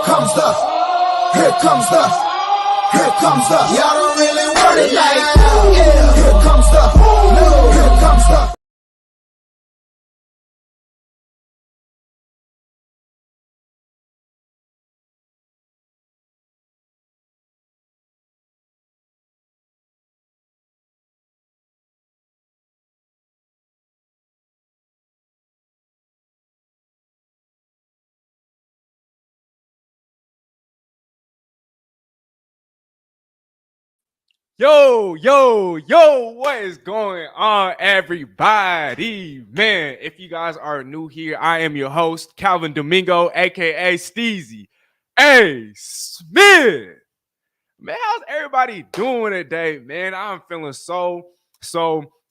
Here comes the, y'all don't really want it like that. Yeah, here comes the, here comes the. Yo, what is going on, everybody? Man, if you guys are new here, I am your host, Calvin Domingo, aka Steezy. Hey, Smith! Man, how's everybody doing today, man? I'm feeling so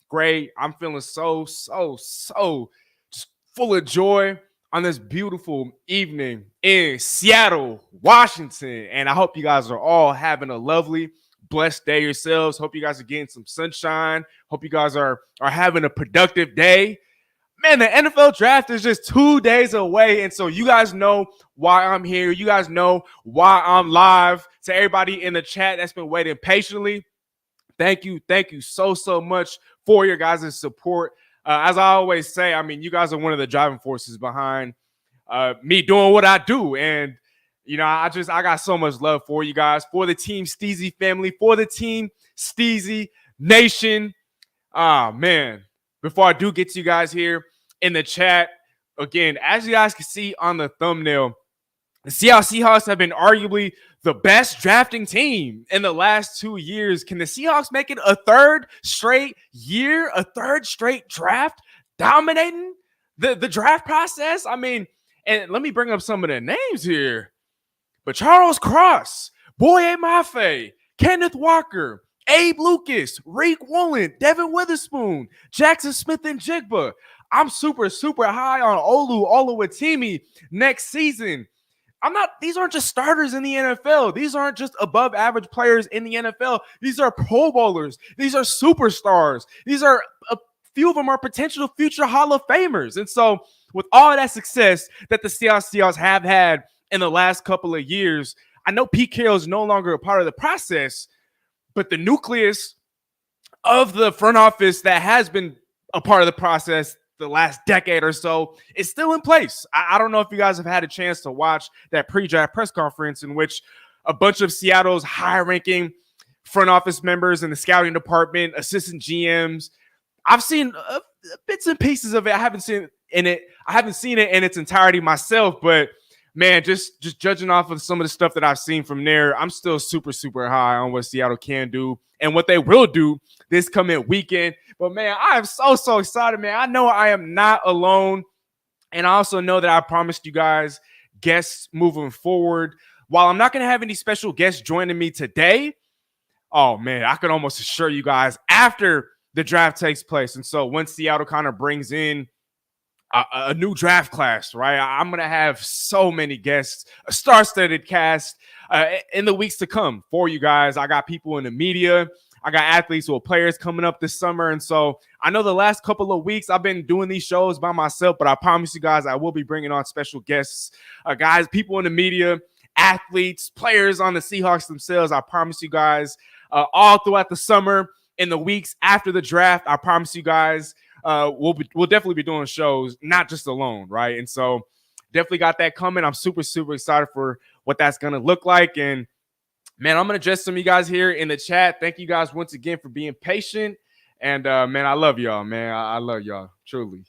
great. I'm feeling so just full of joy on this beautiful evening in Seattle, Washington. And I hope you guys are all having a lovely, blessed day yourselves. Hope you guys are getting some sunshine. Hope you guys are having a productive day. Man, the NFL draft is just 2 days away. And so you guys know why I'm here. You guys know why I'm live. To everybody in the chat that's been waiting patiently, thank you so much for your guys' support. As I always say, I mean, you guys are one of the driving forces behind me doing what I do. And you know, I got so much love for you guys, for the Team Steezy family, for the Team Steezy Nation. Man, before I do get to you guys here in the chat, again, as you guys can see on the thumbnail, the Seattle Seahawks have been arguably the best drafting team in the last 2 years. Can the Seahawks make it a third straight year, a third straight draft, dominating the draft process? I mean, and let me bring up some of the names here. But Charles Cross, Boye Mafe, Kenneth Walker, Abe Lucas, Riq Woolen, Devon Witherspoon, Jaxon Smith-Njigba. I'm super high on Olu Olawatimi next season. These aren't just starters in the NFL. These aren't just above average players in the NFL. These are Pro Bowlers. These are superstars. These are a few of them are potential future Hall of Famers. And so with all that success that the Seahawks have had in the last couple of years, I know Pete Carroll is no longer a part of the process, but the nucleus of the front office that has been a part of the process the last decade or so is still in place. I don't know if you guys have had a chance to watch that pre-draft press conference in which a bunch of Seattle's high-ranking front office members in the scouting department, assistant GMs, I've seen bits and pieces of it. I haven't seen it in its entirety myself, but man, just judging off of some of the stuff that I've seen from there, I'm still super high on what Seattle can do and what they will do this coming weekend. But man, I am so excited, man. I know I am not alone. And I also know that I promised you guys guests moving forward. While I'm not going to have any special guests joining me today, oh man, I can almost assure you guys after the draft takes place. And so once Seattle kind of brings in a new draft class, right? I'm going to have so many guests, a star-studded cast in the weeks to come for you guys. I got people in the media. I got athletes or players coming up this summer. And so I know the last couple of weeks I've been doing these shows by myself, but I promise you guys I will be bringing on special guests, guys, people in the media, athletes, players on the Seahawks themselves. I promise you guys all throughout the summer, in the weeks after the draft, I promise you guys we'll definitely be doing shows, not just alone, right? And so definitely got that coming. I'm super excited for what that's going to look like. And man, I'm going to address some of you guys here in the chat. Thank you guys once again for being patient. And man, I love y'all, man. I love y'all. Truly.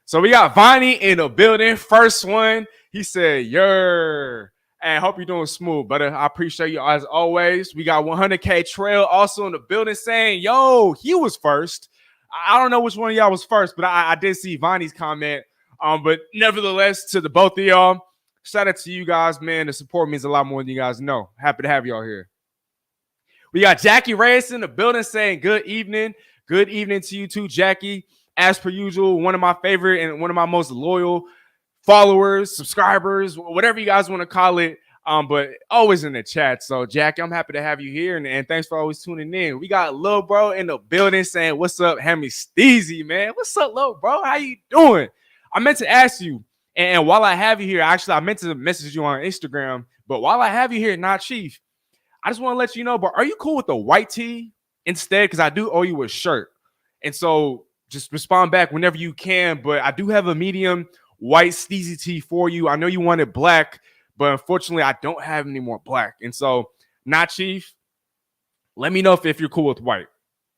So we got Vonnie in the building. First one, he said, "Yer." And hope you're doing smooth, brother. I appreciate you as always. We got 100K Trail also in the building saying, "Yo, he was first." I don't know which one of y'all was first, but I did see Vonnie's comment. But nevertheless, to the both of y'all, shout out to you guys, man. The support means a lot more than you guys know. Happy to have y'all here. We got Jackie Reyes in the building saying good evening. Good evening to you too, Jackie. As per usual, one of my favorite and one of my most loyal followers, subscribers, whatever you guys want to call it. But always in the chat. So, Jackie, I'm happy to have you here, and thanks for always tuning in. We got Lil Bro in the building saying, "What's up, Hammy Steezy, man? What's up, Lil Bro? How you doing?" I meant to ask you And while I have you here, actually, I meant to message you on Instagram, but while I have you here, not Chief, I just want to let you know, but are you cool with the white tee instead? Because I do owe you a shirt. And so just respond back whenever you can. But I do have a medium white Steezy tee for you. I know you wanted black, but unfortunately, I don't have any more black. And so, not Chief, let me know if you're cool with white.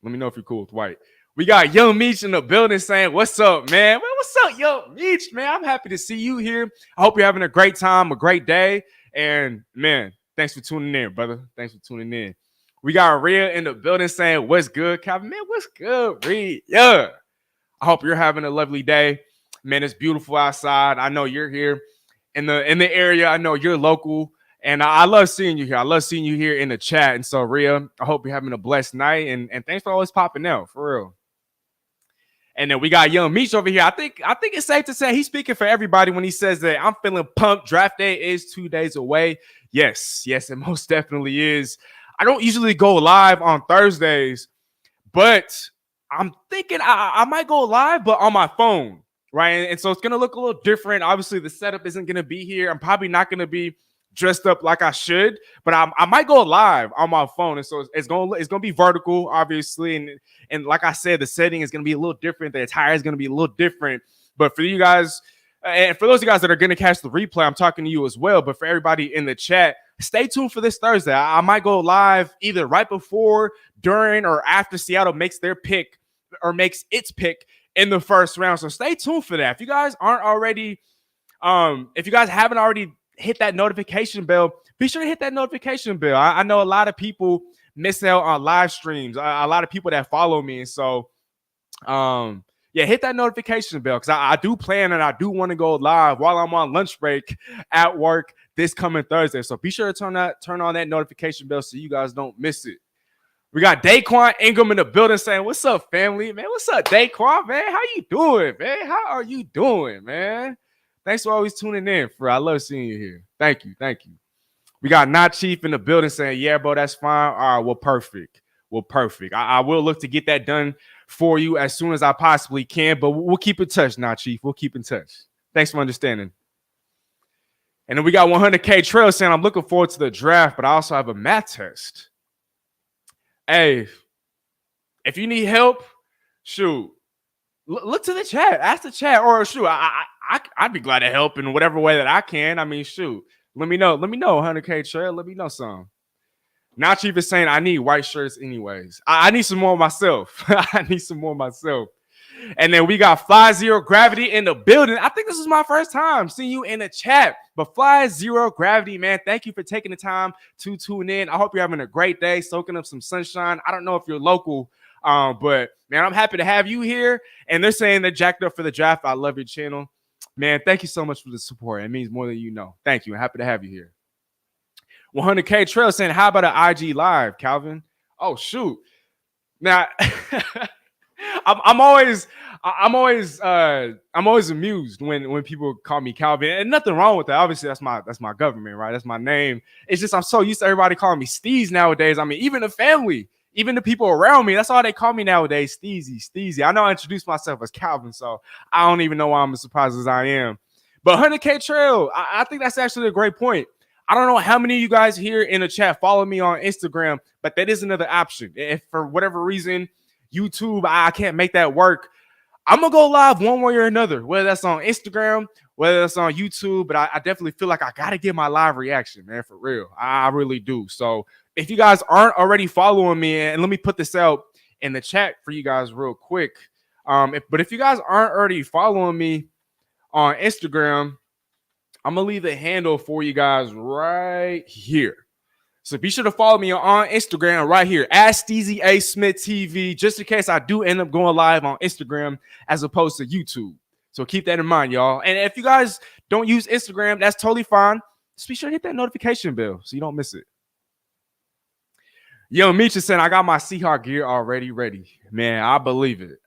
Let me know if you're cool with white. We got Young Meech in the building saying, what's up, man? What's up, Young Meech, man? I'm happy to see you here. I hope you're having a great time, a great day. And, man, thanks for tuning in, brother. Thanks for tuning in. We got Rhea in the building saying, what's good, Calvin? Man, what's good, Rhea? Yeah. I hope you're having a lovely day. Man, it's beautiful outside. I know you're here in the area. I know you're local. And I love seeing you here. I love seeing you here in the chat. And so, Rhea, I hope you're having a blessed night. And thanks for always popping out, for real. And then we got Young Meech over here. I think it's safe to say he's speaking for everybody when he says that I'm feeling pumped. Draft day is 2 days away. Yes, it most definitely is. I don't usually go live on Thursdays, but I'm thinking I might go live, but on my phone, right? And so it's going to look a little different. Obviously, the setup isn't going to be here. I'm probably not going to be dressed up like I should, but I might go live on my phone. And so it's gonna be vertical, obviously. And like I said, the setting is gonna be a little different. The attire is gonna be a little different. But for you guys, and for those of you guys that are gonna catch the replay, I'm talking to you as well. But for everybody in the chat, stay tuned for this Thursday. I might go live either right before, during, or after Seattle makes their pick or makes its pick in the first round. So stay tuned for that. If you guys aren't already, if you guys haven't already hit that notification bell, be sure to hit that notification bell. I know a lot of people miss out on live streams, a lot of people that follow me. And so, hit that notification bell because I do plan and I do want to go live while I'm on lunch break at work this coming Thursday. So be sure to turn on that notification bell so you guys don't miss it. We got Daquan Ingram in the building saying, what's up, family? Man, what's up, Daquan, man? How you doing, man? How are you doing, man? Thanks for always tuning in, I love seeing you here. Thank you. We got Not Chief in the building saying, yeah, bro, that's fine. All right, well, perfect. I will look to get that done for you as soon as I possibly can, but we'll keep in touch, Not Chief. We'll keep in touch. Thanks for understanding. And then we got 100K Trail saying, I'm looking forward to the draft, but I also have a math test. Hey, if you need help, shoot, look to the chat. Ask the chat, or shoot, I'd be glad to help in whatever way that I can. I mean, shoot, let me know, 100K Trail. Let me know some. Now Chief is saying I need white shirts anyways. I need some more myself. And then we got Fly Zero Gravity in the building. I think this is my first time seeing you in the chat. But Fly Zero Gravity, man, thank you for taking the time to tune in. I hope you're having a great day, soaking up some sunshine. I don't know if you're local, but, man, I'm happy to have you here. And they're saying they're jacked up for the draft. I love your channel. Man, thank you so much for the support. It means more than you know. Thank you. I'm happy to have you here. 100K Trail saying, how about an IG Live, Calvin? Oh, shoot. Now, I'm always amused when people call me Calvin, and nothing wrong with that. Obviously, that's my government, right? That's my name. It's just I'm so used to everybody calling me Steez nowadays. I mean, even the family, even the people around me, that's all they call me nowadays. Steezy. I know I introduced myself as Calvin, so I don't even know why I'm as surprised as I am. But 100K Trail, I think that's actually a great point. I don't know how many of you guys here in the chat follow me on Instagram, but that is another option. If for whatever reason, YouTube, I can't make that work, I'm going to go live one way or another, whether that's on Instagram, whether that's on YouTube, but I definitely feel like I got to get my live reaction, man, for real. I really do. So if you guys aren't already following me, and let me put this out in the chat for you guys real quick. But if you guys aren't already following me on Instagram, I'm going to leave the handle for you guys right here. So be sure to follow me on Instagram right here, at Steezy A Smith TV, just in case I do end up going live on Instagram as opposed to YouTube. So keep that in mind, y'all. And if you guys don't use Instagram, that's totally fine. Just be sure to hit that notification bell so you don't miss it. Yo, Meech is saying, I got my Seahawk gear already ready. Man, I believe it.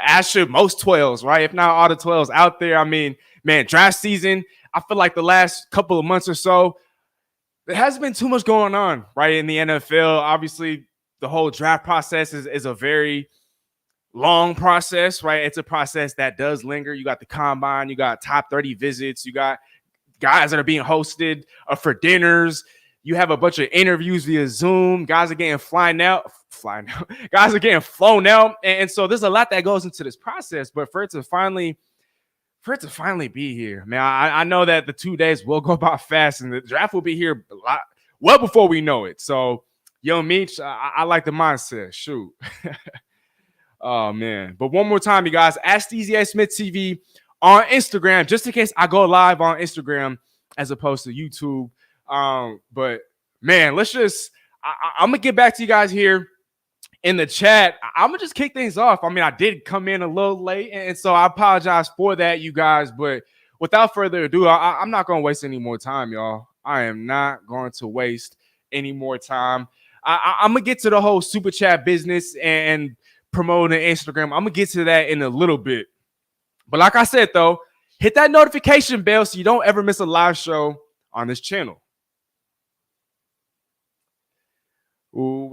As should most 12s, right? If not all the 12s out there. I mean, man, draft season, I feel like the last couple of months or so, there hasn't been too much going on, right, in the NFL. Obviously, the whole draft process is a very long process, right? It's a process that does linger. You got the combine, you got top 30 visits, you got guys that are being hosted for dinners. You have a bunch of interviews via Zoom. Guys are getting guys are getting flown out. And so there's a lot that goes into this process. But for it to finally be here, man, I know that the 2 days will go by fast and the draft will be here a lot, well before we know it. So, Young Meech, I like the mindset. Shoot. Oh, man. But one more time, you guys, at Steezy Smith TV on Instagram, just in case I go live on Instagram as opposed to YouTube. But, man, let's just I'm going to get back to you guys here in the chat. I'm going to just kick things off. I mean, I did come in a little late, and so I apologize for that, you guys. But without further ado, I'm not going to waste any more time, y'all. I am not going to waste any more time. I'm going to get to the whole super chat business and promoting Instagram. I'm going to get to that in a little bit. But like I said, though, hit that notification bell so you don't ever miss a live show on this channel. Ooh,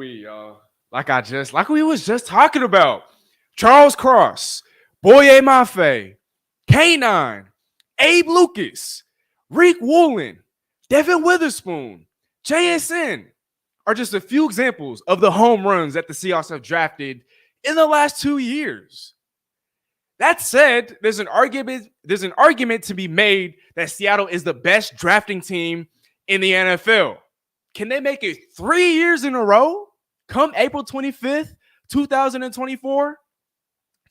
like we was just talking about. Charles Cross, Boye Mafe, K9, Abe Lucas, Riq Woolen, Devon Witherspoon, JSN are just a few examples of the home runs that the Seahawks have drafted in the last 2 years. That said, there's an argument to be made that Seattle is the best drafting team in the NFL. Can they make it 3 years in a row come April 25th, 2024?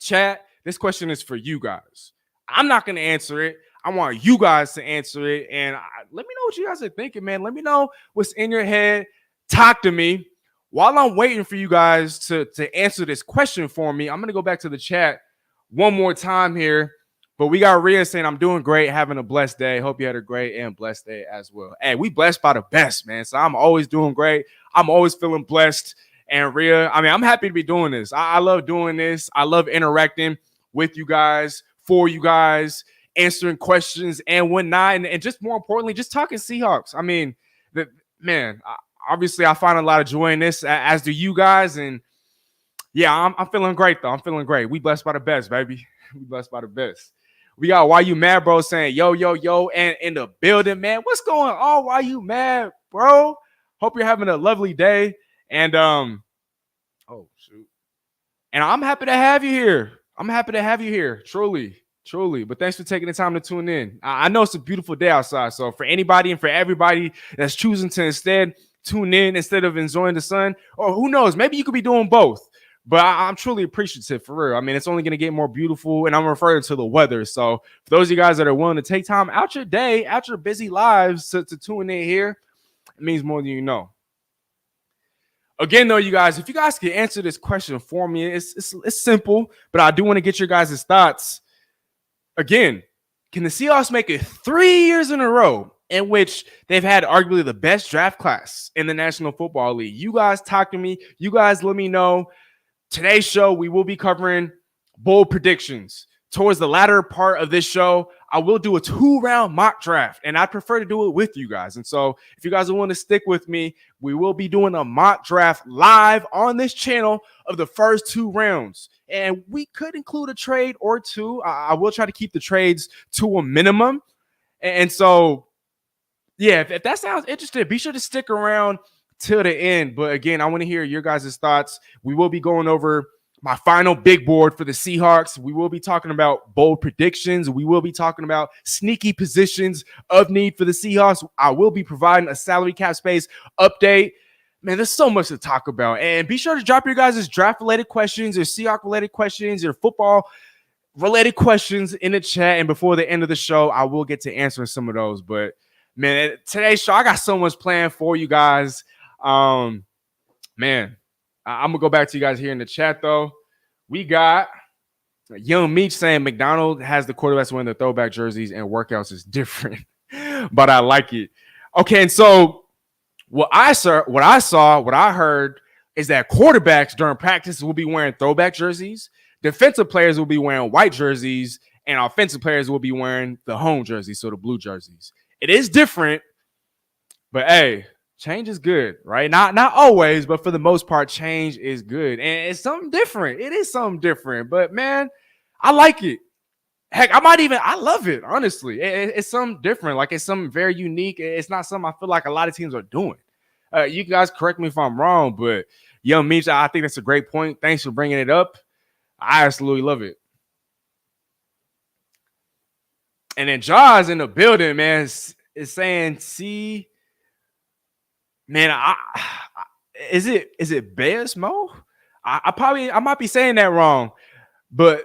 Chat, this question is for you guys. I'm not going to answer it. I want you guys to answer it. And let me know what you guys are thinking, man. Let me know what's in your head. Talk to me. While I'm waiting for you guys to answer this question for me, I'm going to go back to the chat one more time here. But we got Rhea saying, I'm doing great, having a blessed day. Hope you had a great and blessed day as well. Hey, we blessed by the best, man. So I'm always doing great. I'm always feeling blessed. And Rhea, I mean, I'm happy to be doing this. I love doing this. I love interacting with you guys, for you guys, answering questions and whatnot. And just more importantly, just talking Seahawks. I mean, obviously I find a lot of joy in this, as do you guys. And yeah, I'm feeling great, though. I'm feeling great. We blessed by the best, baby. We blessed by the best. We got Why You Mad, Bro, saying, yo, and in the building, man. What's going on? Why you mad, bro? Hope you're having a lovely day. And, oh, shoot. And I'm happy to have you here. I'm happy to have you here. Truly. But thanks for taking the time to tune in. I know it's a beautiful day outside. So for anybody and for everybody that's choosing to instead tune in instead of enjoying the sun, or who knows, maybe you could be doing both. But I'm truly appreciative, for real. I mean, it's only going to get more beautiful, and I'm referring to the weather. So for those of you guys that are willing to take time out your day, out your busy lives to tune in here, it means more than you know. Again, though, you guys, if you guys can answer this question for me, it's simple, but I do want to get your guys' thoughts. Again, can the Seahawks make it 3 years in a row in which they've had arguably the best draft class in the National Football League? You guys talk to me. You guys let me know. Today's show, we will be covering bold predictions. Towards the latter part of this show, I will do a 2-round mock draft, and I prefer to do it with you guys. And so if you guys want to stick with me, we will be doing a mock draft live on this channel of the first 2 rounds. And we could include a trade or two. I will try to keep the trades to a minimum. And so, yeah, if that sounds interesting, be sure to stick around till the end. But again, I want to hear your guys' thoughts. We will be going over my final big board for the Seahawks. We will be talking about bold predictions. We will be talking about sneaky positions of need for the Seahawks. I will be providing a salary cap space update. Man, there's so much to talk about. And be sure to drop your guys' draft-related questions, your Seahawks-related questions, your football-related questions in the chat. And before the end of the show, I will get to answering some of those. But, man, today's show, I got so much planned for you guys. Man, I'm gonna go back to you guys here in the chat, though. We got Young Meech saying McDonald has the quarterbacks wearing the throwback jerseys and workouts is different, but I like it. Okay, and so what I heard is that quarterbacks during practice will be wearing throwback jerseys, defensive players will be wearing white jerseys, and offensive players will be wearing the home jerseys, so the blue jerseys. It is different, but hey, change is good, right? Not always, but for the most part, change is good. And it's something different. It is something different. But man, I like it. Heck, I love it, honestly. It's something different. Like, it's something very unique. It's not something I feel like a lot of teams are doing. You guys correct me if I'm wrong, but Young Meech, I think that's a great point. Thanks for bringing it up. I absolutely love it. And then Jaws in the building, man, is saying, see, man, is it Bears Mo? I might be saying that wrong, but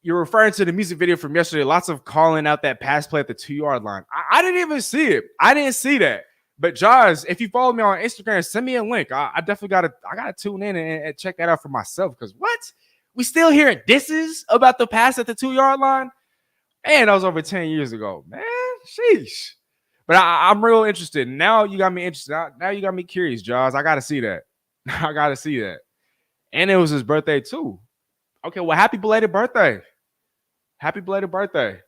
you're referring to the music video from yesterday. Lots of calling out that pass play at the 2-yard line. I didn't even see it. I didn't see that. But Jaws, if you follow me on Instagram, send me a link. I definitely gotta tune in and check that out for myself. Because what? We still hearing disses about the pass at the 2-yard line? Man, that was over 10 years ago. Man, sheesh. But I'm real interested. Now you got me interested. Now you got me curious, Jaws. I gotta see that. I gotta see that. And it was his birthday too. Okay, well, happy belated birthday. Happy belated birthday.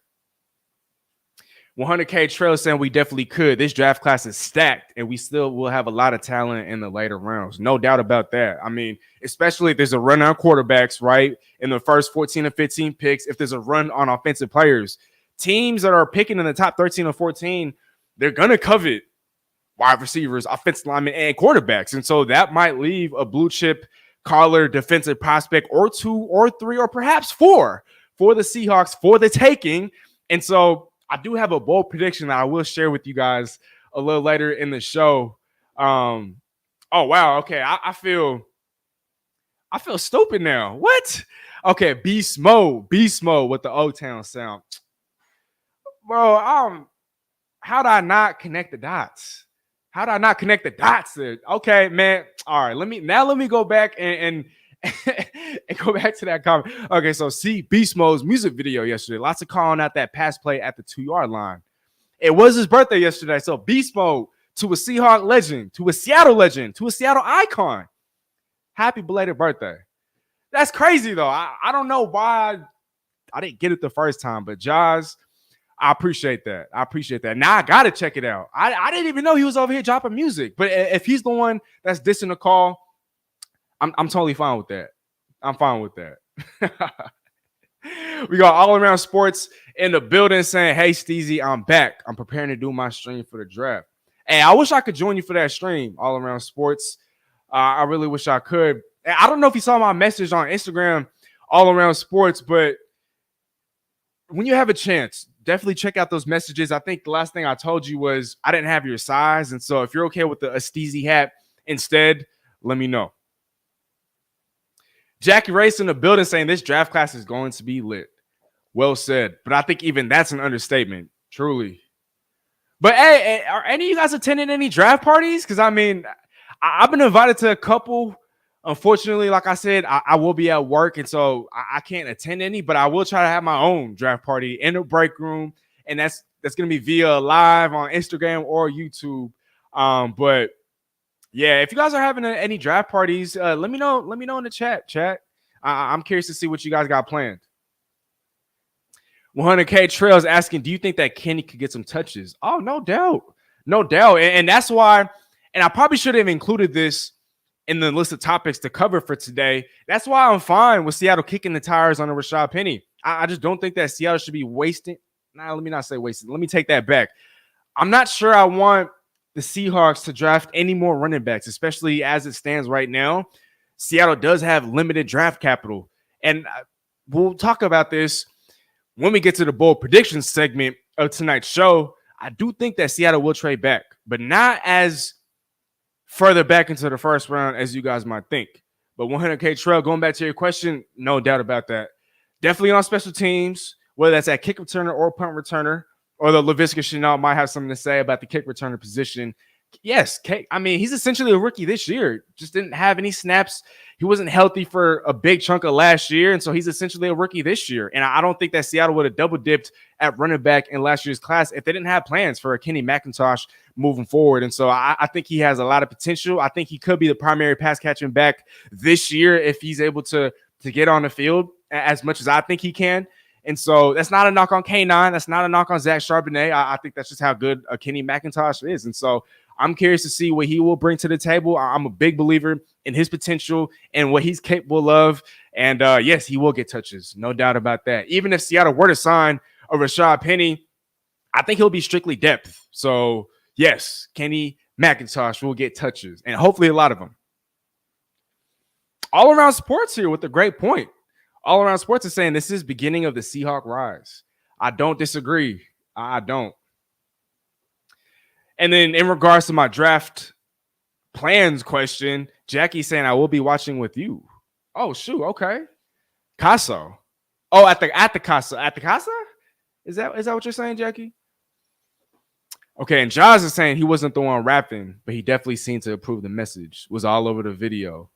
100K Trail saying we definitely could. This draft class is stacked, and we still will have a lot of talent in the later rounds. No doubt about that. I mean, especially if there's a run on quarterbacks, right? In the first 14 or 15 picks, if there's a run on offensive players, teams that are picking in the top 13 or 14, they're going to covet wide receivers, offensive linemen, and quarterbacks. And so that might leave a blue chip collar defensive prospect or 2 or 3 or perhaps 4 for the Seahawks for the taking. And so I do have a bold prediction that I will share with you guys a little later in the show. Oh, wow. Okay. I feel stupid now. What? Okay. Beast mode with the O-Town sound. Bro, how did I not connect the dots? How did I not connect the dots there? Okay, man. All right. Let me go back and go back to that comment. Okay, so see Beast Mode's music video yesterday. Lots of calling out that pass play at the 2-yard line. It was his birthday yesterday. So Beast Mode to a Seahawk legend, to a Seattle legend, to a Seattle icon. Happy belated birthday. That's crazy, though. I don't know why I didn't get it the first time, but Jaws, I appreciate that. Now I got to check it out. I didn't even know he was over here dropping music. But if he's the one that's dissing the call, I'm totally fine with that. I'm fine with that. We got All Around Sports in the building saying, hey, Steezy, I'm back. I'm preparing to do my stream for the draft. Hey, I wish I could join you for that stream, All Around Sports. I really wish I could. I don't know if you saw my message on Instagram, All Around Sports, but when you have a chance, definitely check out those messages. I think the last thing I told you was I didn't have your size. And so if you're okay with a Steezy hat instead, let me know. Jackie Race in the building saying this draft class is going to be lit. Well said. But I think even that's an understatement. Truly. But hey, are any of you guys attending any draft parties? Because I mean, I've been invited to a couple. Unfortunately, like I said, I will be at work, and so I can't attend any, but I will try to have my own draft party in the break room, and that's going to be via live on Instagram or YouTube. But yeah, if you guys are having any draft parties, let me know. Let me know in the chat. I'm curious to see what you guys got planned. 100K Trails asking, do you think that Kenny could get some touches? Oh, no doubt. And that's why, and I probably should have included this in the list of topics to cover for today. That's why I'm fine with Seattle kicking the tires on the Rashad Penny. I just don't think that Seattle should be wasting. Let me not say wasting. Let me take that back. I'm not sure I want the Seahawks to draft any more running backs, especially as it stands right now. Seattle does have limited draft capital. And we'll talk about this when we get to the bold predictions segment of tonight's show. I do think that Seattle will trade back, but not as further back into the first round as you guys might think. But 100K Trail, going back to your question, no doubt about that. Definitely on special teams, whether that's at kick returner or punt returner, or the Laviska Shenault might have something to say about the kick returner position. Yes, I mean, he's essentially a rookie this year. Just didn't have any snaps. He wasn't healthy for a big chunk of last year, and so he's essentially a rookie this year. And I don't think that Seattle would have double-dipped at running back in last year's class if they didn't have plans for a Kenny McIntosh moving forward. And so I think he has a lot of potential. I think he could be the primary pass-catching back this year if he's able to get on the field as much as I think he can. And so that's not a knock on K9. That's not a knock on Zach Charbonnet. I think that's just how good a Kenny McIntosh is. And so I'm curious to see what he will bring to the table. I'm a big believer in his potential and what he's capable of. And yes, he will get touches. No doubt about that. Even if Seattle were to sign a Rashad Penny, I think he'll be strictly depth. So yes, Kenny McIntosh will get touches and hopefully a lot of them. All Around Sports here with a great point. All Around Sports is saying this is beginning of the Seahawk rise. I don't disagree. I don't. And then in regards to my draft plans question, Jackie's saying I will be watching with you. Oh, shoot. Okay. Caso. Oh, at the Casa. At the Casa? Is that what you're saying, Jackie? Okay, and Jaws is saying he wasn't the one rapping, but he definitely seemed to approve the message. Was all over the video.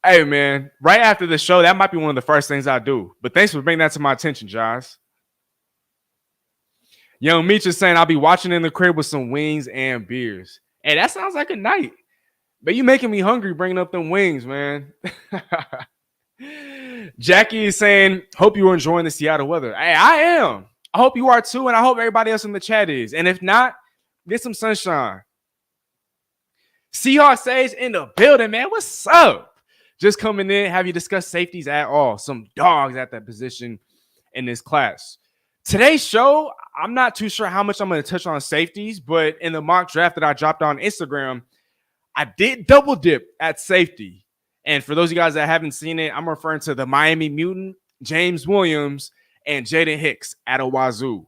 Hey, man, right after the show, that might be one of the first things I do. But thanks for bringing that to my attention, Jaws. Young Meech is saying I'll be watching in the crib with some wings and beers. Hey, that sounds like a night. But you making me hungry bringing up them wings, man. Jackie is saying, hope you are enjoying the Seattle weather. Hey, I am. I hope you are too, and I hope everybody else in the chat is. And if not, get some sunshine. Seahawks Sage in the building, man. What's up? Just coming in. Have you discussed safeties at all? Some dogs at that position in this class. Today's show, I'm not too sure how much I'm going to touch on safeties, but in the mock draft that I dropped on Instagram, I did double dip at safety. And for those of you guys that haven't seen it, I'm referring to the Miami Mutant, James Williams, and Jaden Hicks at a wazoo.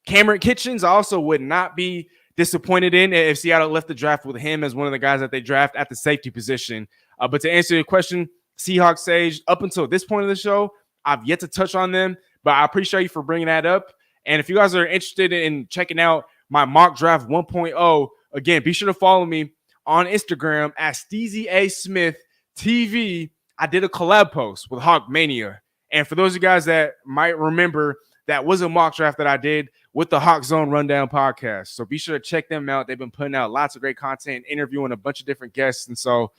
Cameron Kitchens also would not be disappointed in if Seattle left the draft with him as one of the guys that they draft at the safety position. But to answer your question, Seahawks Sage, up until this point of the show, I've yet to touch on them, but I appreciate you for bringing that up. And if you guys are interested in checking out my mock draft 1.0, again, be sure to follow me on Instagram at Steezy A Smith TV. I did a collab post with Hawk Mania. And for those of you guys that might remember, that was a mock draft that I did with the Hawk Zone Rundown podcast. So be sure to check them out. They've been putting out lots of great content, interviewing a bunch of different guests. And so,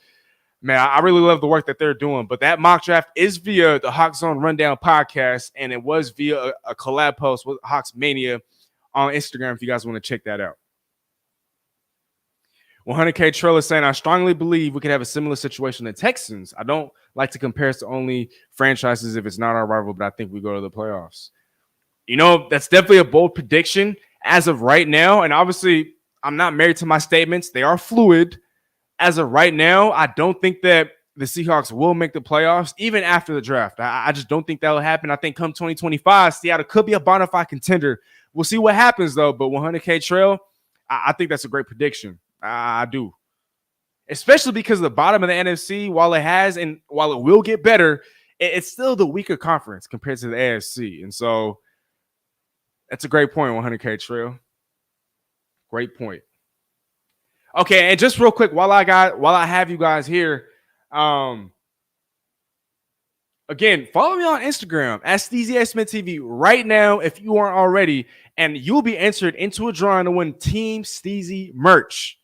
man, I really love the work that they're doing. But that mock draft is via the Hawk Zone Rundown podcast, and it was via a collab post with Hawks Mania on Instagram if you guys want to check that out. 100K Trail is saying, I strongly believe we could have a similar situation to the Texans. I don't like to compare us to only franchises if it's not our rival, but I think we go to the playoffs. You know, that's definitely a bold prediction as of right now. And obviously, I'm not married to my statements. They are fluid. As of right now, I don't think that the Seahawks will make the playoffs, even after the draft. I just don't think that will happen. I think come 2025, Seattle could be a bona fide contender. We'll see what happens, though. But 100K Trail, I think that's a great prediction. I do. Especially because the bottom of the NFC, while it will get better, it's still the weaker conference compared to the AFC. And so that's a great point, 100K Trail. Great point. Okay, and just real quick, while I have you guys here, again, follow me on Instagram at Steezy Smith TV right now if you aren't already, and you'll be entered into a drawing to win Team Steezy merch.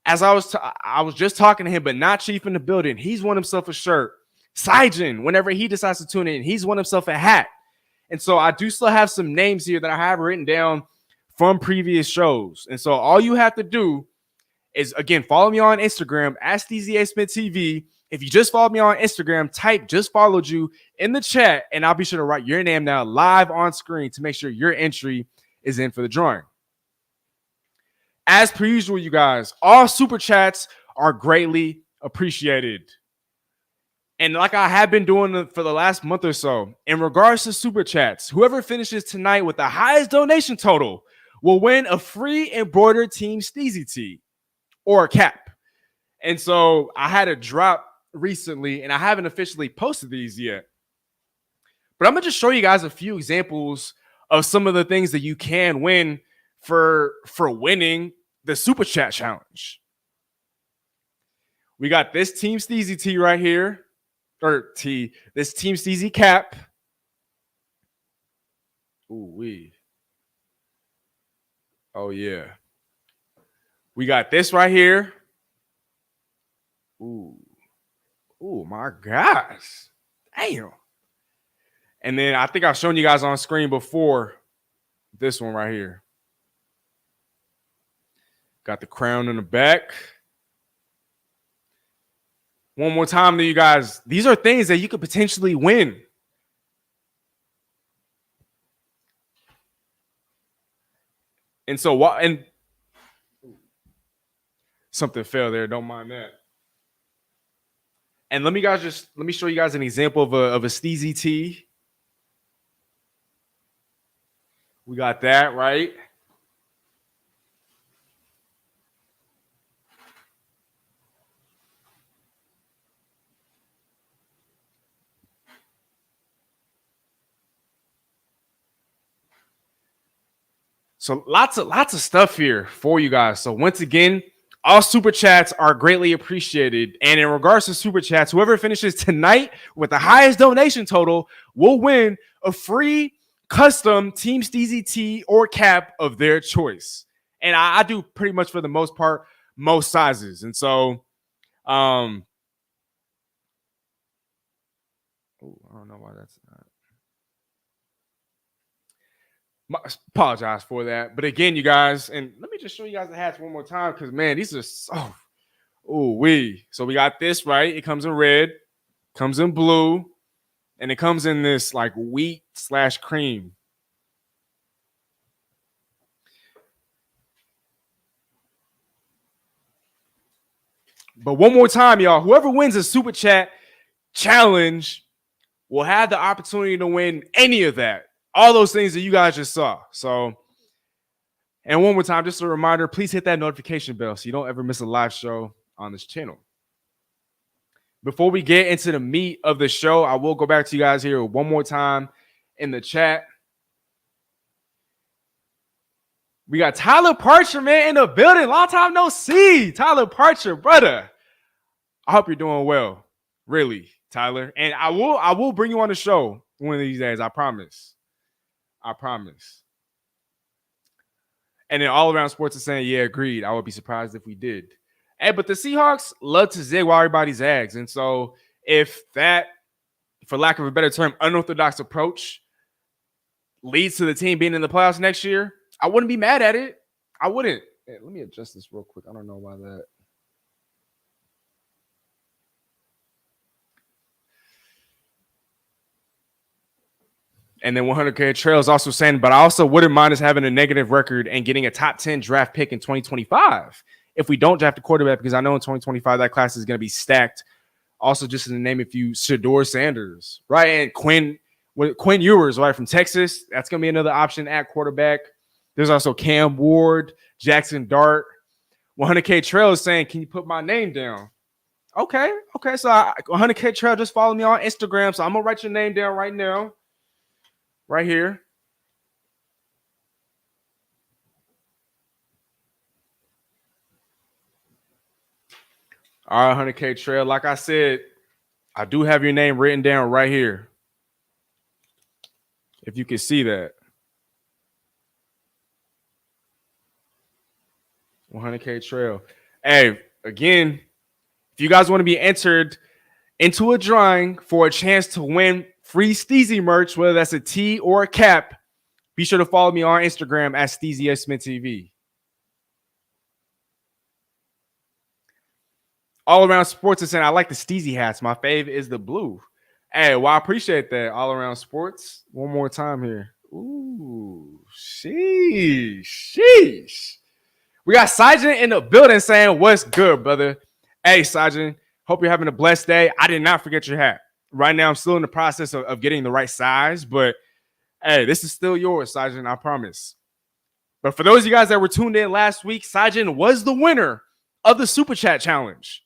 As I was just talking to him, but not Chief in the building. He's won himself a shirt. Sijin, whenever he decides to tune in, he's won himself a hat. And so I do still have some names here that I have written down from previous shows. And so all you have to do is, again, follow me on Instagram at Steezy Smith TV. If you just followed me on Instagram, type just followed you in the chat, and I'll be sure to write your name down live on screen to make sure your entry is in for the drawing. As per usual, you guys, all super chats are greatly appreciated. And like I have been doing for the last month or so, in regards to super chats, whoever finishes tonight with the highest donation total will win a free embroidered Team Steezy tee or a cap. And so I had a drop recently, and I haven't officially posted these yet. But I'm going to just show you guys a few examples of some of the things that you can win for winning the Super Chat Challenge. We got this Team Steezy tee right here. This Team Steezy cap. Ooh-wee. Oh, yeah. We got this right here. Ooh. Ooh, my gosh. Damn. And then I think I've shown you guys on screen before this one right here. Got the crown in the back. One more time to you guys. These are things that you could potentially win. And so, and something fell there. Don't mind that. And let me show you guys an example of a Steezy tee. We got that, right? So lots of stuff here for you guys. So once again, all super chats are greatly appreciated. And in regards to super chats, whoever finishes tonight with the highest donation total will win a free custom Team Steezy tee or cap of their choice. And I do pretty much, for the most part, most sizes. And so, I don't know why that's not. Apologize for that. But again, you guys, and let me just show you guys the hats one more time, because, man, these are so, So we got this, right? It comes in red, comes in blue, and it comes in this like wheat/cream. But one more time, y'all, whoever wins a super chat challenge will have the opportunity to win any of that. All those things that you guys just saw. So, and one more time, just a reminder, please hit that notification bell so you don't ever miss a live show on this channel. Before we get into the meat of the show, I will go back to you guys here one more time in the chat. We got Tyler Parcher, man, in the building. Long time no see. Tyler Parcher, brother. I hope you're doing well. Really, Tyler. And I will bring you on the show one of these days. I promise. I promise. And then All Around Sports is saying, yeah, agreed. I would be surprised if we did. Hey, but the Seahawks love to zig while everybody zags. And so if that, for lack of a better term, unorthodox approach leads to the team being in the playoffs next year, I wouldn't be mad at it. I wouldn't. Hey, let me adjust this real quick. I don't know why that. And then 100K Trail is also saying, but I also wouldn't mind us having a negative record and getting a top 10 draft pick in 2025 if we don't draft a quarterback, because I know in 2025 that class is going to be stacked. Also, just to name a few, Shedeur Sanders, right? And Quinn Ewers, right, from Texas. That's going to be another option at quarterback. There's also Cam Ward, Jackson Dart. 100K Trail is saying, can you put my name down? Okay. So 100K Trail, just follow me on Instagram. So I'm going to write your name down right now. Right here. All right, 100K Trail. Like I said, I do have your name written down right here. If you can see that. 100K Trail. Hey, again, if you guys want to be entered into a drawing for a chance to win free Steezy merch, whether that's a tee or a cap, be sure to follow me on Instagram at SteezySmithTV. All Around Sports is saying, I like the Steezy hats. My fave is the blue. Hey, well, I appreciate that. All Around Sports. One more time here. Ooh, sheesh. We got Sajin in the building saying, what's good, brother? Hey, Sajin, hope you're having a blessed day. I did not forget your hat. Right now, I'm still in the process of getting the right size, but hey, this is still yours, Sajin, I promise. But for those of you guys that were tuned in last week, Sajin was the winner of the Super Chat Challenge.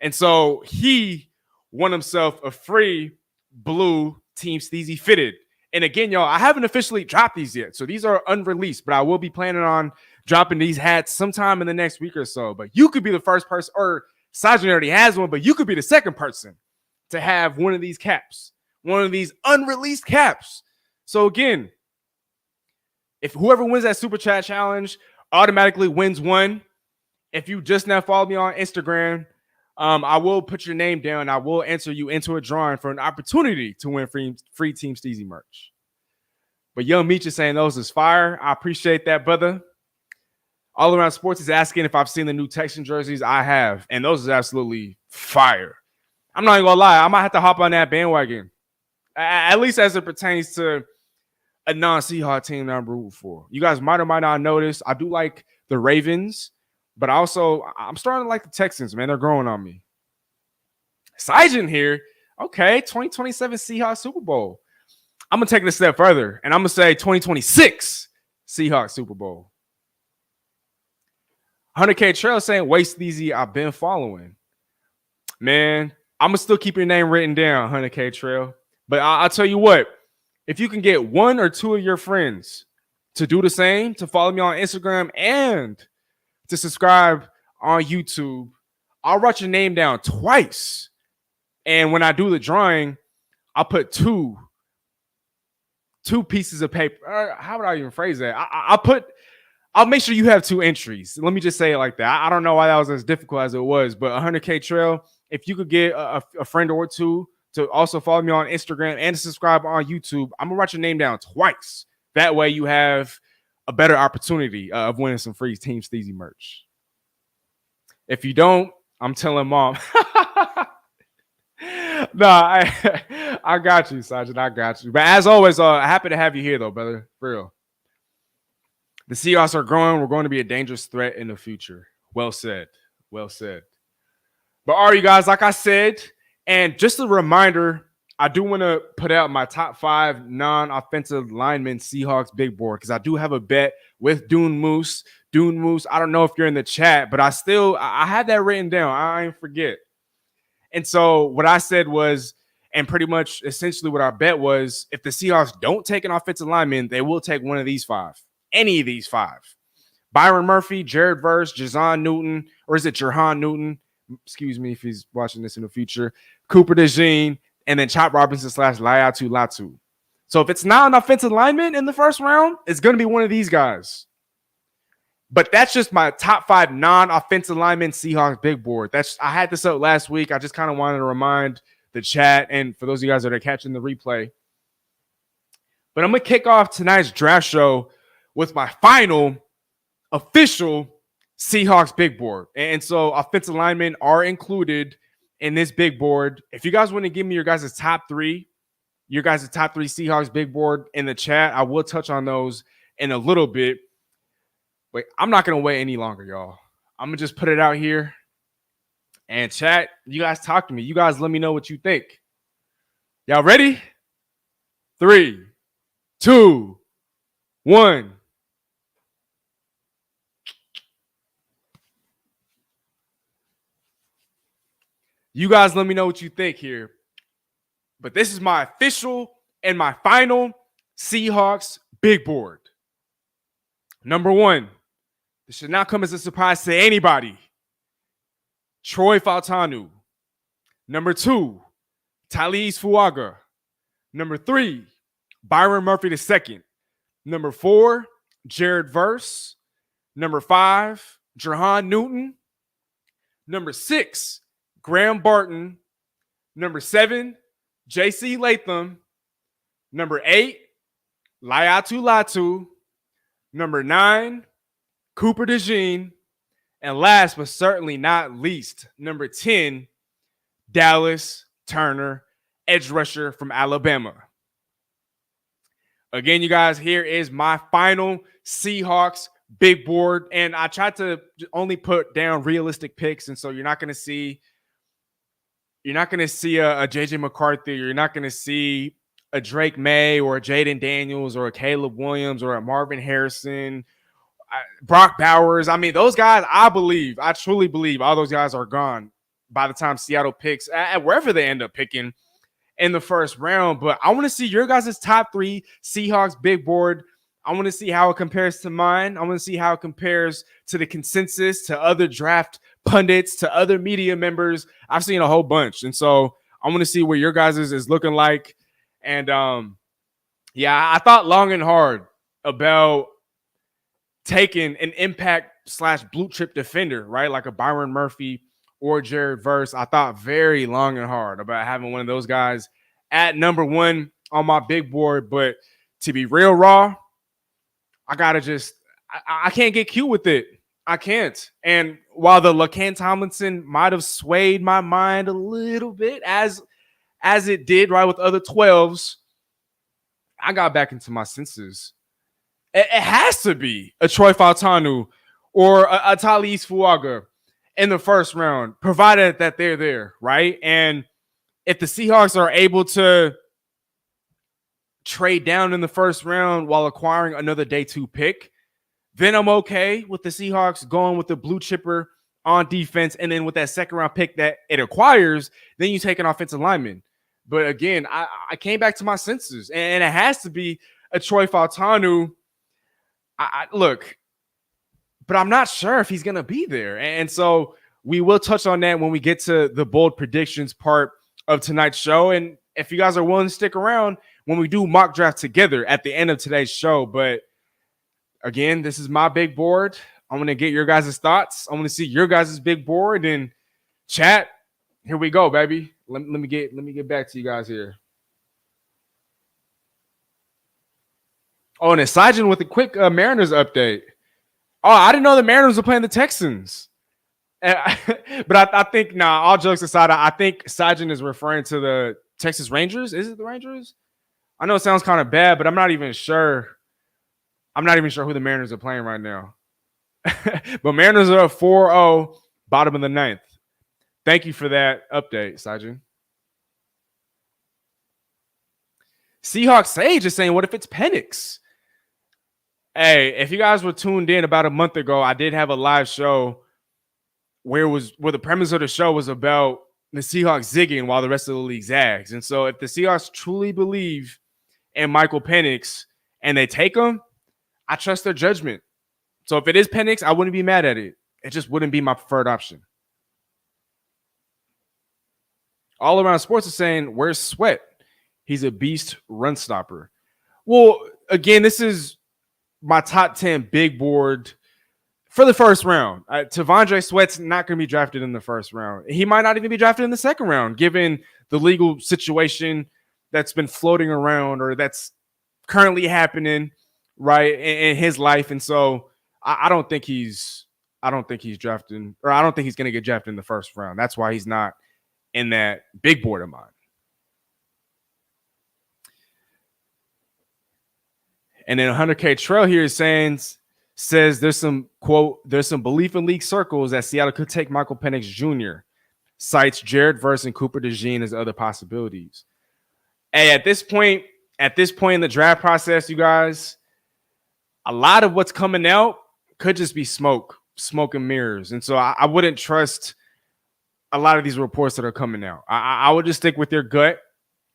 And so he won himself a free blue Team Steezy fitted. And again, y'all, I haven't officially dropped these yet. So these are unreleased, but I will be planning on dropping these hats sometime in the next week or so. But you could be the first person, or Sajin already has one, but you could be the second person to have one of these caps, one of these unreleased caps. So again, if whoever wins that Super Chat Challenge automatically wins one. If you just now follow me on Instagram, I will put your name down. I will enter you into a drawing for an opportunity to win free Team Steezy merch. But Young Meech is saying those is fire. I appreciate that, brother. All Around Sports is asking if I've seen the new Texan jerseys. I have, and those is absolutely fire. I'm not even gonna lie. I might have to hop on that bandwagon, at least as it pertains to a non-Seahawks team that I'm rooting for. You guys might or might not notice I do like the Ravens, but I'm starting to like the Texans, man. They're growing on me. Sajin here. Okay, 2027 Seahawks Super Bowl. I'm going to take it a step further, and I'm going to say 2026 Seahawks Super Bowl. 100K Trail saying, wait, Steezy, I've been following. Man, I'm going to still keep your name written down, 100K Trail. But I'll tell you what, if you can get one or two of your friends to do the same, to follow me on Instagram and to subscribe on YouTube, I'll write your name down twice. And when I do the drawing, I'll put two pieces of paper. How would I even phrase that? I'll make sure you have two entries. Let me just say it like that. I don't know why that was as difficult as it was, but 100K Trail, if you could get a friend or two to also follow me on Instagram and to subscribe on YouTube, I'm going to write your name down twice. That way you have a better opportunity of winning some free Team Steezy merch. If you don't, I'm telling mom. No, I got you, Sergeant. I got you. But as always, happy to have you here, though, brother. For real. The Seahawks are growing. We're going to be a dangerous threat in the future. Well said. Well said. But all right, you guys, like I said, and just a reminder, I do want to put out my top 5 non-offensive linemen Seahawks big board because I do have a bet with Dune Moose. Dune Moose, I don't know if you're in the chat, but I had that written down. I ain't forget. And so what I said was, and pretty much essentially what our bet was, if the Seahawks don't take an offensive lineman, they will take one of these 5. Any of these 5. Byron Murphy, Jared Verse, Jaxon Newton, or is it Jerhan Newton? Excuse me if he's watching this in the future. Cooper DeJean, and then Chop Robinson / Layatu Latu. So if it's not an offensive lineman in the first round, it's going to be one of these guys. But that's just my top 5 non-offensive linemen Seahawks big board. I had this up last week. I just kind of wanted to remind the chat and for those of you guys that are catching the replay. But I'm going to kick off tonight's draft show with my final official Seahawks big board. And so offensive linemen are included in this big board. If you guys want to give me your guys' top 3 Seahawks big board in the chat, I will touch on those in a little bit. Wait, I'm not going to wait any longer, y'all. I'm going to just put it out here. And chat, you guys talk to me. You guys let me know what you think. Y'all ready? 3, 2, 1. You guys let me know what you think here. But this is my official and my final Seahawks big board. Number 1. This should not come as a surprise to anybody. Troy Fautanu. Number 2, Talise Fuaga. Number 3, Byron Murphy II. Number 4, Jared Verse. Number 5, Jerhan Newton. Number 6, Graham Barton. Number 7, J.C. Latham. Number 8, Layatu Latu. Number 9, Cooper DeJean. And last but certainly not least, number 10, Dallas Turner, edge rusher from Alabama. Again, you guys, here is my final Seahawks big board. And I tried to only put down realistic picks. And so you're not going to see a JJ McCarthy. You're not going to see a Drake May or a Jaden Daniels or a Caleb Williams or a Marvin Harrison, Brock Bowers. I mean, those guys, I truly believe all those guys are gone by the time Seattle picks at wherever they end up picking in the first round. But I want to see your guys' top 3 Seahawks big board. I want to see how it compares to mine. I want to see how it compares to the consensus, to other draft pundits, to other media members. I've seen a whole bunch. And so I want to see what your guys' is looking like. And I thought long and hard about taking an impact / blue chip defender, right? Like a Byron Murphy or Jared Verse. I thought very long and hard about having one of those guys at number 1 on my big board. But to be real raw, I can't get cute with it. I can't. And while the LaCan Tomlinson might have swayed my mind a little bit as it did, right, with other 12s, I got back into my senses. It has to be a Troy Fautanu or a Talise Fuaga in the first round, provided that they're there, right? And if the Seahawks are able to trade down in the first round while acquiring another day 2 pick, then I'm okay with the Seahawks going with the blue chipper on defense. And then with that second round pick that it acquires, then you take an offensive lineman. But again, I came back to my senses, and it has to be a Troy Fautanu. Look, but I'm not sure if he's going to be there. And so we will touch on that when we get to the bold predictions part of tonight's show. And if you guys are willing to stick around when we do mock draft together at the end of today's show. But again, this is my big board. I'm going to get your guys' thoughts. I want to see your guys' big board. And chat, here we go, baby. Let me get back to you guys here. Oh, and Sajin with a quick Mariners update. Oh, I didn't know the Mariners were playing the Texans. But I think, all jokes aside, I think Sajin is referring to the Texas Rangers. Is it the Rangers? I know it sounds kind of bad, but I'm not even sure. I'm not even sure who the Mariners are playing right now. But Mariners are 4-0, bottom of the 9th. Thank you for that update, Sajin. Seahawks Sage is saying, what if it's Penix? Hey, if you guys were tuned in about a month ago, I did have a live show where the premise of the show was about the Seahawks zigging while the rest of the league zags. And so if the Seahawks truly believe in Michael Penix and they take him, I trust their judgment. So if it is Penix, I wouldn't be mad at it. It just wouldn't be my preferred option. All Around Sports is saying, where's Sweat? He's a beast run stopper. Well, again, this is my top 10 big board for the first round. T'Vondre Sweat's not going to be drafted in the first round. He might not even be drafted in the second round, given the legal situation that's been floating around or that's currently happening, right, in his life. And so I don't think he's drafting, or I don't think he's going to get drafted in the first round. That's why he's not in that big board of mine. And then 100K Trail here says there's some belief in league circles that Seattle could take Michael Penix Jr. Cites Jared Verse and Cooper DeJean as other possibilities. Hey, at this point in the draft process, you guys, a lot of what's coming out could just be smoke and mirrors. And so I wouldn't trust a lot of these reports that are coming out. I would just stick with your gut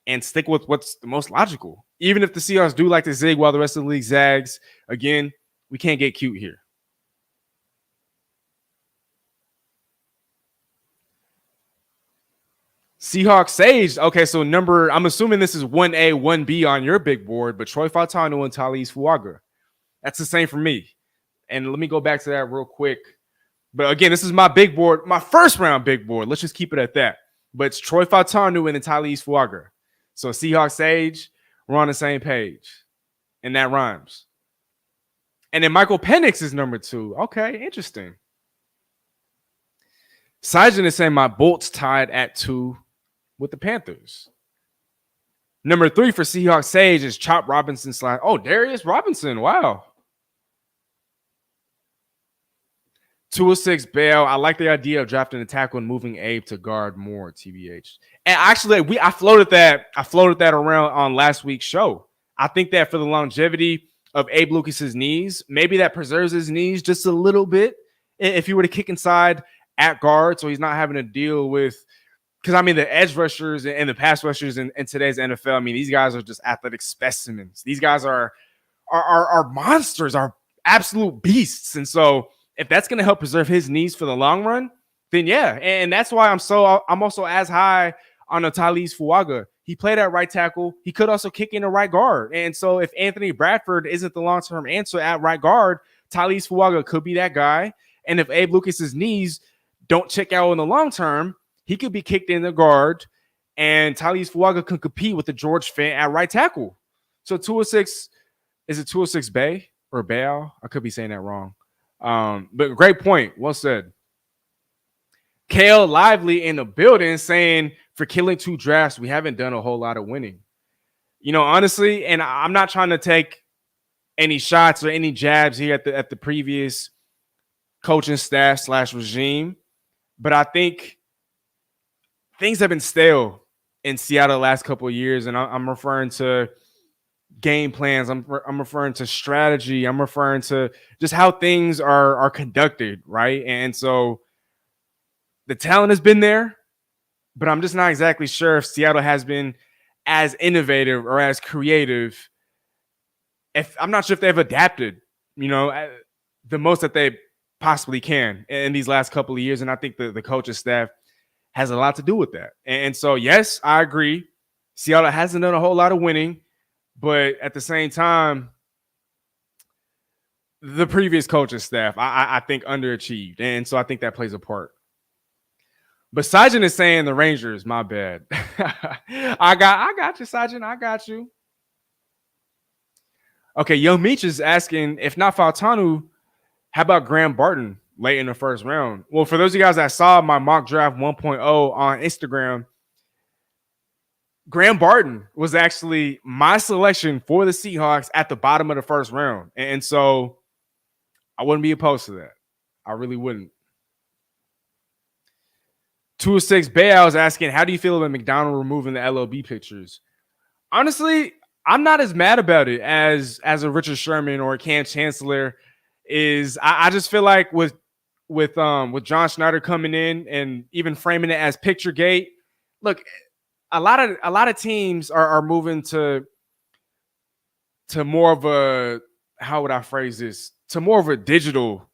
and stick with what's the most logical. Even if the Seahawks do like to zig while the rest of the league zags, again, we can't get cute here. Seahawks Sage. Okay, so I'm assuming this is 1A, 1B on your big board, but Troy Fautanu and Talise Fuaga. That's the same for me. And let me go back to that real quick. But again, this is my big board, my first round big board. Let's just keep it at that. But it's Troy Fautanu and then Talise Fuaga. So Seahawks Sage, we're on the same page. And that rhymes. And then Michael Penix is number 2. Okay, interesting. Sajin is saying my Bolts tied at 2 with the Panthers. Number 3 for Seahawks Sage is Chop Robinson / Darius Robinson. Wow. 206 Bale. I like the idea of drafting a tackle and moving Abe to guard more, TBH. And actually, I floated that around on last week's show. I think that for the longevity of Abe Lucas's knees, maybe that preserves his knees just a little bit if you were to kick inside at guard, so he's not having to deal with, because I mean the edge rushers and the pass rushers in today's NFL. I mean, these guys are just athletic specimens. These guys are monsters, are absolute beasts, and so if that's going to help preserve his knees for the long run, then yeah. And that's why I'm also as high on Talise Fuaga. He played at right tackle. He could also kick in a right guard. And so if Anthony Bradford isn't the long-term answer at right guard, Talise Fuaga could be that guy. And if Abe Lucas's knees don't check out in the long term, he could be kicked in the guard, and Talise Fuaga can compete with the George Fent at right tackle. So 206, is it 206 Bay or Baal? I could be saying that wrong. But great point. Well said. Kale Lively in the building saying for killing 2 drafts, we haven't done a whole lot of winning. Honestly, and I'm not trying to take any shots or any jabs here at the previous coaching staff / regime, but I think things have been stale in Seattle the last couple of years, and I'm referring to game plans. I'm referring to strategy. I'm referring to just how things are conducted, right? And so the talent has been there, but I'm just not exactly sure if Seattle has been as innovative or as creative. If I'm not sure if they've adapted, the most that they possibly can in these last couple of years. And I think the coaching staff has a lot to do with that. And so, yes, I agree. Seattle hasn't done a whole lot of winning, but at the same time, the previous coaching staff, I think, underachieved. And so I think that plays a part. But Sajin is saying the Rangers, my bad. I got you, Sajin. I got you. Okay, Yo Meech is asking, if not Fautanu, how about Graham Barton late in the first round? Well, for those of you guys that saw my mock draft 1.0 on Instagram, Graham Barton was actually my selection for the Seahawks at the bottom of the first round. And so I wouldn't be opposed to that. I really wouldn't. 206 Bay, was asking, how do you feel about McDonald removing the LOB pictures? Honestly, I'm not as mad about it as a Richard Sherman or a Cam Chancellor is. I just feel like with John Schneider coming in and even framing it as picture gate, look, a lot of teams are moving to more of a, how would I phrase this? To more of a digital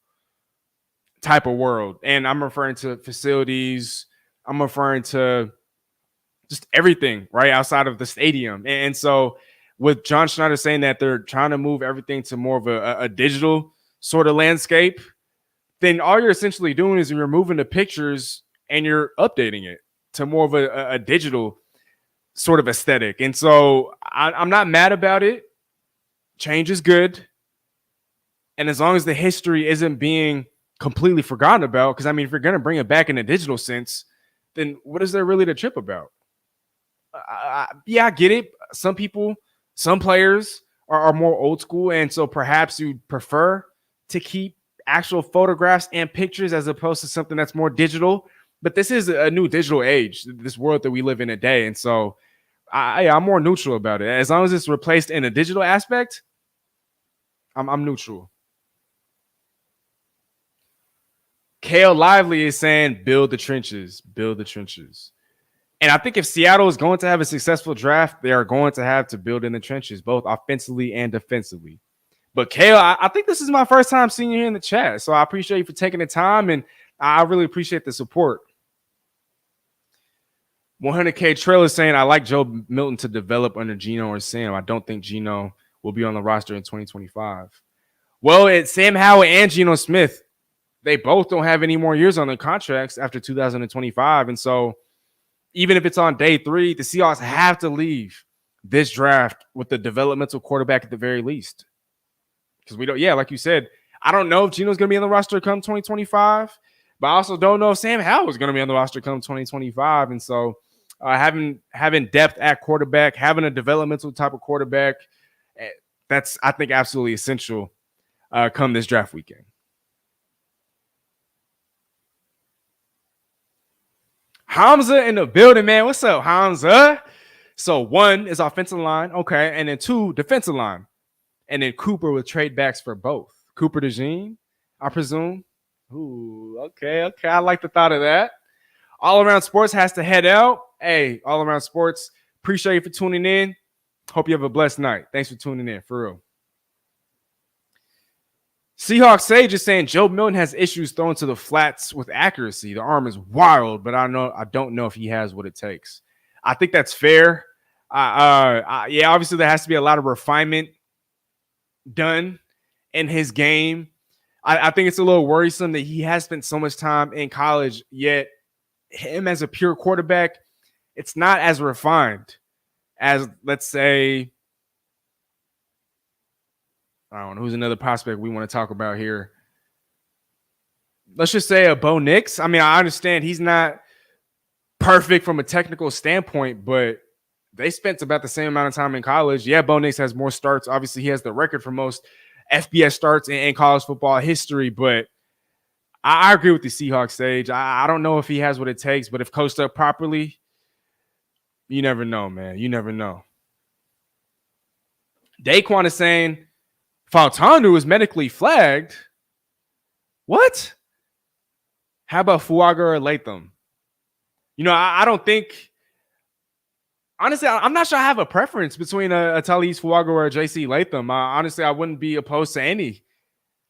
type of world. And I'm referring to facilities. I'm referring to just everything right outside of the stadium. And so with John Schneider saying that they're trying to move everything to more of a digital sort of landscape, then all you're essentially doing is you're removing the pictures and you're updating it to more of a digital sort of aesthetic. And so I'm not mad about it. Change is good. And as long as the history isn't being completely forgotten about, because I mean, if you're going to bring it back in a digital sense, then what is there really to trip about? Yeah, I get it. Some people, some players are more old school. And so perhaps you prefer to keep actual photographs and pictures as opposed to something that's more digital. But this is a new digital age, this world that we live in today. And so I'm more neutral about it. As long as it's replaced in a digital aspect, I'm neutral. Kale Lively is saying, build the trenches, build the trenches. And I think if Seattle is going to have a successful draft, they are going to have to build in the trenches, both offensively and defensively. But Kale, I think this is my first time seeing you here in the chat. So I appreciate you for taking the time, and I really appreciate the support. 100K Trail is saying, I like Joe Milton to develop under Geno or Sam. I don't think Geno will be on the roster in 2025. Well, it's Sam Howell and Geno Smith. They both don't have any more years on their contracts after 2025. And so even if it's on day 3, the Seahawks have to leave this draft with the developmental quarterback at the very least. Because we don't, like you said, I don't know if Geno's going to be on the roster come 2025, but I also don't know if Sam Howell is going to be on the roster come 2025. And so having depth at quarterback, having a developmental type of quarterback, that's, I think, absolutely essential come this draft weekend. Hamza in the building, man. What's up, Hamza? So 1 is offensive line, okay, and then 2 defensive line, and then Cooper with trade backs for both. Cooper DeJean, I presume. Ooh, okay. I like the thought of that. All Around Sports has to head out. Hey, All Around Sports, appreciate you for tuning in. Hope you have a blessed night. Thanks for tuning in, for real. Seahawks Sage is saying Joe Milton has issues throwing to the flats with accuracy. The arm is wild, but I don't know if he has what it takes. I think that's fair. Obviously there has to be a lot of refinement done in his game. I think it's a little worrisome that he has spent so much time in college, yet him as a pure quarterback, it's not as refined as, let's say, I don't know, who's another prospect we want to talk about here. let's just say a Bo Nix. I mean, I understand he's not perfect from a technical standpoint, but they spent about the same amount of time in college. Yeah, Bo Nix has more starts. Obviously, he has the record for most FBS starts in college football history, but I agree with the Seahawks Sage. I don't know if he has what it takes, but if coached up properly, you never know, man. You never know. Daquan is saying Fautanu is medically flagged. What? How about Fuaga or Latham? You know, I don't think. Honestly, I'm not sure I have a preference between a Talise Fuaga or a JC Latham. Honestly, I wouldn't be opposed to any.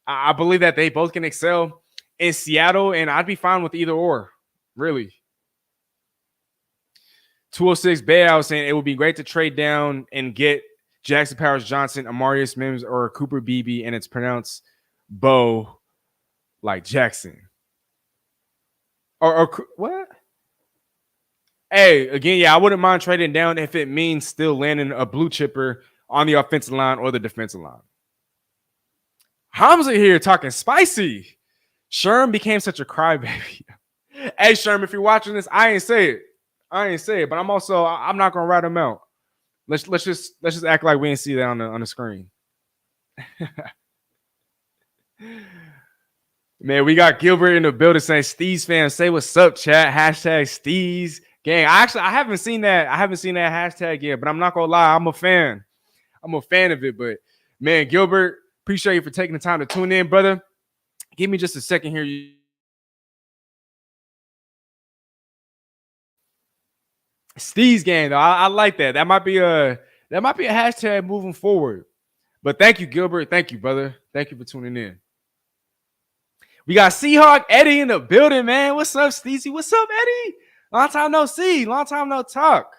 I believe that they both can excel in Seattle, and I'd be fine with either or, really. 206 Bay, I was saying it would be great to trade down and get Jackson Powers Johnson, Amarius Mims, or Cooper Beebe, and it's pronounced Bo like Jackson. Or what? Hey, again, yeah, I wouldn't mind trading down if it means still landing a blue chipper on the offensive line or the defensive line. Hamza here talking spicy. Sherm became such a crybaby. Hey, Sherm, if you're watching this, I ain't say it, but I'm not gonna write him out. Let's just act like we didn't see that on the screen. Man, we got Gilbert in the building saying Steez fans, say what's up, chat. Hashtag Steez gang. I haven't seen that. I haven't seen that hashtag yet, but I'm not gonna lie, I'm a fan. I'm a fan of it. But man, Gilbert, appreciate you for taking the time to tune in, brother. Give me just a second here. Steez gang, though. I like that. That might be a hashtag moving forward. But thank you, Gilbert. Thank you, brother. Thank you for tuning in. We got Seahawk Eddie in the building, man. What's up, Steezy? What's up, Eddie? Long time no see. Long time no talk.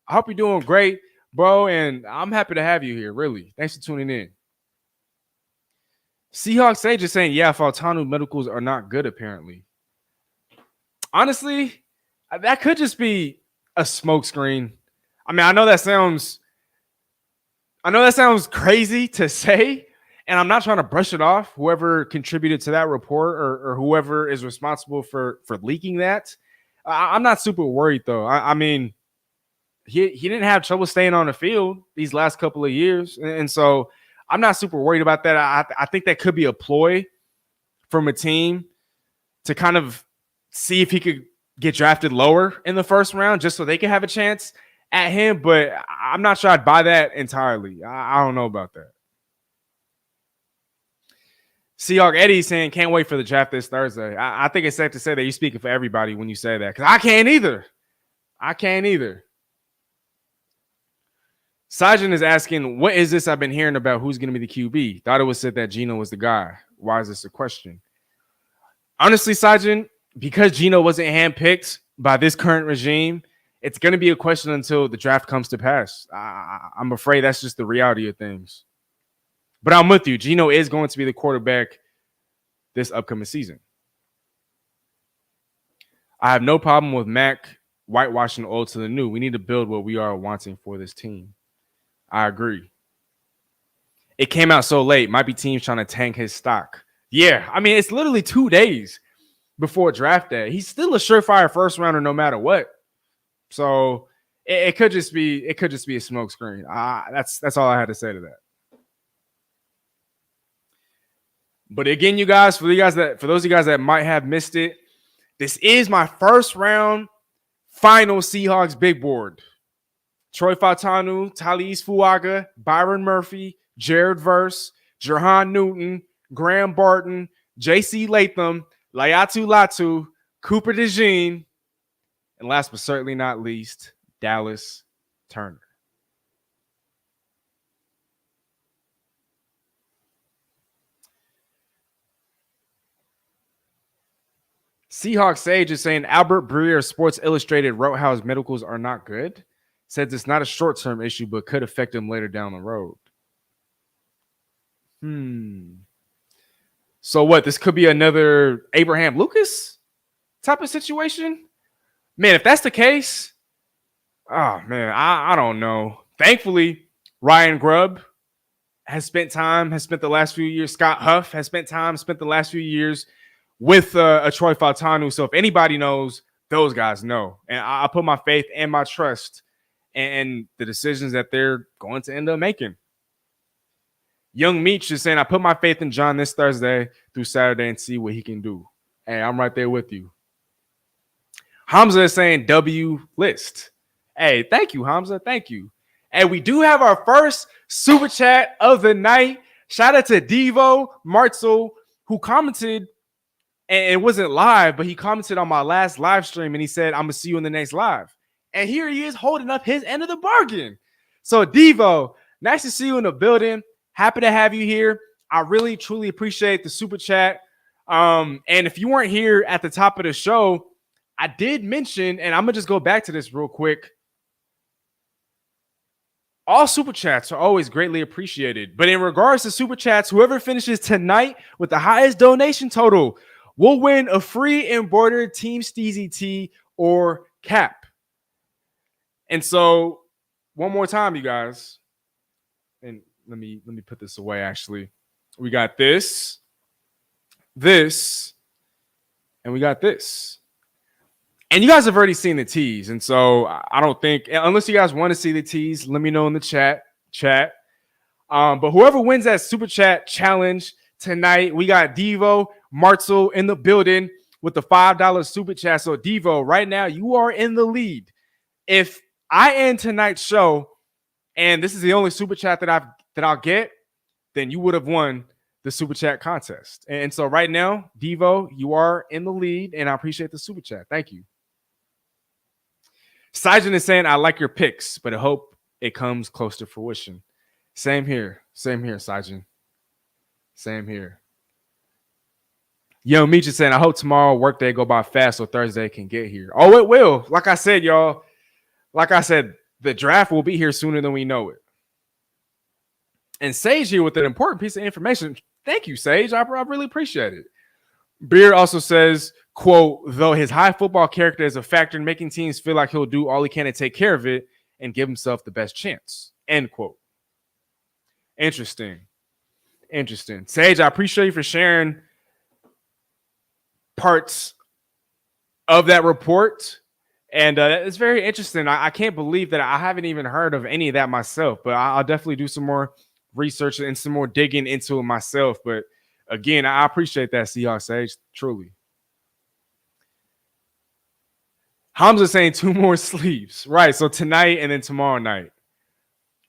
I hope you're doing great, bro. And I'm happy to have you here, really. Thanks for tuning in. Seahawks Sage is saying, yeah, Fautanu medicals are not good, apparently. Honestly, that could just be a smokescreen. I mean, I know that sounds crazy to say, and I'm not trying to brush it off. Whoever contributed to that report or whoever is responsible for leaking that, I'm not super worried though. I mean, he didn't have trouble staying on the field these last couple of years, and so I'm not super worried about that. I think that could be a ploy from a team to kind of see if he could get drafted lower in the first round just so they can have a chance at him. But I'm not sure I'd buy that entirely. I don't know about that. Seahawk Eddie saying, can't wait for the draft this Thursday. I think it's safe to say that you're speaking for everybody when you say that, because I can't either. Sajin is asking, what is this I've been hearing about who's going to be the QB? Thought it was said that Geno was the guy. Why is this a question? Honestly, Sajin, because Geno wasn't handpicked by this current regime, it's going to be a question until the draft comes to pass. I'm afraid that's just the reality of things. But I'm with you. Geno is going to be the quarterback this upcoming season. I have no problem with Mac whitewashing the old to the new. We need to build what we are wanting for this team. I agree. It came out so late. Might be teams trying to tank his stock. Yeah, I mean, it's literally 2 days before draft day. He's still a surefire first rounder no matter what. So it could just be a smoke screen. That's all I had to say to that. But again, you guys, for those of you guys that might have missed it, this is my first round final Seahawks big board. Troy Fautanu, Talise Fuaga, Byron Murphy, Jared Verse, Jerhan Newton, Graham Barton, J.C. Latham, Layatu Latu, Cooper DeJean, and last but certainly not least, Dallas Turner. Seahawks Sage is saying Albert Breer of Sports Illustrated wrote how his medicals are not good. Says it's not a short-term issue, but could affect him later down the road. So what? This could be another Abraham Lucas type of situation? Man, if that's the case, oh, man, I don't know. Thankfully, Ryan Grubb has spent the last few years. Scott Huff has spent the last few years with a Troy Fautanu. So if anybody knows, those guys know. And I put my faith and my trust in the decisions that they're going to end up making. Young Meech is saying, I put my faith in John this Thursday through Saturday and see what he can do. Hey, I'm right there with you. Hamza is saying W list. Hey, thank you, Hamza. Thank you. And we do have our first super chat of the night. Shout out to Devo Martzel, who commented, and it wasn't live, but he commented on my last live stream, and he said, I'm going to see you in the next live. And here he is holding up his end of the bargain. So, Devo, nice to see you in the building. Happy to have you here. I really, truly appreciate the super chat. And if you weren't here at the top of the show, I did mention, and I'm going to just go back to this real quick. All super chats are always greatly appreciated. But in regards to super chats, whoever finishes tonight with the highest donation total will win a free embroidered Team Steezy tee or cap. And so, one more time, you guys. And let me put this away, actually. We got this, and we got this. And you guys have already seen the teas, and so I don't think, unless you guys want to see the teas, let me know in the chat. But whoever wins that super chat challenge tonight, we got Devo Martzel in the building with the $5 super chat. So Devo, right now you are in the lead. If I end tonight's show and this is the only super chat that I'll get, then you would have won the super chat contest. And so right now, Devo, you are in the lead, and I appreciate the super chat. Thank you. Sajin is saying, I like your picks, but I hope it comes close to fruition. Same here, Sajin. Same here. Yo, Meech is saying, I hope tomorrow workday go by fast so Thursday can get here. Oh, it will. Like I said, y'all. Like I said, the draft will be here sooner than we know it. And Sage here with an important piece of information. Thank you, Sage. I really appreciate it. Beard also says, quote, though his high football character is a factor in making teams feel like he'll do all he can to take care of it and give himself the best chance, end quote. Interesting. Sage, I appreciate you for sharing parts of that report. And it's very interesting. I can't believe that I haven't even heard of any of that myself, but I'll definitely do some more research and some more digging into it myself. But again, I appreciate that, Seahawks Sage, truly. Hamza saying 2 more sleeves. Right, so tonight and then tomorrow night.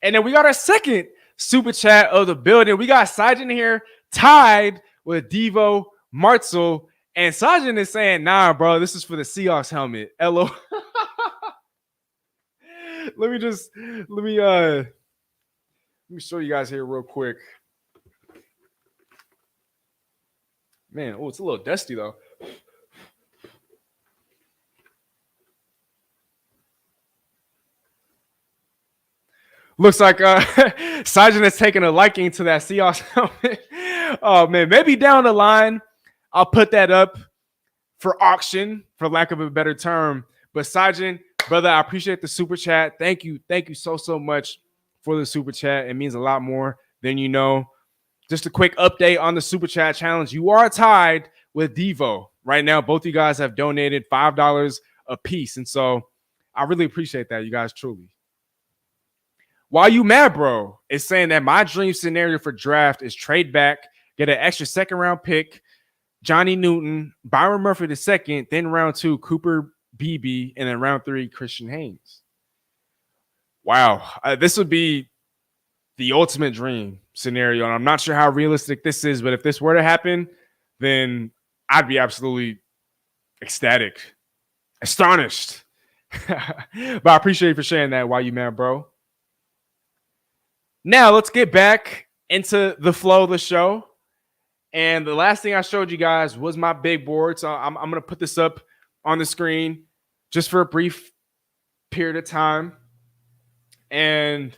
And then we got our second super chat of the building. We got Sajin here tied with Devo Martzel. And Sajin is saying, nah, bro, this is for the Seahawks helmet. LO. Let me show you guys here real quick. Man, oh, it's a little dusty though. Looks like Sajin has taken a liking to that Seahawks helmet. Oh man, maybe down the line I'll put that up for auction, for lack of a better term. But Sajin, brother, I appreciate the super chat. Thank you so much for the super chat. It means a lot more than you know. Just a quick update on the super chat challenge. You are tied with Devo right now. Both of you guys have donated $5 a piece, and so I really appreciate that, you guys, truly. Why You Mad Bro is saying that my dream scenario for draft is trade back, get an extra second round pick, Johnny Newton, Byron Murphy II, then round 2, Cooper Beebe, and then round 3, Christian Haynes. Wow, this would be the ultimate dream scenario, and I'm not sure how realistic this is, but if this were to happen, then I'd be absolutely ecstatic, astonished. But I appreciate you for sharing that. Why You Mad Bro? Now let's get back into the flow of the show. And the last thing I showed you guys was my big board. So I'm going to put this up on the screen just for a brief period of time. And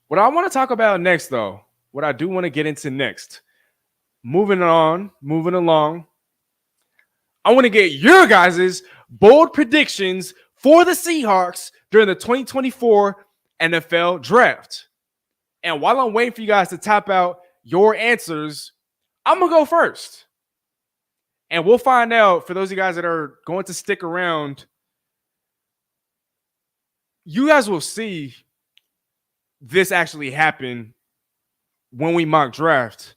what I want to talk about next, though, what I do want to get into next, moving along, I want to get your guys' bold predictions for the Seahawks during the 2024 NFL Draft. And while I'm waiting for you guys to tap out your answers, I'm going to go first. And we'll find out, for those of you guys that are going to stick around, you guys will see this actually happen when we mock draft.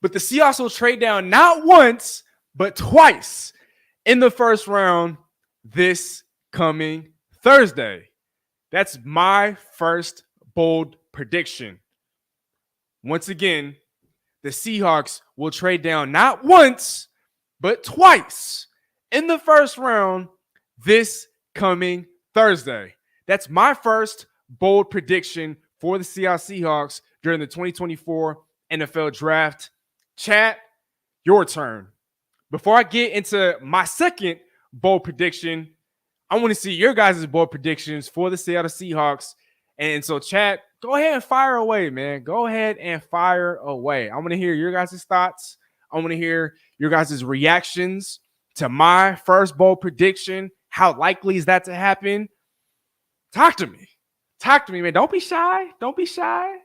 But the Seahawks will trade down not once, but twice in the first round this coming Thursday. That's my first bold prediction. Once again, the Seahawks will trade down not once, but twice in the first round this coming Thursday. That's my first bold prediction for the Seattle Seahawks during the 2024 NFL Draft. Chat, your turn. Before I get into my second bold prediction, I want to see your guys' bold predictions for the Seattle Seahawks. And so, chat, go ahead and fire away, man. Go ahead and fire away. I want to hear your guys' thoughts. I want to hear your guys' reactions to my first bold prediction. How likely is that to happen? Talk to me. Talk to me, man. Don't be shy. Don't be shy.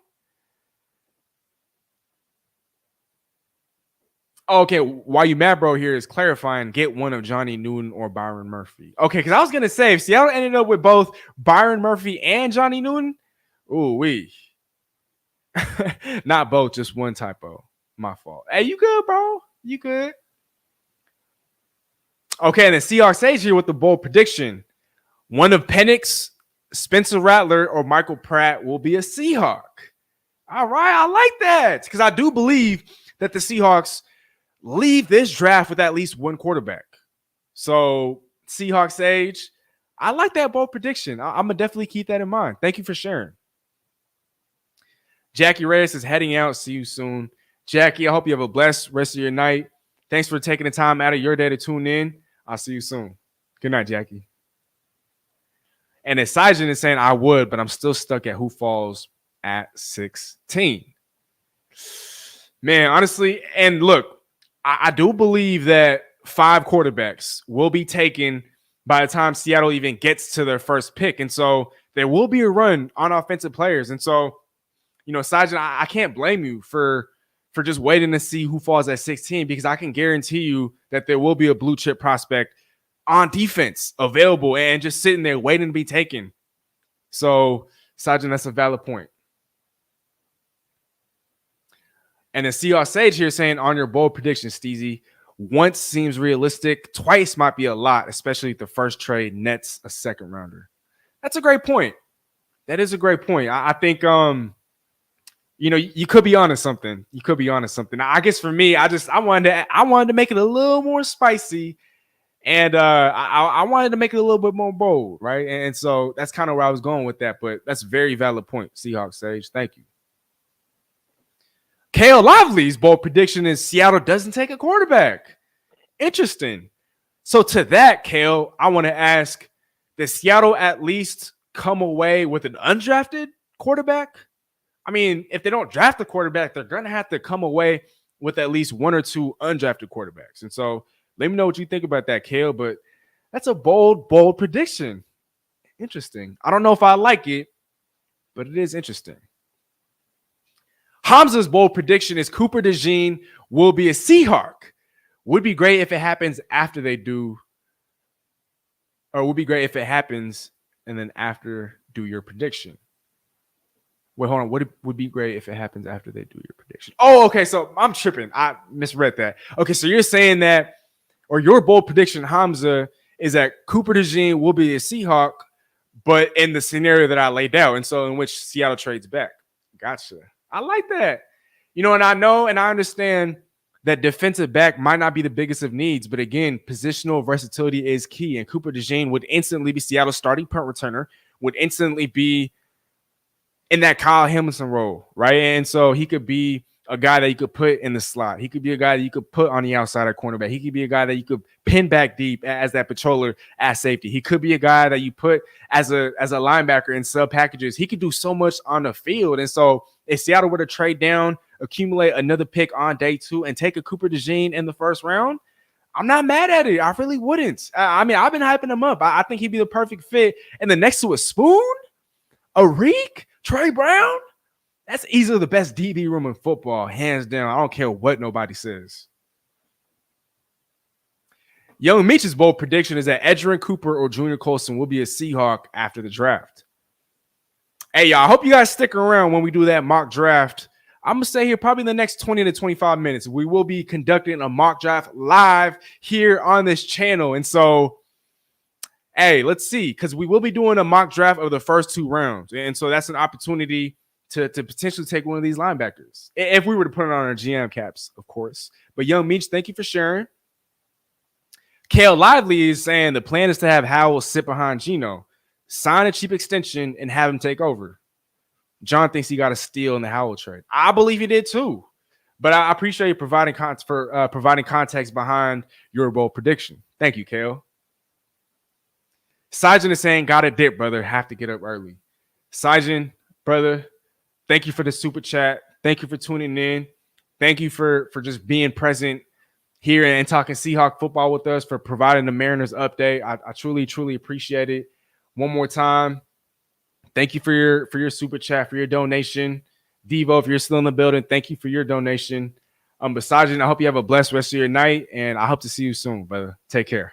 Okay, while you mad, bro, here is clarifying, get one of Johnny Newton or Byron Murphy. Okay, because I was going to say, if Seattle ended up with both Byron Murphy and Johnny Newton, ooh-wee. Not both, just one typo. My fault. Hey, you good, bro? You good? Okay, and then Seahawks Age here with the bold prediction. One of Penix, Spencer Rattler, or Michael Pratt will be a Seahawk. All right, I like that, because I do believe that the Seahawks leave this draft with at least one quarterback. So, Seahawks Age, I like that bold prediction. I'm going to definitely keep that in mind. Thank you for sharing. Jackie Reyes is heading out. See you soon. Jackie, I hope you have a blessed rest of your night. Thanks for taking the time out of your day to tune in. I'll see you soon. Good night, Jackie. And Esijan is saying I would, but I'm still stuck at who falls at 16. Man, honestly, and look, I do believe that 5 quarterbacks will be taken by the time Seattle even gets to their first pick. And so there will be a run on offensive players. And so, you know, Sajin, I can't blame you for just waiting to see who falls at 16, because I can guarantee you that there will be a blue chip prospect on defense available and just sitting there waiting to be taken. So, Sajin, that's a valid point. And then Seahawks Sage here saying on your bold prediction, Steezy, once seems realistic, twice might be a lot, especially if the first trade nets a second rounder. That's a great point. That is a great point. I think, you know, you could be onto something. You could be onto something. I guess for me, I wanted to make it a little more spicy, and I wanted to make it a little bit more bold, right? And so that's kind of where I was going with that. But that's a very valid point, Seahawks Sage. Thank you. Kale Lively's bold prediction is Seattle doesn't take a quarterback. Interesting. So to that, Kale, I want to ask, does Seattle at least come away with an undrafted quarterback? I mean, if they don't draft the quarterback, they're going to have to come away with at least 1 or 2 undrafted quarterbacks. And so let me know what you think about that, Kale. But that's a bold prediction. Interesting. I don't know if I like it, but it is interesting. Hamza's bold prediction is Cooper DeJean will be a Seahawk. Would be great if it happens after they do, or would be great if it happens and then after do your prediction. Wait, hold on. What would be great if it happens after they do your prediction? Oh, okay. So I'm tripping. I misread that. Okay, so you're saying that, or your bold prediction, Hamza, is that Cooper DeJean will be a Seahawk, but in the scenario that I laid out, and so in which Seattle trades back. Gotcha. I like that. You know, and I know and I understand that defensive back might not be the biggest of needs, but again, positional versatility is key. And Cooper DeJean would instantly be Seattle's starting punt returner, would instantly be in that Kyle Hamilton role, right? And so he could be a guy that you could put in the slot. He could be a guy that you could put on the outside of cornerback. He could be a guy that you could pin back deep as that patroller at safety. He could be a guy that you put as a linebacker in sub packages. He could do so much on the field. And so if Seattle were to trade down, accumulate another pick on day 2, and take a Cooper DeJean in the first round, I'm not mad at it. I really wouldn't. I mean, I've been hyping him up. I think he'd be the perfect fit. And then next to a Spoon, a Riq, Trey Brown, That's easily the best DB room in football, hands down. I don't care what nobody says. Young Meech's bold prediction is that Edgerrin Cooper or Junior Colson will be a Seahawk after the draft. Hey, y'all, I hope you guys stick around when we do that mock draft. I'm going to stay here probably in the next 20 to 25 minutes. We will be conducting a mock draft live here on this channel. And so, hey, let's see, because we will be doing a mock draft of the first 2 rounds. And so that's an opportunity to potentially take one of these linebackers. If we were to put it on our GM caps, of course. But Young Meech, thank you for sharing. Kale Lively is saying the plan is to have Howell sit behind Geno, sign a cheap extension, and have him take over. John thinks he got a steal in the Howell trade. I believe he did too. But I appreciate you providing context behind your bold prediction. Thank you, Kale. Sajin is saying, got a dip, brother. Have to get up early. Sajin, brother, thank you for the super chat. Thank you for tuning in. Thank you for just being present here and talking Seahawk football with us, for providing the Mariners update. I truly, truly appreciate it. One more time, thank you for your super chat, for your donation. Devo, if you're still in the building, thank you for your donation. Besides, I hope you have a blessed rest of your night, and I hope to see you soon, brother. Take care.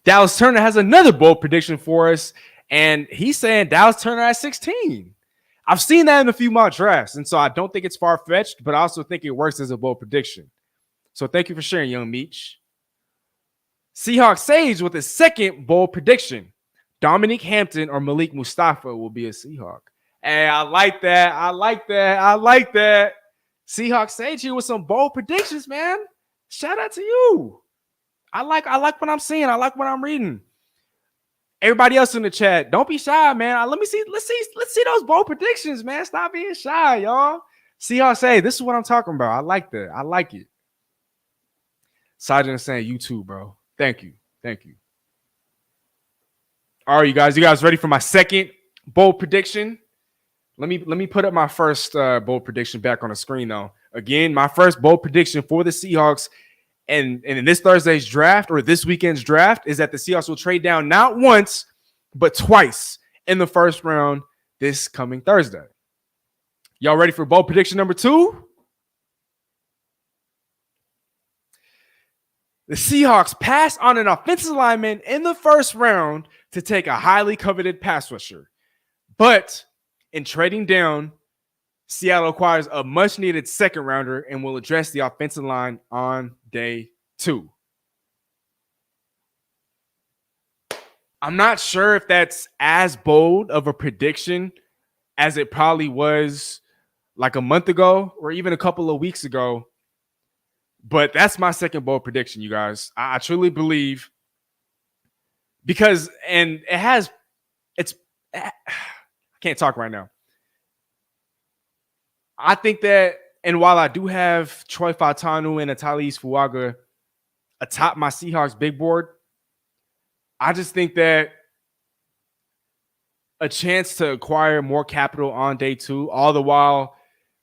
Dallas Turner has another bold prediction for us, and he's saying Dallas Turner at 16. I've seen that in a few mock drafts, and so I don't think it's far-fetched, but I also think it works as a bold prediction. So thank you for sharing, Young Meech. Seahawks Sage with his second bold prediction. Dominique Hampton or Malik Mustafa will be a Seahawk. Hey, I like that. I like that. Seahawks Sage here with some bold predictions, man. Shout out to you. I like what I'm seeing. I like what I'm reading. Everybody else in the chat, don't be shy, man. Let's see those bold predictions, man. Stop being shy, y'all. Seahawks say, this is what I'm talking about. I like that. I like it. Sajin is saying, you too, bro. Thank you. All right, you guys ready for my second bold prediction? Let me put up my first bold prediction back on the screen, though. Again, my first bold prediction for the Seahawks and in this Thursday's draft, or this weekend's draft, is that the Seahawks will trade down not once, but twice in the first round this coming Thursday. Y'all ready for bold prediction number 2? The Seahawks pass on an offensive lineman in the first round to take a highly coveted pass rusher. But in trading down, Seattle acquires a much-needed second rounder and will address the offensive line on day 2. I'm not sure if that's as bold of a prediction as it probably was like a month ago or even a couple of weeks ago. But that's my second bold prediction, you guys. I truly believe, because, and I can't talk right now. I think that, and while I do have Troy Fautanu and Atalis Fuaga atop my Seahawks big board, I just think that a chance to acquire more capital on day 2, all the while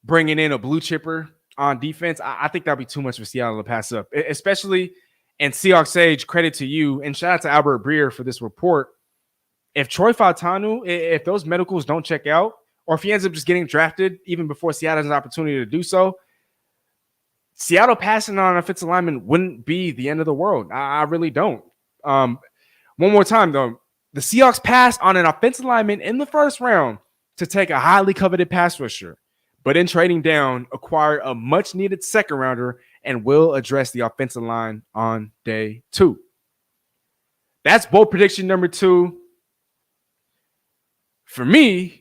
bringing in a blue chipper on defense, I think that'd be too much for Seattle to pass up, especially, and Seahawks Sage, credit to you, and shout out to Albert Breer for this report. If Troy Fautanu, if those medicals don't check out, or if he ends up just getting drafted even before Seattle has an opportunity to do so, Seattle passing on an offensive lineman wouldn't be the end of the world. I really don't. One more time, though. The Seahawks pass on an offensive lineman in the first round to take a highly coveted pass rusher, but in trading down, acquire a much-needed second rounder and will address the offensive line on day 2. That's bold prediction number 2. For me,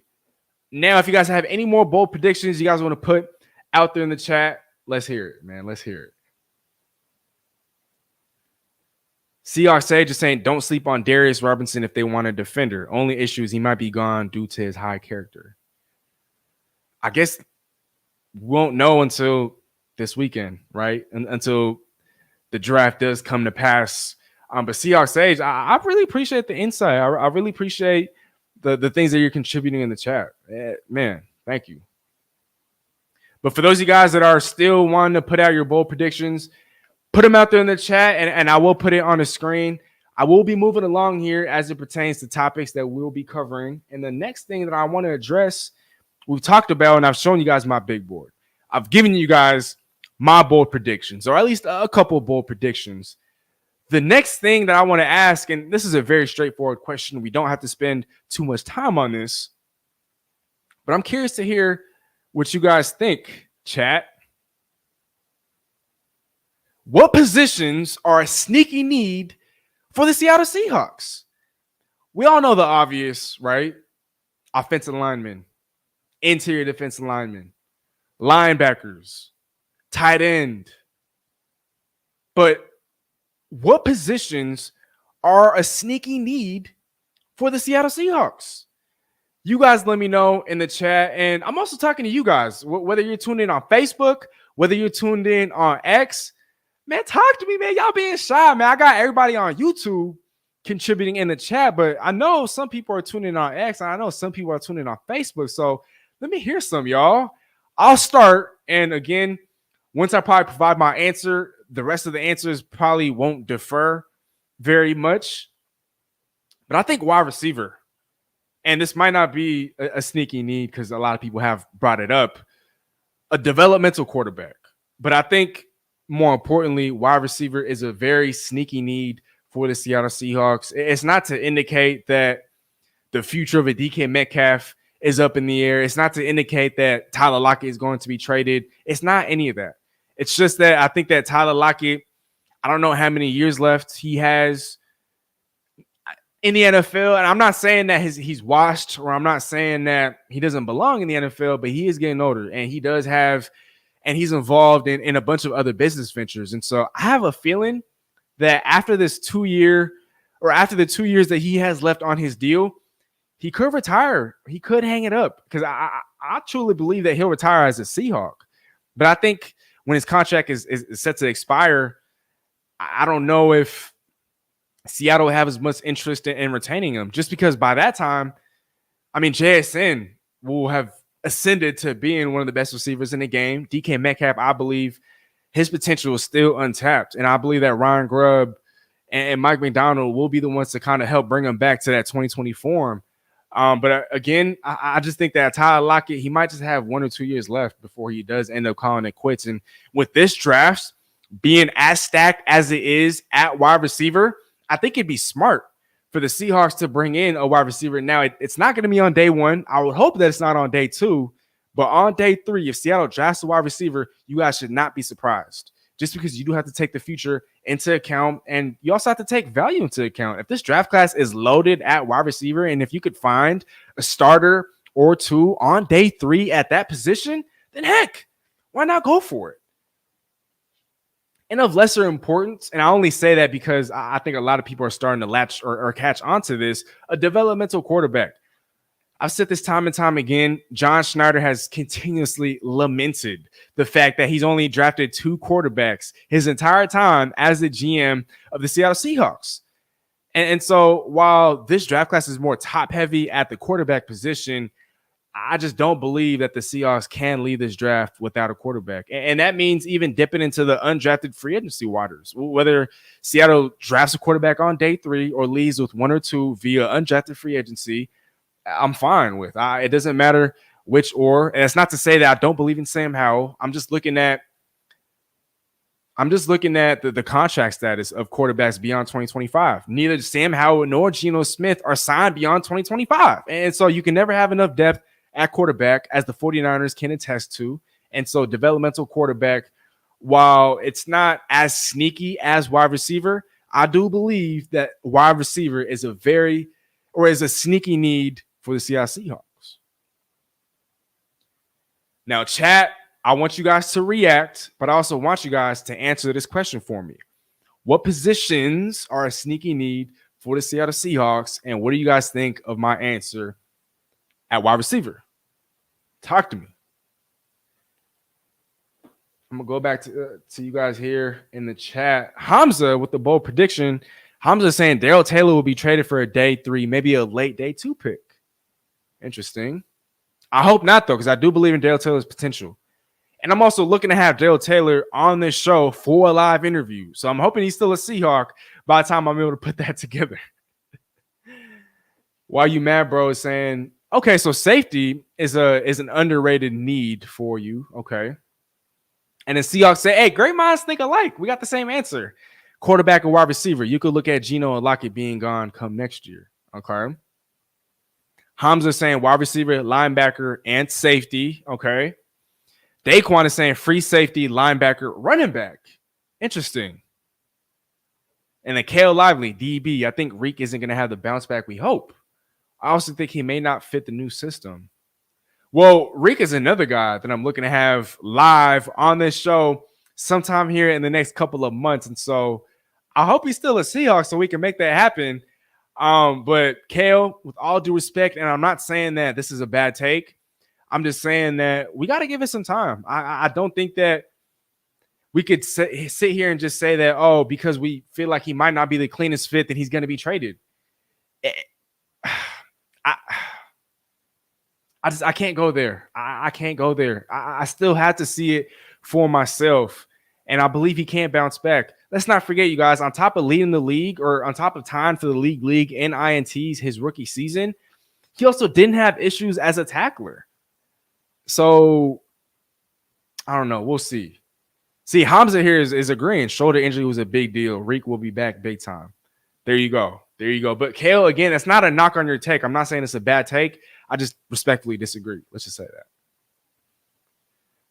now, if you guys have any more bold predictions you guys want to put out there in the chat, let's hear it, man. Let's hear it. Seahawks Sage is saying, don't sleep on Darius Robinson if they want a defender. Only issue is he might be gone due to his high character. I guess we won't know until this weekend, right? Until the draft does come to pass. But Seahawks Sage, I really appreciate the insight. I really appreciate the things that you're contributing in the chat. Man, thank you. But for those of you guys that are still wanting to put out your bold predictions, put them out there in the chat, and I will put it on the screen. I will be moving along here as it pertains to topics that we'll be covering. And the next thing that I want to address, we've talked about, and I've shown you guys my big board. I've given you guys my bold predictions, or at least a couple of bold predictions. The next thing that I want to ask, and this is a very straightforward question. We don't have to spend too much time on this, but I'm curious to hear what you guys think, chat. What positions are a sneaky need for the Seattle Seahawks? We all know the obvious, right? Offensive linemen, interior defensive linemen, linebackers, tight end. But what positions are a sneaky need for the Seattle Seahawks? You guys let me know in the chat. And I'm also talking to you guys, whether you're tuned in on Facebook, whether you're tuned in on X. Man, talk to me, man. Y'all being shy, man. I got everybody on YouTube contributing in the chat, but I know some people are tuning in on X, and I know some people are tuning in on Facebook. So let me hear some, y'all. I'll start. And again, once I probably provide my answer, the rest of the answers probably won't differ very much. But I think wide receiver, and this might not be a sneaky need because a lot of people have brought it up, a developmental quarterback. But I think more importantly, wide receiver is a very sneaky need for the Seattle Seahawks. It's not to indicate that the future of a DK Metcalf is up in the air. It's not to indicate that Tyler Lockett is going to be traded. It's not any of that. It's just that I think that Tyler Lockett, I don't know how many years left he has in the NFL. And I'm not saying that he's washed, or I'm not saying that he doesn't belong in the NFL, but he is getting older, and he does have, and he's involved in a bunch of other business ventures. And so I have a feeling that after this 2 year, or after the 2 years that he has left on his deal, he could retire. He could hang it up, because I truly believe that he'll retire as a Seahawk. But I think when his contract is set to expire, I don't know if Seattle will have as much interest in retaining him, just because by that time, I mean, JSN will have ascended to being one of the best receivers in the game. DK Metcalf, I believe his potential is still untapped. And I believe that Ryan Grubb and Mike McDonald will be the ones to kind of help bring him back to that 2020 form. But again, I just think that Tyler Lockett, he might just have 1 or 2 years left before he does end up calling it quits. And with this draft being as stacked as it is at wide receiver, I think it'd be smart for the Seahawks to bring in a wide receiver. Now, it's not going to be on day one. I would hope that it's not on day two. But on day 3, if Seattle drafts a wide receiver, you guys should not be surprised, just because you do have to take the future into account. And you also have to take value into account. If this draft class is loaded at wide receiver, and if you could find a starter or two on day 3 at that position, then heck, why not go for it? And of lesser importance, and I only say that because I think a lot of people are starting to latch or catch onto this, a developmental quarterback. I've said this time and time again. John Schneider has continuously lamented the fact that he's only drafted 2 quarterbacks his entire time as the GM of the Seattle Seahawks. And so while this draft class is more top heavy at the quarterback position, I just don't believe that the Seahawks can leave this draft without a quarterback. And that means even dipping into the undrafted free agency waters. Whether Seattle drafts a quarterback on day 3 or leaves with 1 or 2 via undrafted free agency, I'm fine with. It doesn't matter which or. And it's not to say that I don't believe in Sam Howell. I'm just looking at the contract status of quarterbacks beyond 2025. Neither Sam Howell nor Geno Smith are signed beyond 2025. And so you can never have enough depth at quarterback, as the 49ers can attest to. And so developmental quarterback, while it's not as sneaky as wide receiver, I do believe that wide receiver is a sneaky need for the Seattle Seahawks. Now, chat, I want you guys to react, but I also want you guys to answer this question for me. What positions are a sneaky need for the Seattle Seahawks, and what do you guys think of my answer at wide receiver? Talk to me. I'm going to go back to you guys here in the chat. Hamza with the bold prediction. Hamza saying Darrell Taylor will be traded for a day 3, maybe a late day 2 pick. Interesting. I hope not, though, because I do believe in Darrell Taylor's potential. And I'm also looking to have Dale Taylor on this show for a live interview. So I'm hoping he's still a Seahawk by the time I'm able to put that together. Why You Mad Bro is saying, okay, so safety is an underrated need for you. Okay. And then Seahawks say, hey, great minds think alike. We got the same answer. Quarterback and wide receiver. You could look at Geno and Lockett being gone come next year. Okay. Hamza saying wide receiver, linebacker, and safety. Okay. Daquan is saying free safety, linebacker, running back. Interesting. And then Kale Lively, DB. I think Riq isn't going to have the bounce back we hope. I also think he may not fit the new system. Well, Riq is another guy that I'm looking to have live on this show sometime here in the next couple of months. And so I hope he's still a Seahawk so we can make that happen. But Kale, with all due respect, and I'm not saying that this is a bad take, I'm just saying that we got to give it some time. I don't think that we could sit here and just say that, oh, because we feel like he might not be the cleanest fit, that he's going to be traded. I can't go there. I can't go there. I still have to see it for myself. And I believe he can't bounce back. Let's not forget, you guys, on top of leading the league or on top of tying for the league in INTs his rookie season, he also didn't have issues as a tackler. So, I don't know. We'll see. See, Hamza here is agreeing. Shoulder injury was a big deal. Riq will be back big time. There you go. There you go. But Kale, again, that's not a knock on your take. I'm not saying it's a bad take. I just respectfully disagree. Let's just say that.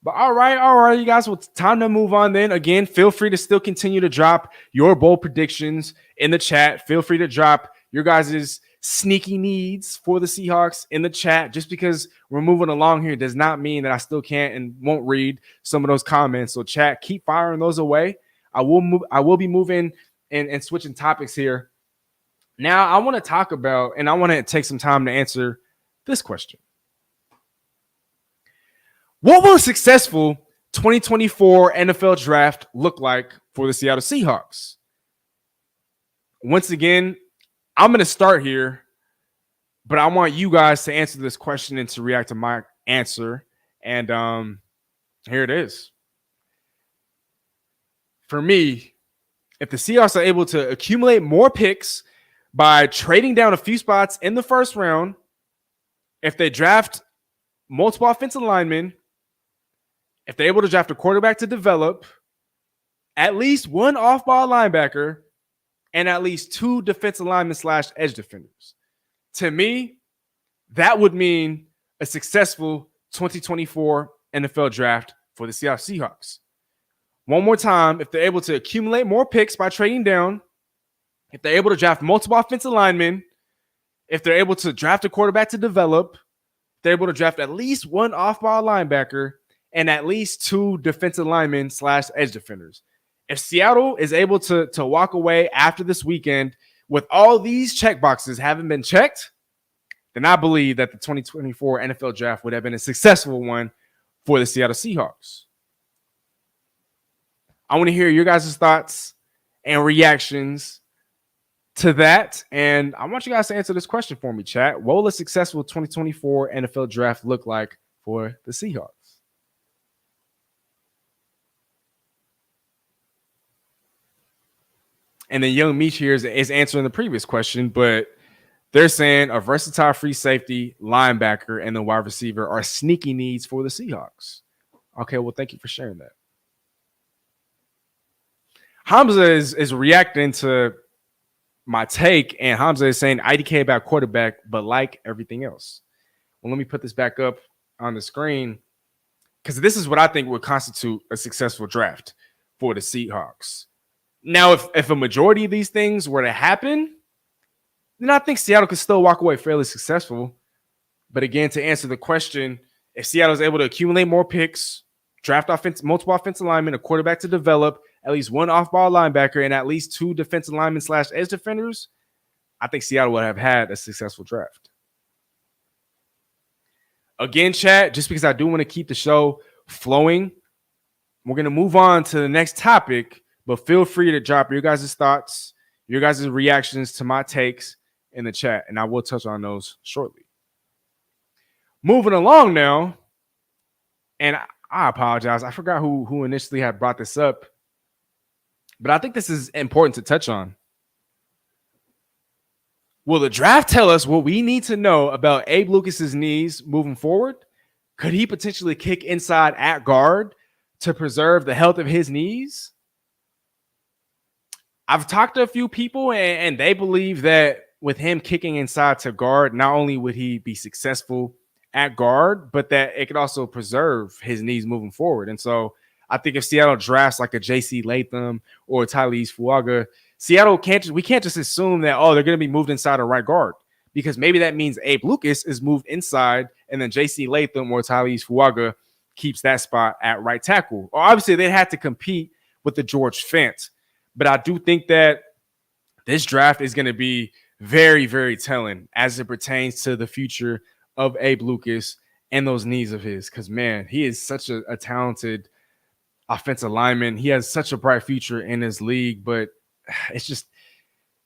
But all right, you guys. Well, it's time to move on then. Again, feel free to still continue to drop your bold predictions in the chat. Feel free to drop your guys' sneaky needs for the Seahawks in the chat. Just because we're moving along here does not mean that I still can't and won't read some of those comments. So chat, keep firing those away. I will be moving and switching topics here. Now I want to talk about, and I want to take some time to answer this question. What will a successful 2024 NFL draft look like for the Seattle Seahawks? Once again, I'm going to start here, but I want you guys to answer this question and to react to my answer. And here it is. For me, if the Seahawks are able to accumulate more picks by trading down a few spots in the first round, if they draft multiple offensive linemen, if they're able to draft a quarterback to develop, at least one off-ball linebacker, and at least two defensive linemen / edge defenders. To me, that would mean a successful 2024 NFL draft for the Seattle Seahawks. One more time, if they're able to accumulate more picks by trading down, if they're able to draft multiple offensive linemen, if they're able to draft a quarterback to develop, if they're able to draft at least one off-ball linebacker, and at least two defensive linemen / edge defenders. If Seattle is able to walk away after this weekend with all these check boxes having been checked, then I believe that the 2024 NFL draft would have been a successful one for the Seattle Seahawks. I want to hear your guys' thoughts and reactions to that. And I want you guys to answer this question for me, chat. What will a successful 2024 NFL draft look like for the Seahawks? And then Young Meech here is answering the previous question, but they're saying a versatile free safety, linebacker, and the wide receiver are sneaky needs for the Seahawks. Okay, well, thank you for sharing that. Hamza is reacting to my take, and Hamza is saying IDK about quarterback, but like everything else. Well, let me put this back up on the screen because this is what I think would constitute a successful draft for the Seahawks. Now, if a majority of these things were to happen, then I think Seattle could still walk away fairly successful. But again, to answer the question, if Seattle is able to accumulate more picks, draft multiple offensive linemen, a quarterback to develop, at least one off-ball linebacker, and at least two defensive linemen / edge defenders, I think Seattle would have had a successful draft. Again, chat, just because I do want to keep the show flowing, we're going to move on to the next topic. But feel free to drop your guys' thoughts, your guys' reactions to my takes in the chat, and I will touch on those shortly. Moving along now, and I apologize. I forgot who initially had brought this up, but I think this is important to touch on. Will the draft tell us what we need to know about Abe Lucas's knees moving forward? Could he potentially kick inside at guard to preserve the health of his knees? I've talked to a few people, and they believe that with him kicking inside to guard, not only would he be successful at guard, but that it could also preserve his knees moving forward. And so I think if Seattle drafts like a JC Latham or a Tyrese Fuaga, we can't just assume that, oh, they're going to be moved inside a right guard, because maybe that means Abe Lucas is moved inside and then JC Latham or Tyrese Fuaga keeps that spot at right tackle. Or obviously they had to compete with the George Fant. But I do think that this draft is going to be very, very telling as it pertains to the future of Abe Lucas and those knees of his. Because, man, he is such a talented offensive lineman. He has such a bright future in this league, but it's just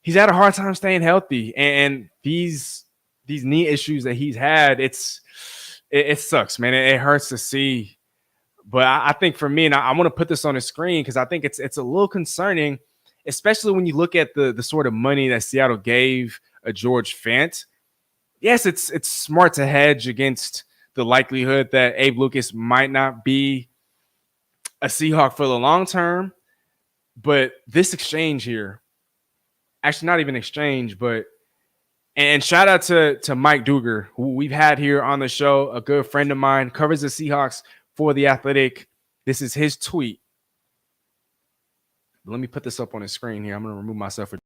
he's had a hard time staying healthy. And these knee issues that he's had, it sucks, man. It hurts to see. But I think for me, and I want to put this on the screen because I think it's a little concerning, especially when you look at the sort of money that Seattle gave a George Fant. Yes, it's smart to hedge against the likelihood that Abe Lucas might not be a Seahawk for the long term. But this exchange here, actually not even exchange, but and shout out to Mike Duger, who we've had here on the show, a good friend of mine, covers the Seahawks for The Athletic. This is his tweet. Let me put this up on the screen here. I'm going to remove myself for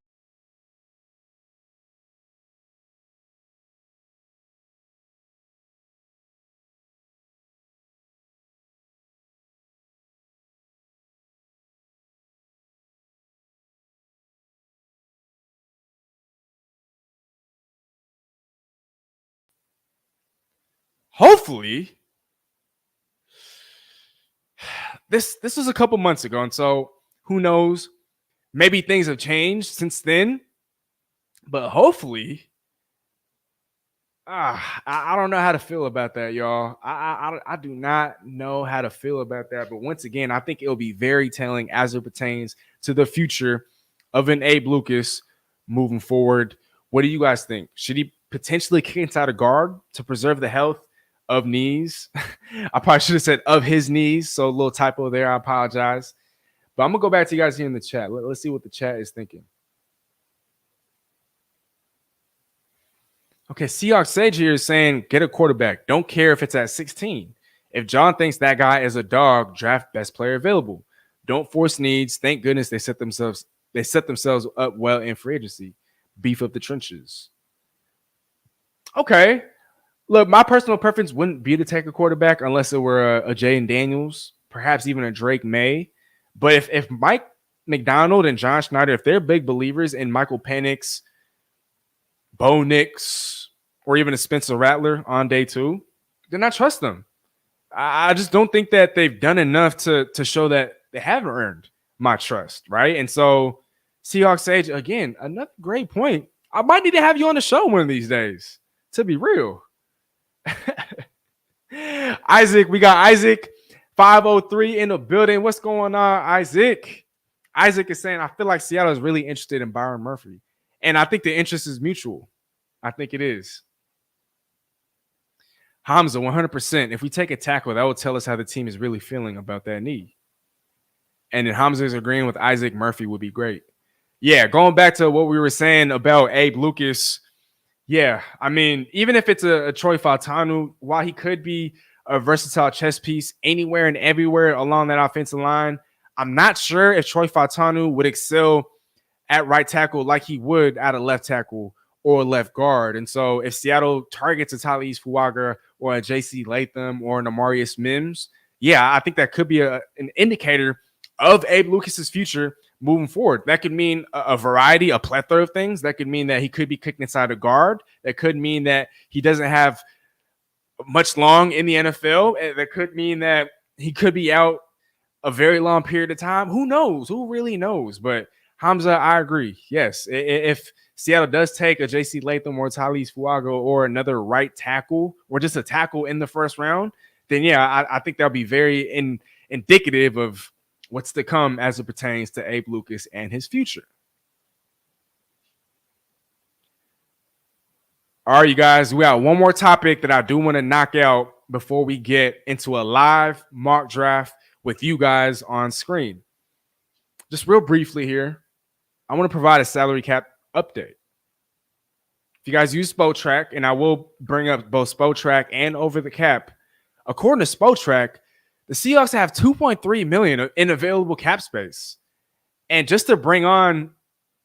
hopefully this was a couple months ago, and so who knows, maybe things have changed since then, but hopefully I don't know how to feel about that, y'all. I do not know how to feel about that, but once again, I think it'll be very telling as it pertains to the future of an Abe Lucas moving forward. What do you guys think? Should he potentially kick inside a guard to preserve the health of knees? I probably should have said of his knees, so a little typo there. I apologize. But I'm going to go back to you guys here in the chat. Let's see what the chat is thinking. Okay, Seahawks Sage here is saying, get a quarterback. Don't care if it's at 16. If John thinks that guy is a dog, draft best player available. Don't force needs. Thank goodness they set themselves up well in free agency. Beef up the trenches. Okay. Look, my personal preference wouldn't be to take a quarterback unless it were a Jaden Daniels, perhaps even a Drake May. But if Mike McDonald and John Schneider, if they're big believers in Michael Penix, Bo Nix, or even a Spencer Rattler on day 2, then I trust them. I just don't think that they've done enough to show that they haven't earned my trust, right? And so Seahawks Sage, again, another great point. I might need to have you on the show one of these days, to be real. Isaac, we got Isaac 503 in the building. What's going on, Isaac? Isaac is saying, I feel like Seattle is really interested in Byron Murphy. And I think the interest is mutual. I think it is. Hamza, 100%. If we take a tackle, that will tell us how the team is really feeling about that knee. And then Hamza is agreeing with Isaac. Murphy would be great. Yeah, going back to what we were saying about Abe Lucas. Yeah, I mean, even if it's a Troy Fautanu, while he could be a versatile chess piece anywhere and everywhere along that offensive line, I'm not sure if Troy Fautanu would excel at right tackle like he would at a left tackle or left guard. And so if Seattle targets a Tyrese Fuaga or a JC Latham or an Amarius Mims, yeah, I think that could be an indicator of Abe Lucas's future moving forward. That could mean a variety, a plethora of things. That could mean that he could be kicked inside a guard. That could mean that he doesn't have much long in the NFL. That could mean that he could be out a very long period of time. Who knows? Who really knows? But Hamza, I agree. Yes, if Seattle does take a JC Latham or Tyrese Fuaga or another right tackle or just a tackle in the first round, then yeah, I think that'll be very indicative of what's to come as it pertains to Abe Lucas and his future. All right, you guys, we got one more topic that I do want to knock out before we get into a live mock draft with you guys on screen. Just real briefly here, I want to provide a salary cap update. If you guys use Spotrac, and I will bring up both Spotrac and Over the Cap, according to Spotrac, the Seahawks have $2.3 million in available cap space. And just to bring on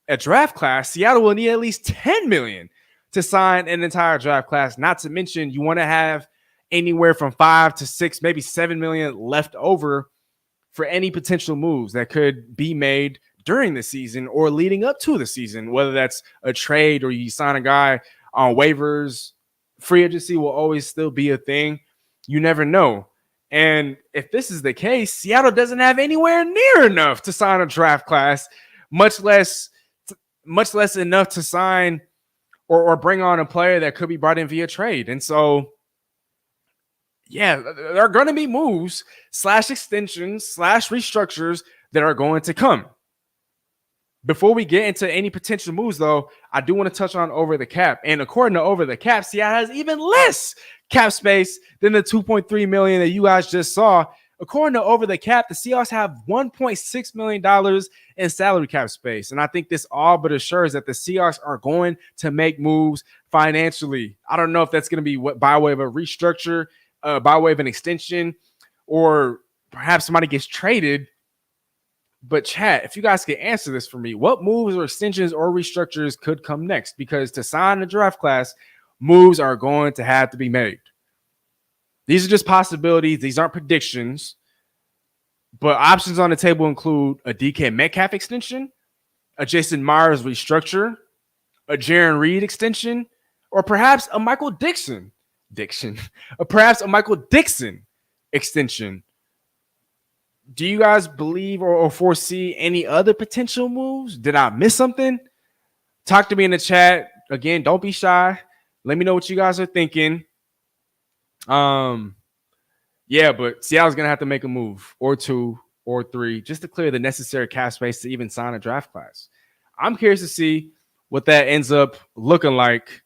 a draft class, Seattle will need at least $10 million to sign an entire draft class. Not to mention, you want to have anywhere from 5 to 6, maybe $7 million left over for any potential moves that could be made during the season or leading up to the season, whether that's a trade or you sign a guy on waivers. Free agency will always still be a thing. You never know. And if this is the case, Seattle doesn't have anywhere near enough to sign a draft class, much less enough to sign or bring on a player that could be brought in via trade. And so, yeah, there are going to be moves / extensions / restructures that are going to come. Before we get into any potential moves, though, I do want to touch on Over the Cap. And according to Over the Cap, Seattle has even less cap space than the $2.3 million that you guys just saw. According to Over the Cap, the Seahawks have $1.6 million in salary cap space. And I think this all but assures that the Seahawks are going to make moves financially. I don't know if that's going to be by way of a restructure, by way of an extension, or perhaps somebody gets traded. But chat, if you guys can answer this for me, what moves or extensions or restructures could come next? Because to sign the draft class, moves are going to have to be made. These are just possibilities. These aren't predictions. But options on the table include a DK Metcalf extension, a Jason Myers restructure, a Jaron Reed extension, or perhaps a Michael Dixon extension. Do you guys believe or foresee any other potential moves? Did I miss something? Talk to me in the chat. Again, don't be shy. Let me know what you guys are thinking. Yeah, but Seattle's going to have to make a move or 2 or 3 just to clear the necessary cap space to even sign a draft class. I'm curious to see what that ends up looking like.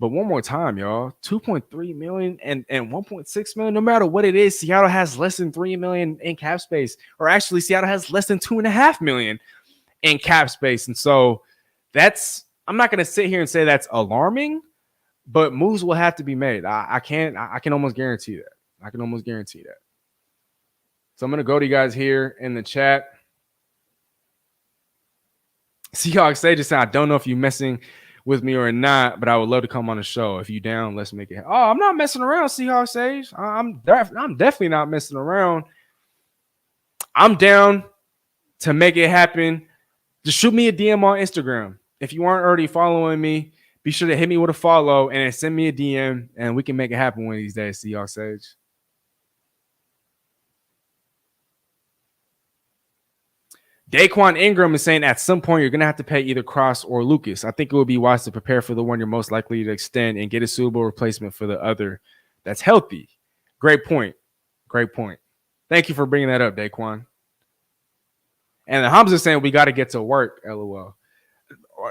But one more time, y'all, 2.3 million and 1.6 million, no matter what it is, Seattle has less than 3 million in cap space, or actually Seattle has less than 2.5 million in cap space. And so I'm not going to sit here and say that's alarming, but moves will have to be made. I can almost guarantee that. So I'm going to go to you guys here in the chat. Seahawks say just I don't know if you're messing with me or not, but I would love to come on the show. If you down, let's make it. Oh, I'm not messing around, Seahawks Sage. I'm definitely not messing around. I'm down to make it happen. Just shoot me a DM on Instagram. If you aren't already following me, be sure to hit me with a follow and then send me a DM, and we can make it happen one of these days, Seahawks Sage. Daquan Ingram is saying at some point you're going to have to pay either Cross or Lucas. I think it would be wise to prepare for the one you're most likely to extend and get a suitable replacement for the other that's healthy. Great point. Thank you for bringing that up, Daquan. And Hamza saying we got to get to work, LOL.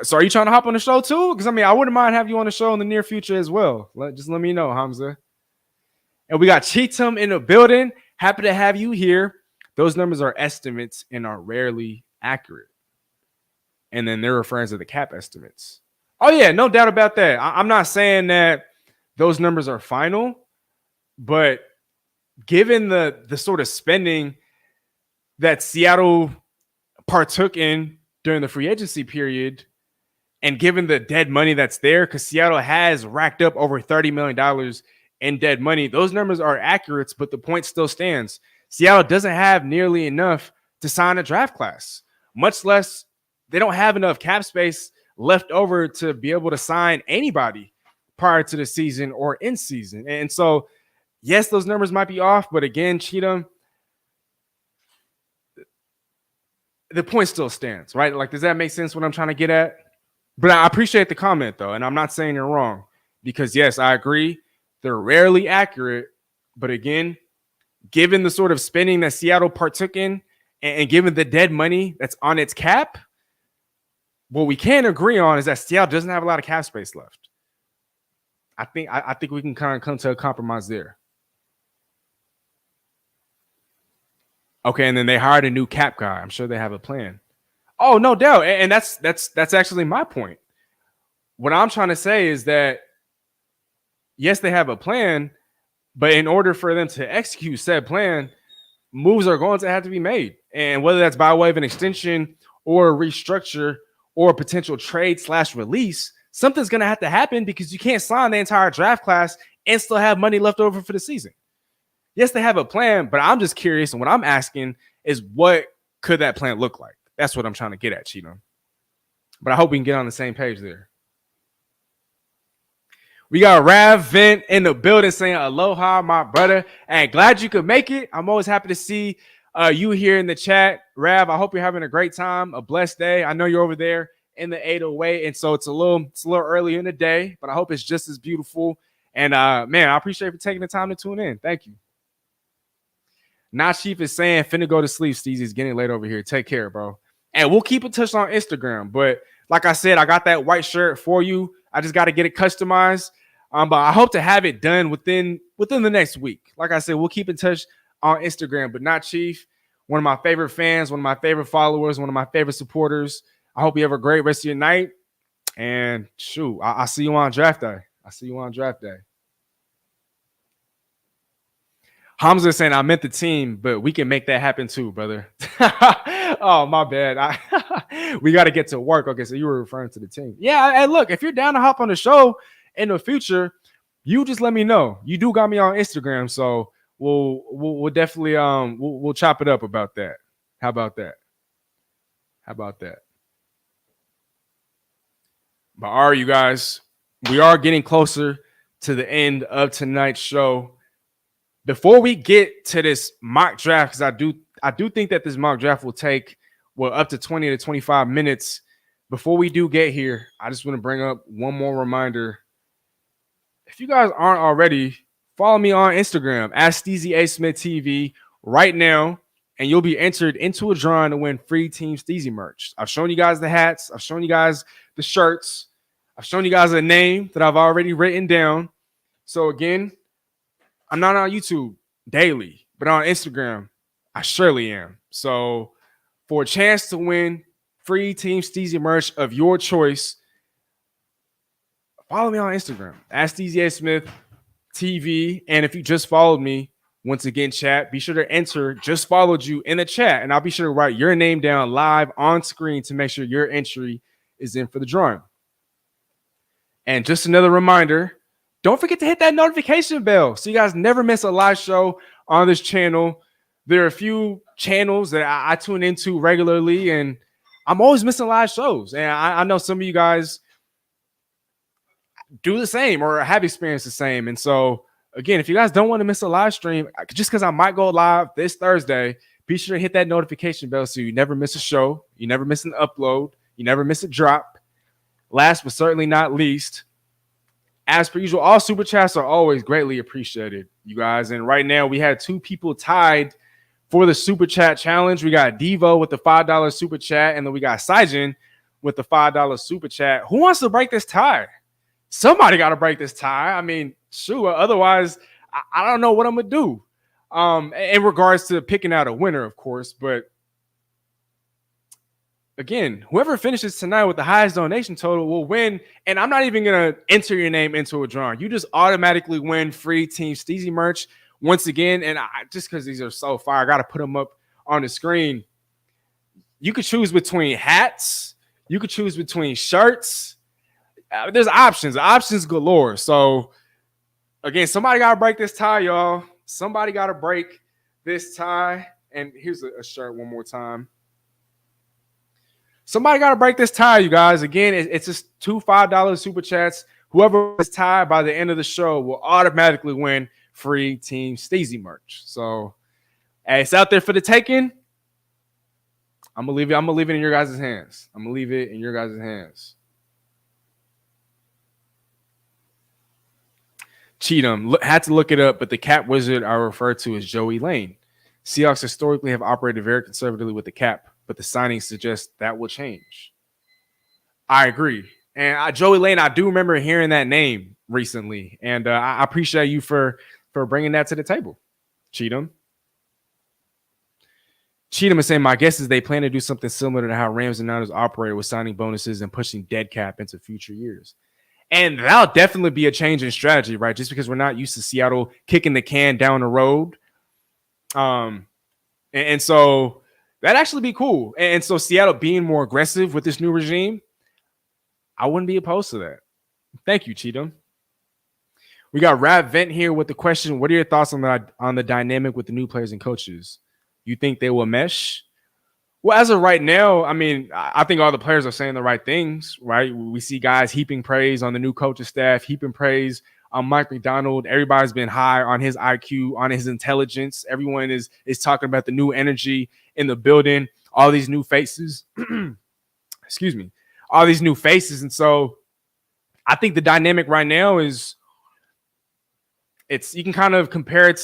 So are you trying to hop on the show too? Because, I wouldn't mind having you on the show in the near future as well. Just let me know, Hamza. And we got Cheatham in the building. Happy to have you here. Those numbers are estimates and are rarely accurate. And then they're referring to the cap estimates. Oh, yeah, no doubt about that. I'm not saying that those numbers are final, but given the sort of spending that Seattle partook in during the free agency period, and given the dead money that's there, because Seattle has racked up over $30 million in dead money, those numbers are accurate, but the point still stands. Seattle doesn't have nearly enough to sign a draft class, much less they don't have enough cap space left over to be able to sign anybody prior to the season or in season. And so, yes, those numbers might be off, but again, Cheatham, the point still stands, right? Like, does that make sense what I'm trying to get at? But I appreciate the comment, though, and I'm not saying you're wrong because, yes, I agree. They're rarely accurate, But again, given the sort of spending that Seattle partook in and given the dead money that's on its cap, what we can agree on is that Seattle doesn't have a lot of cap space left. I think we can kind of come to a compromise there. Okay, and then they hired a new cap guy. I'm sure they have a plan. Oh, no doubt. And that's actually my point. What I'm trying to say is that yes, they have a plan, but in order for them to execute said plan, moves are going to have to be made. And whether that's by way of an extension or a restructure or a potential trade/release, something's going to have to happen because you can't sign the entire draft class and still have money left over for the season. Yes, they have a plan, but I'm just curious. And what I'm asking is what could that plan look like? That's what I'm trying to get at, Cheeto. But I hope we can get on the same page there. We got Rav Vent in the building saying aloha, my brother. And glad you could make it. I'm always happy to see you here in the chat. Rav, I hope you're having a great time, a blessed day. I know you're over there in the 808, and so it's a little early in the day, but I hope it's just as beautiful. And man, I appreciate you taking the time to tune in. Thank you. Not Chief is saying, finna go to sleep, Steezy. It's getting late over here. Take care, bro. And we'll keep in touch on Instagram. But like I said, I got that white shirt for you. I just got to get it customized. But I hope to have it done within the next week. Like I said, we'll keep in touch on Instagram. But Not Chief, one of my favorite fans, one of my favorite followers, one of my favorite supporters. I hope you have a great rest of your night. And shoot, I'll see you on draft day. Hamza saying I meant the team, but we can make that happen too, brother. Oh, my bad. We got to get to work. Okay, so you were referring to the team. Yeah, and look, if you're down to hop on the show in the future, you just let me know. You do got me on Instagram, so we'll definitely we'll chop it up about that. How about that? But all right, you guys, we are getting closer to the end of tonight's show. Before we get to this mock draft, because I do think that this mock draft will take up to 20 to 25 minutes. Before we do get here, I just want to bring up one more reminder. If you guys aren't already, follow me on Instagram at Steezy A Smith TV right now, and you'll be entered into a drawing to win free Team Steezy merch. I've shown you guys the hats. I've shown you guys the shirts. I've shown you guys a name that I've already written down. So again, I'm not on YouTube daily, but on Instagram, I surely am. So for a chance to win free Team Steezy merch of your choice, follow me on Instagram, at Steezy A Smith TV. And if you just followed me, once again, chat, be sure to enter just followed you in the chat. And I'll be sure to write your name down live on screen to make sure your entry is in for the drawing. And just another reminder, don't forget to hit that notification bell so you guys never miss a live show on this channel. There are a few channels that I tune into regularly, and I'm always missing live shows. And I know some of you guys do the same or have experienced the same. And so, again, if you guys don't want to miss a live stream, just because I might go live this Thursday, be sure to hit that notification bell so you never miss a show, you never miss an upload, you never miss a drop. Last but certainly not least, as per usual, all super chats are always greatly appreciated, you guys. And right now we had two people tied for the super chat challenge. We got Devo with the $5 super chat, and then we got Saijin with the $5 super chat. Who wants to break this tie? Somebody got to break this tie. I mean, shoot, otherwise I don't know what I'm going to do in regards to picking out a winner, of course. But again, whoever finishes tonight with the highest donation total will win. And I'm not even going to enter your name into a drawing. You just automatically win free Team Steezy merch once again. And just because these are so fire, I got to put them up on the screen. You could choose between hats. You could choose between shirts. There's options galore. So again, somebody got to break this tie, y'all. Somebody got to break this tie. And here's a shirt one more time. Somebody got to break this tie, you guys. Again, it's just two $5 super chats. Whoever is tied by the end of the show will automatically win free Team Steezy merch. So, hey, it's out there for the taking. I'm gonna leave it in your guys' hands. Cheatham had to look it up, but the cap wizard I refer to is Joey Lane. Seahawks historically have operated very conservatively with the cap, but the signing suggests that will change. I agree. And Joey Lane, I do remember hearing that name recently, and I appreciate you for bringing that to the table, Cheatham. Cheatham is saying, my guess is they plan to do something similar to how Rams and Niners operated with signing bonuses and pushing dead cap into future years. And that'll definitely be a change in strategy, right? Just because we're not used to Seattle kicking the can down the road. And so that'd actually be cool. And so Seattle being more aggressive with this new regime, I wouldn't be opposed to that. Thank you, Cheatham. We got Rap Vent here with the question, what are your thoughts on the dynamic with the new players and coaches? You think they will mesh? Well, as of right now, I mean, I think all the players are saying the right things, right? We see guys heaping praise on the new coaching staff, heaping praise on Mike McDonald. Everybody's been high on his IQ, on his intelligence. Everyone is talking about the new energy in the building, all these new faces. Excuse me. All these new faces. And so I think the dynamic right now is you can kind of compare it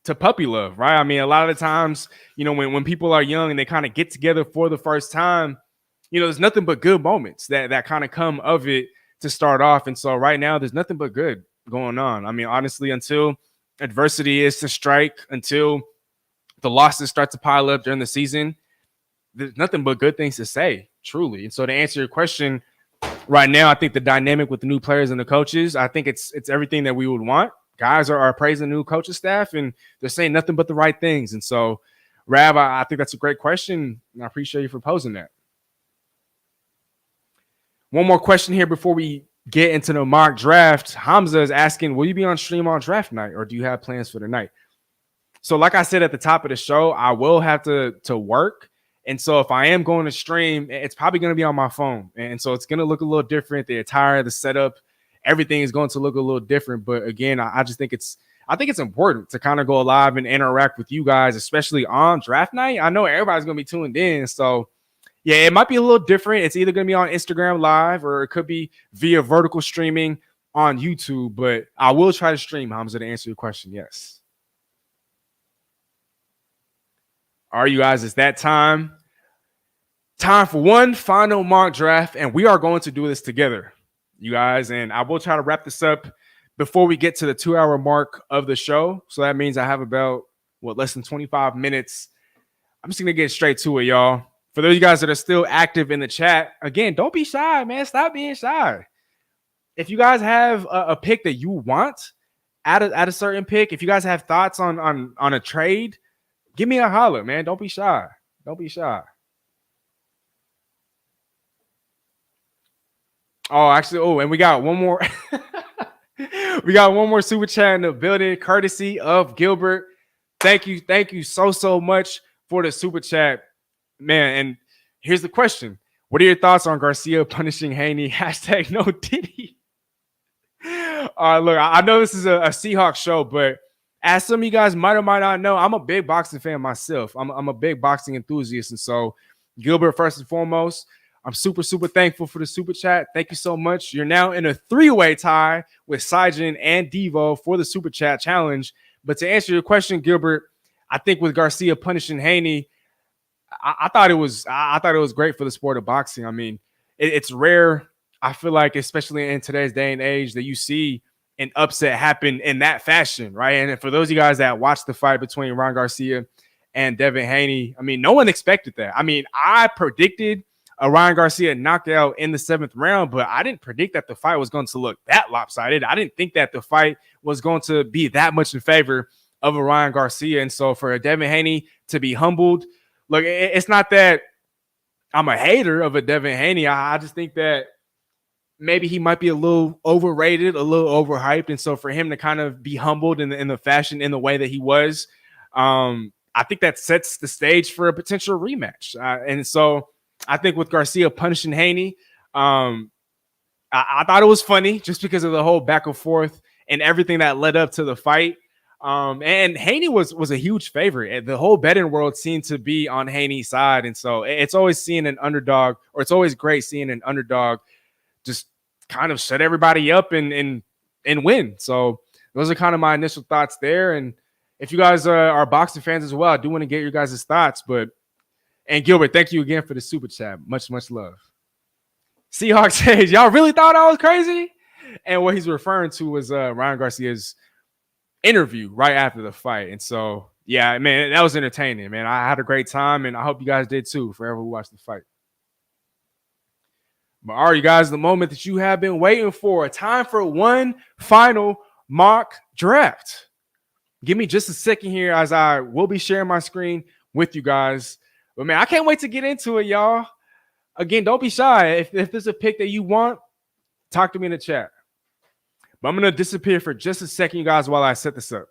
to puppy love, right? I mean, a lot of the times, you know, when people are young and they kind of get together for the first time, you know, there's nothing but good moments that kind of come of it to start off. And so right now, there's nothing but good going on. I mean, honestly, until adversity is to strike, until the losses start to pile up during the season, there's nothing but good things to say, truly. And so to answer your question, right now, I think the dynamic with the new players and the coaches, I think it's everything that we would want. Guys are praising the new coaching staff, and they're saying nothing but the right things. And so, Rav, I think that's a great question, and I appreciate you for posing that. One more question here before we get into the mock draft. Hamza is asking, will you be on stream on draft night, or do you have plans for the night? So like I said at the top of the show, I will have to work. And so if I am going to stream, it's probably going to be on my phone. And so it's going to look a little different. The attire, the setup, everything is going to look a little different. But again, I just think it's important to kind of go live and interact with you guys, especially on draft night. I know everybody's going to be tuned in. So yeah, it might be a little different. It's either going to be on Instagram Live or it could be via vertical streaming on YouTube. But I will try to stream, Hamza, to answer your question. Yes. All right, you guys, it's that time. Time for one final mock draft, and we are going to do this together, you guys. And I will try to wrap this up before we get to the 2-hour mark of the show. So that means I have about, less than 25 minutes. I'm just going to get straight to it, y'all. For those of you guys that are still active in the chat, again, don't be shy, man. Stop being shy. If you guys have a pick that you want at a certain pick, if you guys have thoughts on a trade, give me a holler, man. Don't be shy. Don't be shy. Oh, actually, and we got one more. We got one more super chat in the building, courtesy of Gilbert. Thank you so much for the super chat, man. And here's the question: what are your thoughts on Garcia punishing Haney? # no Diddy. Look, I know this is a Seahawks show, but as some of you guys might or might not know, I'm a big boxing fan myself. I'm a big boxing enthusiast, and so Gilbert, first and foremost, I'm super thankful for the super chat. Thank you so much. You're now in a 3-way tie with Syjan and Devo for the super chat challenge. But to answer your question, Gilbert, I think with Garcia punishing Haney, I thought it was great for the sport of boxing. I mean, it's rare. I feel like, especially in today's day and age, that you see an upset happen in that fashion, right? And for those of you guys that watched the fight between Ron Garcia and Devin Haney, I mean, no one expected that. I mean, I predicted a Ryan Garcia knockout in the 7th round, but I didn't predict that the fight was going to look that lopsided. I didn't think that the fight was going to be that much in favor of a Ryan Garcia. And so for Devin Haney to be humbled, look, it's not that I'm a hater of a Devin Haney. I just think that maybe he might be a little overrated, a little overhyped. And so for him to kind of be humbled in the fashion, in the way that he was, I think that sets the stage for a potential rematch. And so I think with Garcia punishing Haney, I thought it was funny just because of the whole back and forth and everything that led up to the fight. And Haney was a huge favorite. The whole betting world seemed to be on Haney's side. And so it's always seeing an underdog, or it's always great seeing an underdog just kind of shut everybody up and win. So those are kind of my initial thoughts there. And if you guys are boxing fans as well, I do want to get your guys' thoughts. And Gilbert, thank you again for the super chat. Much love. Seahawks says, y'all really thought I was crazy? And what he's referring to was Ryan Garcia's interview right after the fight. And so, yeah, man, that was entertaining, man. I had a great time, and I hope you guys did too, for everyone who watched the fight. But all right, you guys, the moment that you have been waiting for. Time for one final mock draft. Give me just a second here as I will be sharing my screen with you guys. But, man, I can't wait to get into it, y'all. Again, don't be shy. If there's a pick that you want, talk to me in the chat. But I'm going to disappear for just a second, you guys, while I set this up.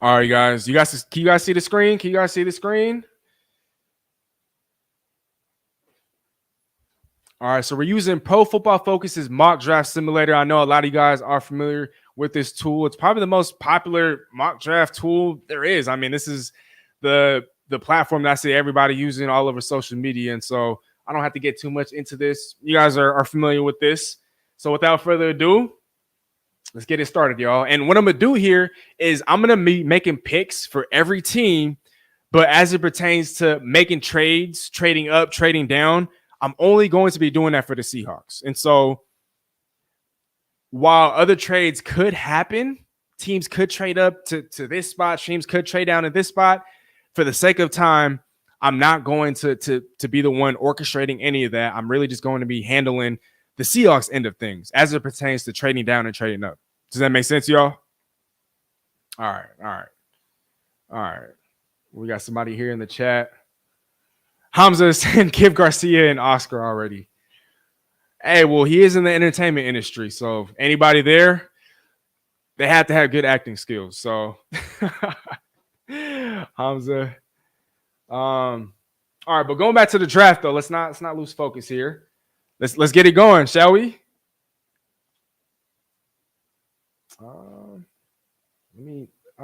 All right, guys. Can you guys see the screen? Can you guys see the screen? All right, so we're using Pro Football Focus's mock draft simulator. I know a lot of you guys are familiar with this tool. It's probably the most popular mock draft tool there is. I mean, this is the platform that I see everybody using all over social media, and so I don't have to get too much into this. You guys are familiar with this. So without further ado, let's get it started, y'all. And what I'm going to do here is I'm going to be making picks for every team, but as it pertains to making trades, trading up, trading down, I'm only going to be doing that for the Seahawks. And so while other trades could happen, teams could trade up to this spot, teams could trade down to this spot. For the sake of time, I'm not going to be the one orchestrating any of that. I'm really just going to be handling the Seahawks end of things as it pertains to trading down and trading up. Does that make sense, y'all? All right. We got somebody here in the chat. Hamza is saying give Garcia an Oscar already. Hey, well, he is in the entertainment industry, so anybody there, they have to have good acting skills. So, Hamza. All right, but going back to the draft though, let's not lose focus here. Let's get it going, shall we? I'll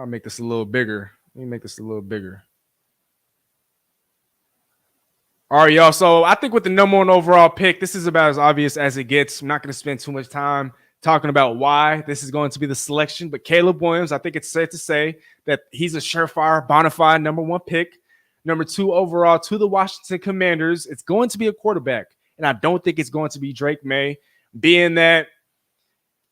make this a little bigger. Let me make this a little bigger. All right, y'all. So I think with the number one overall pick, this is about as obvious as it gets. I'm not going to spend too much time talking about why this is going to be the selection, but Caleb Williams, I think it's safe to say that he's a surefire, bona fide number one pick. Number two overall to the Washington Commanders. It's going to be a quarterback, and I don't think it's going to be Drake May, being that,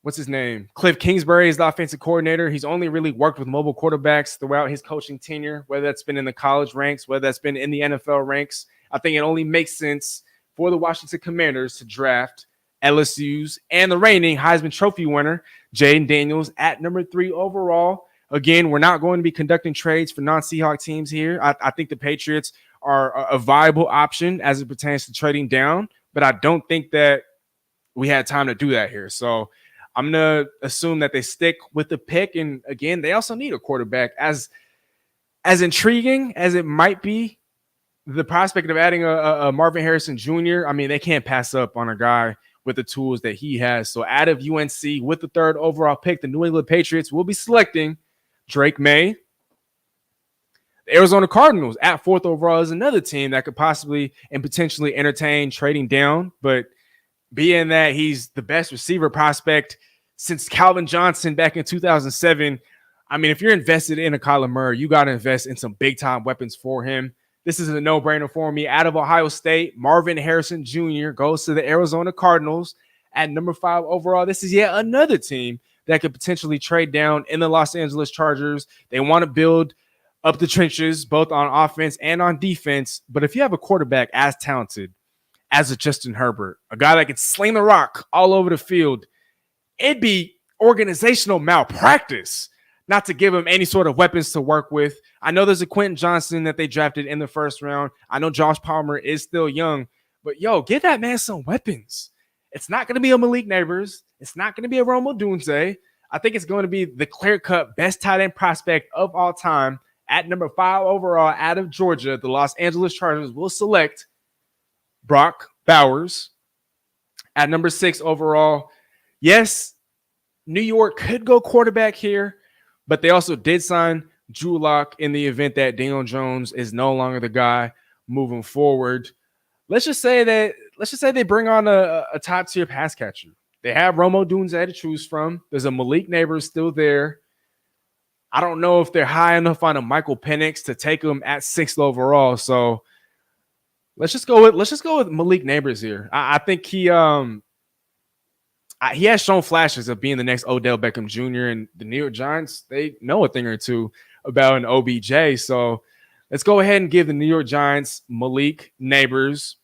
what's his name? Cliff Kingsbury is the offensive coordinator. He's only really worked with mobile quarterbacks throughout his coaching tenure, whether that's been in the college ranks, whether that's been in the NFL ranks. I think it only makes sense for the Washington Commanders to draft LSU's and the reigning Heisman Trophy winner, Jaden Daniels, at number 3 overall. Again, we're not going to be conducting trades for non-Seahawk teams here. I think the Patriots are a viable option as it pertains to trading down, but I don't think that we had time to do that here. So I'm going to assume that they stick with the pick. And again, they also need a quarterback. As intriguing as it might be, the prospect of adding a Marvin Harrison Jr., I mean, they can't pass up on a guy with the tools that he has. So out of UNC with the 3rd overall pick, the New England Patriots will be selecting Drake May. The Arizona Cardinals at 4th overall is another team that could possibly and potentially entertain trading down, but being that he's the best receiver prospect since Calvin Johnson back in 2007, I mean, if you're invested in a Kyler Murray, you got to invest in some big-time weapons for him. This is a no-brainer for me. Out of Ohio State, Marvin Harrison Jr. goes to the Arizona Cardinals at number 5 overall. This is yet another team that could potentially trade down in the Los Angeles Chargers. They want to build up the trenches, both on offense and on defense. But if you have a quarterback as talented as a Justin Herbert, a guy that can sling the rock all over the field, it'd be organizational malpractice not to give him any sort of weapons to work with. I know there's a Quentin Johnson that they drafted in the 1st round. I know Josh Palmer is still young, but give that man some weapons. It's not going to be a Malik Neighbors. It's not going to be a Rome Odunze. I think it's going to be the clear-cut best tight end prospect of all time at number 5 overall out of Georgia. The Los Angeles Chargers will select Brock Bowers. At number 6 overall, yes, New York could go quarterback here, but they also did sign Drew Lock in the event that Daniel Jones is no longer the guy moving forward. Let's just say they bring on a top tier pass catcher. They have Rome Odunze to choose from. There's a Malik Neighbors still there. I don't know if they're high enough on a Michael Penix to take him at 6th overall. So let's just go with Malik Neighbors here. I think he has shown flashes of being the next Odell Beckham Jr. and the New York Giants. They know a thing or two about an OBJ. So let's go ahead and give the New York Giants Malik Neighbors.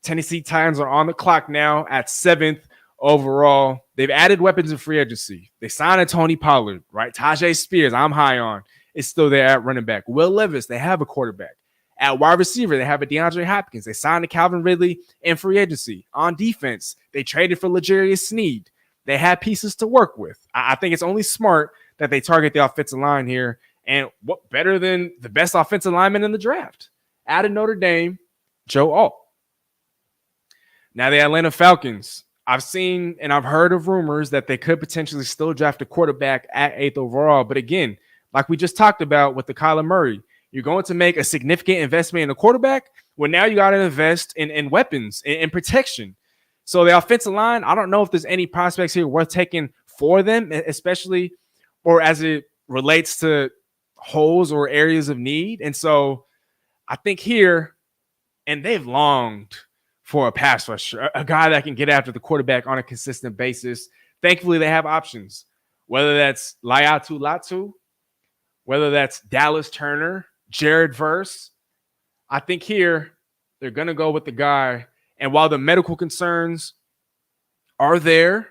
Tennessee Titans are on the clock now at 7th overall. They've added weapons in free agency. They signed a Tony Pollard, right? Tajay Spears, I'm high on, is still there at running back. Will Levis, they have a quarterback. At wide receiver, they have a DeAndre Hopkins. They signed a Calvin Ridley in free agency. On defense, they traded for L'Jarius Sneed. They have pieces to work with. I think it's only smart that they target the offensive line here. And what better than the best offensive lineman in the draft? Out of Notre Dame, Joe Alt. Now the Atlanta Falcons. I've seen and I've heard of rumors that they could potentially still draft a quarterback at 8th overall. But again, like we just talked about with the Kyler Murray, you're going to make a significant investment in a quarterback. Well, now you got to invest in weapons and protection. So the offensive line, I don't know if there's any prospects here worth taking for them, especially or as it relates to holes or areas of need. And so I think here, and they've longed for a pass rusher, a guy that can get after the quarterback on a consistent basis. Thankfully, they have options, whether that's Laiatu Latu, whether that's Dallas Turner, Jared Verse. I think here they're going to go with the guy. And while the medical concerns are there,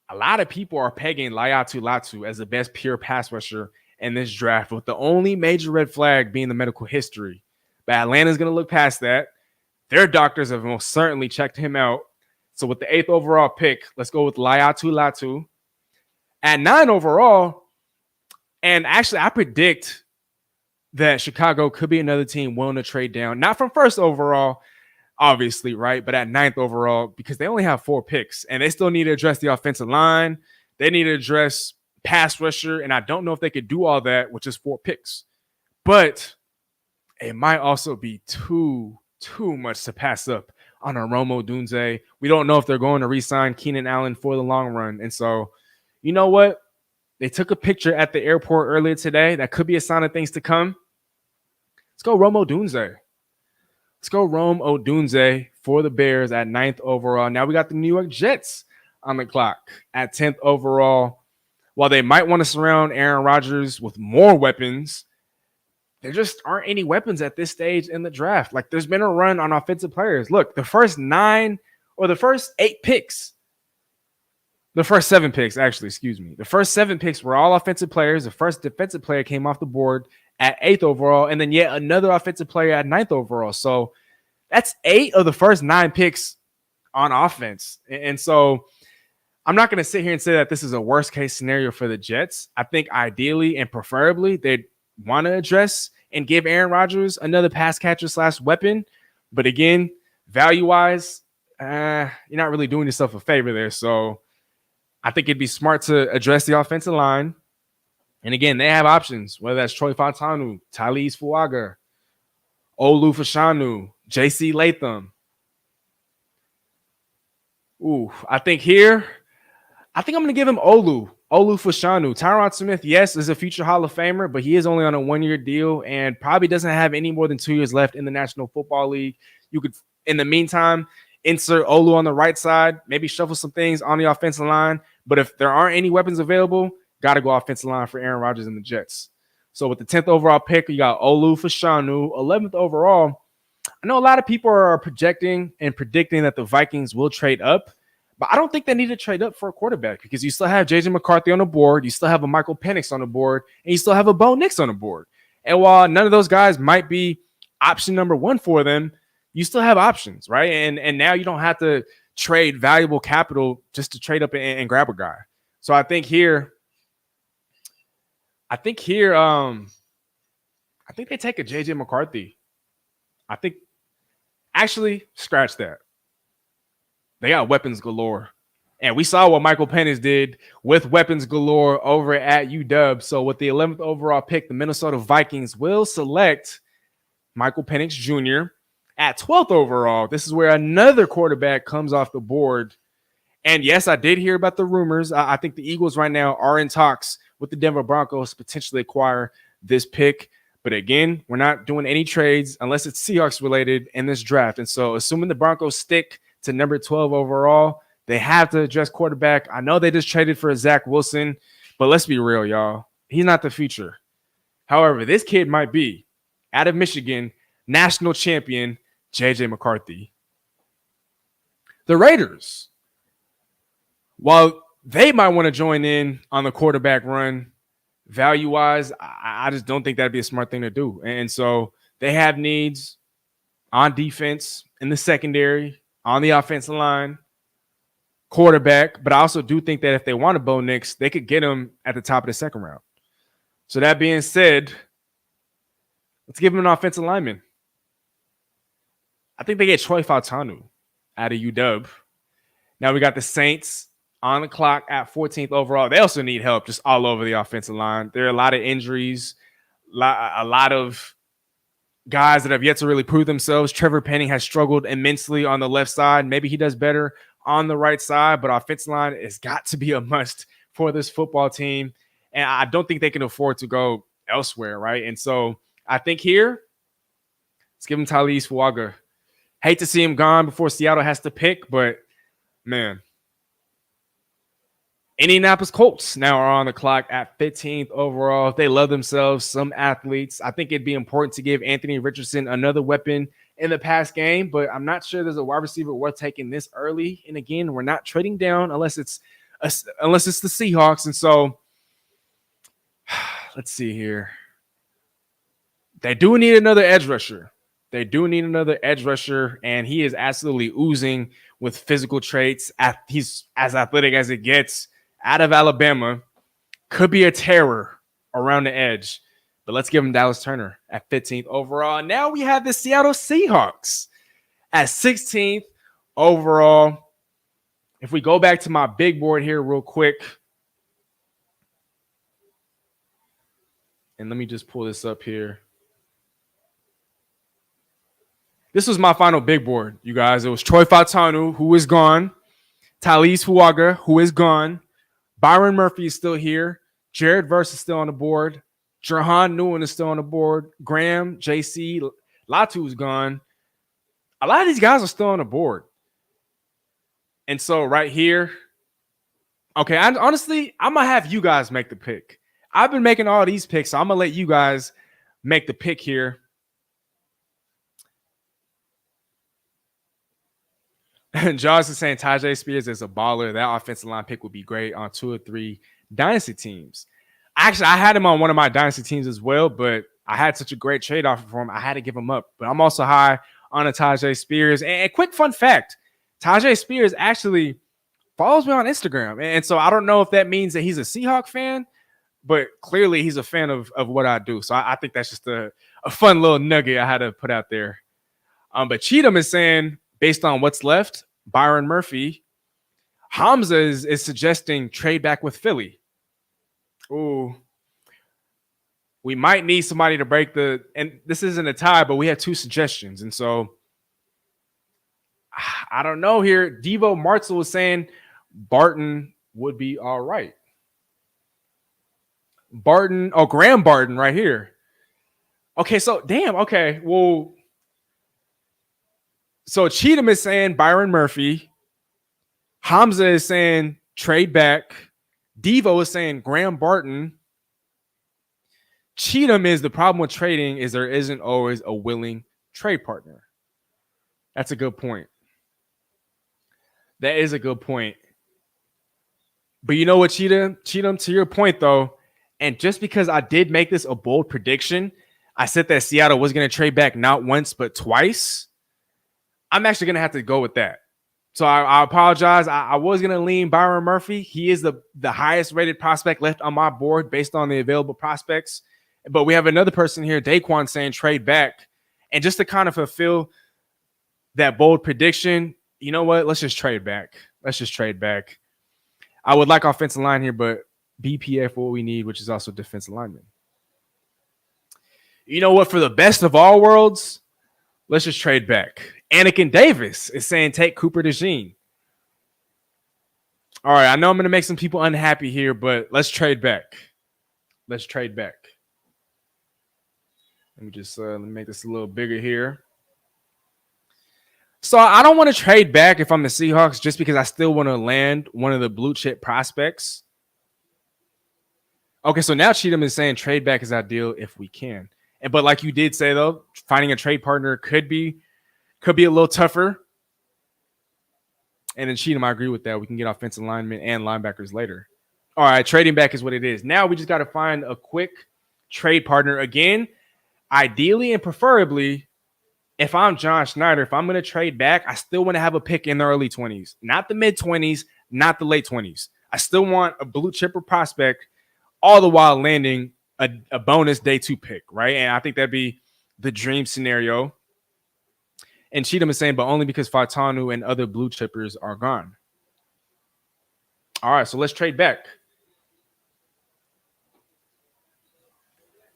a lot of people are pegging Laiatu Latu as the best pure pass rusher in this draft, with the only major red flag being the medical history. But Atlanta's going to look past that. Their doctors have most certainly checked him out. So with the 8th overall pick, let's go with Laiatu Latu. At 9 overall, and actually I predict that Chicago could be another team willing to trade down, not from 1st overall, obviously, right? But at 9th overall, because they only have 4 picks and they still need to address the offensive line. They need to address pass rusher. And I don't know if they could do all that with just 4 picks. But it might also be too much to pass up on a Rome Odunze. We don't know if they're going to re-sign Keenan Allen for the long run. And so, you know what? They took a picture at the airport earlier today. That could be a sign of things to come. Let's go Rome Odunze. Let's go Rome Odunze for the Bears at 9th overall. Now we got the New York Jets on the clock at 10th overall. While they might want to surround Aaron Rodgers with more weapons, there just aren't any weapons at this stage in the draft. Like, there's been a run on offensive players. Look, the first 9 or the first 8 picks, the first 7 picks, actually, excuse me. The first 7 picks were all offensive players. The first defensive player came off the board at 8th overall, and then yet another offensive player at 9th overall. So that's 8 of the first 9 picks on offense. And so I'm not going to sit here and say that this is a worst case scenario for the Jets. I think ideally and preferably they'd want to address and give Aaron Rodgers another pass catcher / weapon. But again, value-wise, you're not really doing yourself a favor there. So I think it'd be smart to address the offensive line. And again, they have options, whether that's Troy Fautanu, Talise Fuaga, Olu Fashanu, J.C. Latham. I think I'm going to give him Olu Fashanu. Tyron Smith, yes, is a future Hall of Famer, but he is only on a 1-year deal and probably doesn't have any more than 2 years left in the National Football League. You could, in the meantime, insert Olu on the right side, maybe shuffle some things on the offensive line. But if there aren't any weapons available, got to go offensive line for Aaron Rodgers and the Jets. So with the 10th overall pick, you got Olu Fashanu. 11th overall, I know a lot of people are projecting and predicting that the Vikings will trade up. But I don't think they need to trade up for a quarterback because you still have J.J. McCarthy on the board. You still have a Michael Penix on the board. And you still have a Bo Nix on the board. And while none of those guys might be option number 1 for them, you still have options, right? And now you don't have to trade valuable capital just to trade up and grab a guy. So I think here, I think they take a J.J. McCarthy. I think Actually, scratch that. They got weapons galore. And we saw what Michael Penix did with weapons galore over at UW. So with the 11th overall pick, the Minnesota Vikings will select Michael Penix Jr. at 12th overall. This is where another quarterback comes off the board. And yes, I did hear about the rumors. I think the Eagles right now are in talks with the Denver Broncos to potentially acquire this pick. But again, we're not doing any trades unless it's Seahawks related in this draft. And so assuming the Broncos stick to number 12 overall, they have to address quarterback. I know they just traded for Zach Wilson, but let's be real, y'all. He's not the future. However, this kid might be, out of Michigan, national champion J.J. McCarthy. The Raiders, while they might want to join in on the quarterback run, value-wise, I just don't think that'd be a smart thing to do. And so they have needs on defense, in the secondary, on the offensive line, quarterback, but I also do think that if they want to Bo Nix, they could get him at the top of the second round. So that being said, let's give him an offensive lineman. I think they get Troy Fautanu out of UW. Now we got the Saints on the clock at 14th overall. They also need help just all over the offensive line. There are a lot of injuries, a lot of guys that have yet to really prove themselves. Trevor Penning has struggled immensely on the left side. Maybe he does better on the right side, but offensive line has got to be a must for this football team. And I don't think they can afford to go elsewhere, right? And so I think here, let's give him Talise Fuaga. Hate to see him gone before Seattle has to pick, but man. Indianapolis Colts now are on the clock at 15th overall. They love themselves some athletes. I think it'd be important to give Anthony Richardson another weapon in the pass game, but I'm not sure there's a wide receiver worth taking this early. And again, we're not trading down unless it's the Seahawks. And so let's see here. They do need another edge rusher. And he is absolutely oozing with physical traits. He's as athletic as it gets. Out of Alabama, could be a terror around the edge. But let's give him Dallas Turner at 15th overall. And now we have the Seattle Seahawks at 16th overall. If we go back to my big board here real quick. And let me just pull this up here. This was my final big board, you guys. It was Troy Fautanu, who is gone. Talise Fuaga, who is gone. Byron Murphy is still here. Jared Verse is still on the board. Jerhan Newen is still on the board. Graham, JC, Latu is gone. A lot of these guys are still on the board. And so right here, okay, honestly, I'm going to have you guys make the pick. I've been making all these picks, so I'm going to let you guys make the pick here. And Josh is saying Tyjae Spears is a baller. That offensive line pick would be great on 2 or 3 dynasty teams. Actually, I had him on one of my dynasty teams as well, but I had such a great trade offer for him. I had to give him up. But I'm also high on a Tyjae Spears. And quick fun fact, Tyjae Spears actually follows me on Instagram. And so I don't know if that means that he's a Seahawk fan, but clearly he's a fan of what I do. So I think that's just a fun little nugget I had to put out there. But Cheatham is saying, based on what's left, Byron Murphy, Hamza is suggesting trade back with Philly. Ooh. We might need somebody to break and this isn't a tie, but we have 2 suggestions. And so I don't know here. Devo Martzel was saying Barton would be all right. Graham Barton right here. Okay, so damn, okay. Well, so Cheatham is saying Byron Murphy. Hamza is saying trade back. Devo is saying Graham Barton. Cheatham is the problem with trading is there isn't always a willing trade partner. That's a good point. That is a good point. But you know what, Cheatham, to your point though, and just because I did make this a bold prediction, I said that Seattle was going to trade back not once but twice. I'm actually going to have to go with that. So I apologize. I was going to lean Byron Murphy. He is the highest rated prospect left on my board based on the available prospects. But we have another person here, Daquan, saying trade back. And just to kind of fulfill that bold prediction, you know what? Let's just trade back. Let's just trade back. I would like offensive line here, but BPA for what we need, which is also defensive lineman. You know what? For the best of all worlds, let's just trade back. Anakin Davis is saying take Cooper DeJean. All right, I know I'm going to make some people unhappy here, but let's trade back. Let's trade back. Let me just let me make this a little bigger here. So I don't want to trade back if I'm the Seahawks just because I still want to land one of the blue chip prospects. Okay, so now Cheatham is saying trade back is ideal if we can. But like you did say, though, finding a trade partner could be a little tougher. And then Cheatham, I agree with that. We can get offensive linemen and linebackers later. All right, trading back is what it is. Now we just got to find a quick trade partner. Again, ideally and preferably, if I'm John Schneider, if I'm going to trade back, I still want to have a pick in the early 20s. Not the mid-20s, not the late 20s. I still want a blue chipper prospect, all the while landing a bonus day 2 pick, right? And I think that'd be the dream scenario. And Cheatham is saying, but only because Fautanu and other blue chippers are gone. All right, so let's trade back.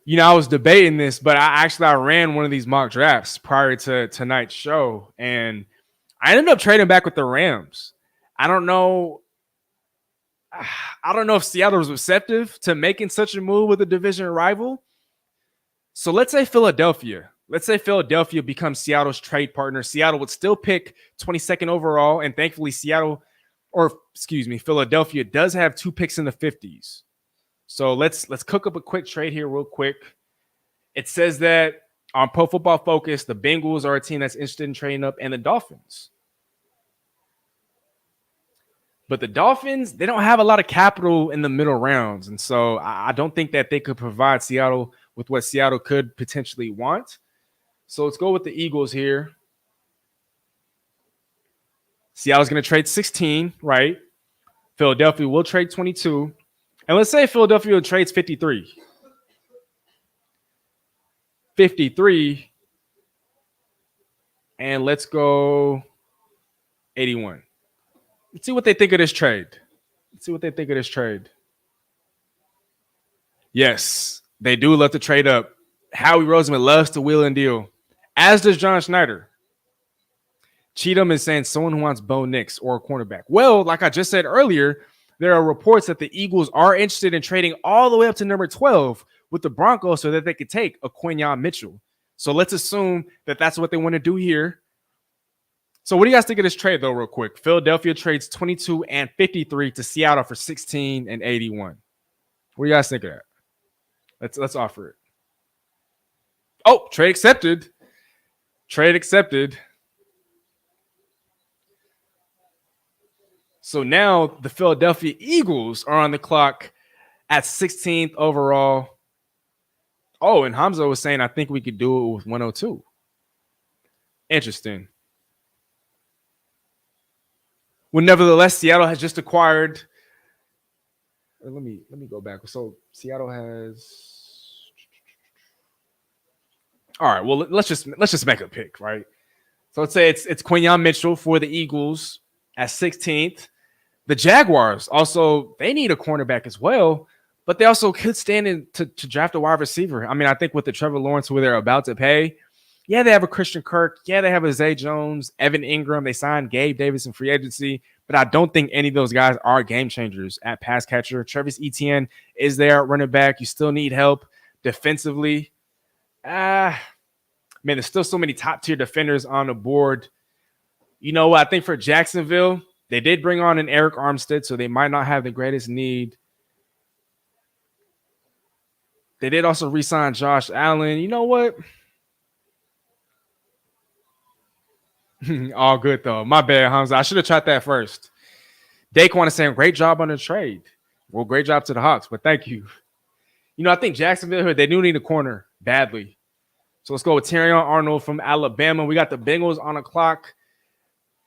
You know, I was debating this, but I ran one of these mock drafts prior to tonight's show, and I ended up trading back with the Rams. I don't know if Seattle was receptive to making such a move with a division rival. So let's say Philadelphia. Let's say Philadelphia becomes Seattle's trade partner. Seattle would still pick 22nd overall, and thankfully Philadelphia does have 2 picks in the 50s. So let's cook up a quick trade here real quick. It says that on Pro Football Focus, the Bengals are a team that's interested in trading up, and the Dolphins. But the Dolphins, they don't have a lot of capital in the middle rounds, and so I don't think that they could provide Seattle with what Seattle could potentially want. So let's go with the Eagles here. Seattle's going to trade 16, right? Philadelphia will trade 22. And let's say Philadelphia trades 53. 53. And let's go 81. Let's see what they think of this trade. Yes, they do love to trade up. Howie Roseman loves to wheel and deal, as does John Schneider. Cheatham is saying someone who wants Bo Nix or a cornerback. Well, like I just said earlier, there are reports that the Eagles are interested in trading all the way up to number 12 with the Broncos so that they could take a Quinyon Mitchell. So let's assume that that's what they want to do here. So what do you guys think of this trade, though, real quick? Philadelphia trades 22 and 53 to Seattle for 16 and 81. What do you guys think of that? Let's offer it. Oh, trade accepted. So now the Philadelphia Eagles are on the clock at 16th overall. Oh, and Hamza was saying, I think we could do it with 102. Interesting. Well, nevertheless, Seattle has just acquired. Let me go back. So Seattle has. All right. Well, let's just make a pick, right? So let's say it's Quinyon Mitchell for the Eagles at 16th. The Jaguars also, they need a cornerback as well, but they also could stand in to draft a wide receiver. I mean, I think with the Trevor Lawrence who they're about to pay, yeah, they have a Christian Kirk. Yeah, they have a Zay Jones, Evan Ingram. They signed Gabe Davis in free agency, but I don't think any of those guys are game changers at pass catcher. Travis Etienne is there at running back. You still need help defensively. Man, there's still so many top-tier defenders on the board. You know what? I think for Jacksonville, they did bring on an Eric Armstead, so they might not have the greatest need. They did also re-sign Josh Allen. You know what? All good, though. My bad, Hamza. I should have tried that first. Daquan is saying, great job on the trade. Well, great job to the Hawks, but thank you. You know, I think Jacksonville, they do need a corner badly. So let's go with Terrion Arnold from Alabama. We got the Bengals on the clock.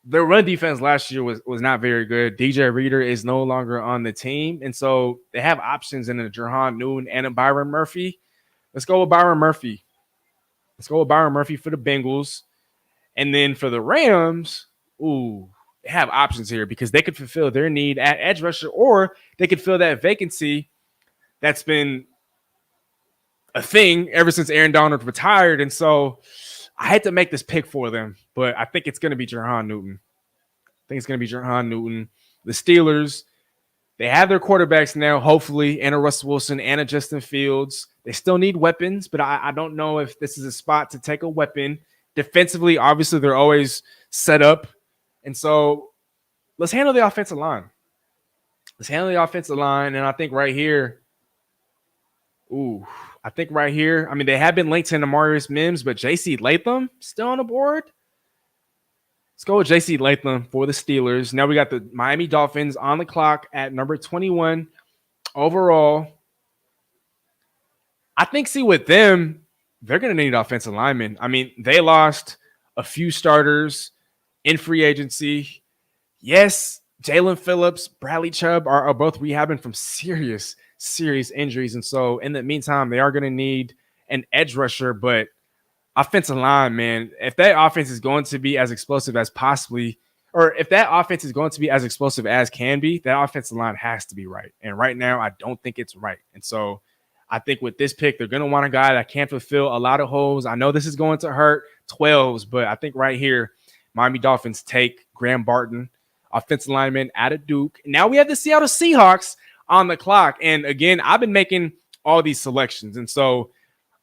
Their run defense last year was not very good. DJ Reader is no longer on the team. And so they have options in a Jerhan Newton and a Byron Murphy. Let's go with Byron Murphy. For the Bengals. And then for the Rams, they have options here because they could fulfill their need at edge rusher, or they could fill that vacancy that's been a thing ever since Aaron Donald retired. And so I had to make this pick for them, but I think it's going to be Jahan Newton. The Steelers, they have their quarterbacks now, hopefully, and a Russell Wilson and a Justin Fields. They still need weapons, but I don't know if this is a spot to take a weapon. Defensively, obviously, they're always set up. And so let's handle the offensive line. And I think right here, I mean, they have been linked to Amarius Mims, but J.C. Latham still on the board. Let's go with J.C. Latham for the Steelers. Now we got the Miami Dolphins on the clock at number 21 overall. I think, with them, they're going to need offensive linemen. I mean, they lost a few starters in free agency. Yes, Jalen Phillips, Bradley Chubb are both rehabbing from serious injuries. And so in the meantime, they are going to need an edge rusher, but offensive line, man, if that offense is going to be as explosive as possibly, or if that offense is going to be as explosive as can be, that offensive line has to be right. And right now, I don't think it's right. And so I think with this pick, they're going to want a guy that can fulfill a lot of holes. I know this is going to hurt 12s, but I think right here, Miami Dolphins take Graham Barton, offensive lineman out of Duke. Now we have the Seattle Seahawks on the clock. And again, I've been making all these selections. And so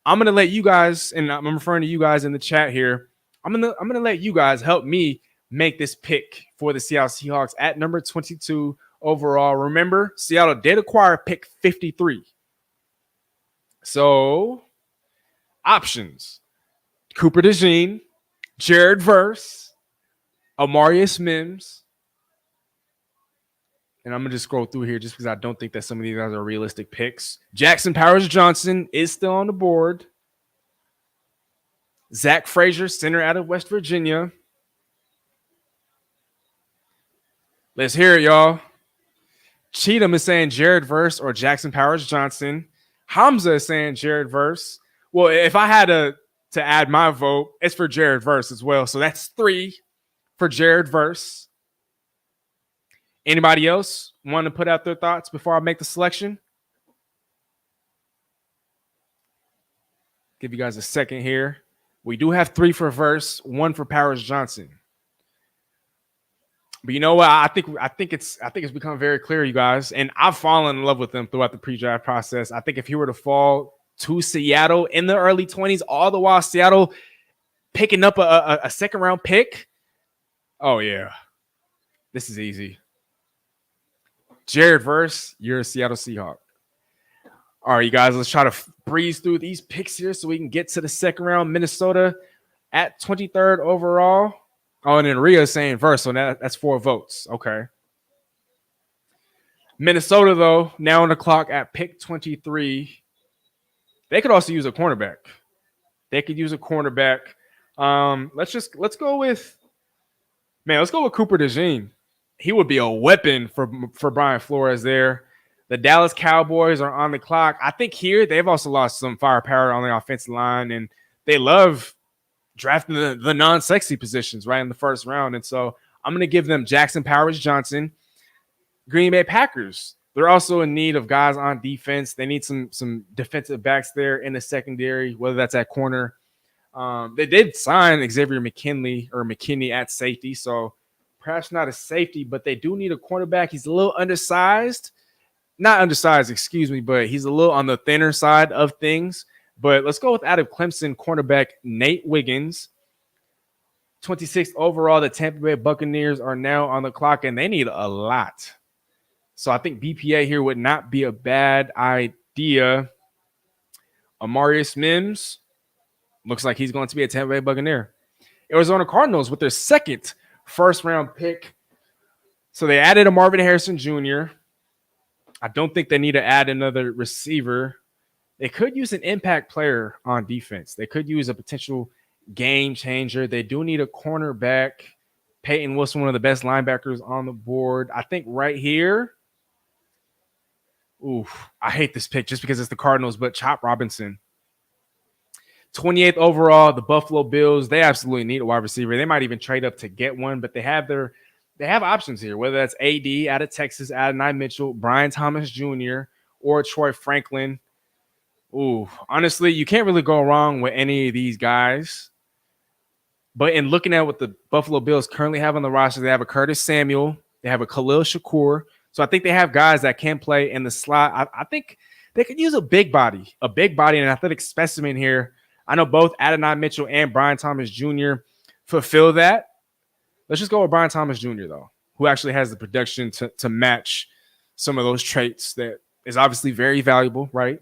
I'm going to let you guys, and I'm referring to you guys in the chat here, I'm going to let you guys help me make this pick for the Seattle Seahawks at number 22 overall. Remember, Seattle did acquire pick 53. So, options: Cooper DeJean, Jared Verse, Amarius Mims. And I'm going to just scroll through here just because I don't think that some of these guys are realistic picks. Jackson Powers-Johnson is still on the board. Zach Frazier, center out of West Virginia. Let's hear it, y'all. Cheatham is saying Jared Verse or Jackson Powers-Johnson. Hamza is saying Jared Verse. Well, if I had to add my vote, it's for Jared Verse as well. So that's 3 for Jared Verse. Anybody else want to put out their thoughts before I make the selection? Give you guys a second here. We do have 3 for Verse, 1 for Powers-Johnson. But you know what? I think it's become very clear, you guys, and I've fallen in love with them throughout the pre-draft process. I think if he were to fall to Seattle in the early 20s, all the while Seattle picking up a second round pick, oh yeah, this is easy. Jared Verse, you're a Seattle Seahawk. All right, you guys, let's try to breeze through these picks here so we can get to the second round. Minnesota at 23rd overall. Oh, and then Rhea's saying Verse, so that's 4 votes. Okay. Minnesota, though, now on the clock at pick 23. They could also use a cornerback. Let's go with Cooper DeJean. He would be a weapon for Brian Flores there. The Dallas Cowboys are on the clock. I think here they've also lost some firepower on the offensive line, and they love drafting the non-sexy positions right in the first round. And so I'm going to give them Jackson Powers-Johnson. Green Bay Packers, they're also in need of guys on defense. They need some defensive backs there in the secondary, whether that's at corner. They did sign Xavier McKinney at safety, so perhaps not a safety, but they do need a cornerback. He's a little undersized. Not undersized, excuse me, but he's a little on the thinner side of things. But let's go with out of Clemson cornerback Nate Wiggins. 26th overall, the Tampa Bay Buccaneers are now on the clock, and they need a lot. So I think BPA here would not be a bad idea. Amarius Mims looks like he's going to be a Tampa Bay Buccaneer. Arizona Cardinals with their second first-round pick. So they added a Marvin Harrison Jr. I don't think they need to add another receiver. They could use an impact player on defense. They could use a potential game changer. They do need a cornerback. Peyton Wilson, one of the best linebackers on the board. I think right here, I hate this pick just because it's the Cardinals, but Chop Robinson. 28th overall, the Buffalo Bills, they absolutely need a wide receiver. They might even trade up to get one, but they have options here, whether that's AD out of Texas, Adonai Mitchell, Brian Thomas Jr., or Troy Franklin. Ooh, honestly, you can't really go wrong with any of these guys. But in looking at what the Buffalo Bills currently have on the roster, they have a Curtis Samuel, they have a Khalil Shakur. So I think they have guys that can play in the slot. I think they could use a big body, and an athletic specimen here. I know both Adonai Mitchell and Brian Thomas Jr. fulfill that. Let's just go with Brian Thomas Jr., though, who actually has the production to match some of those traits that is obviously very valuable, right?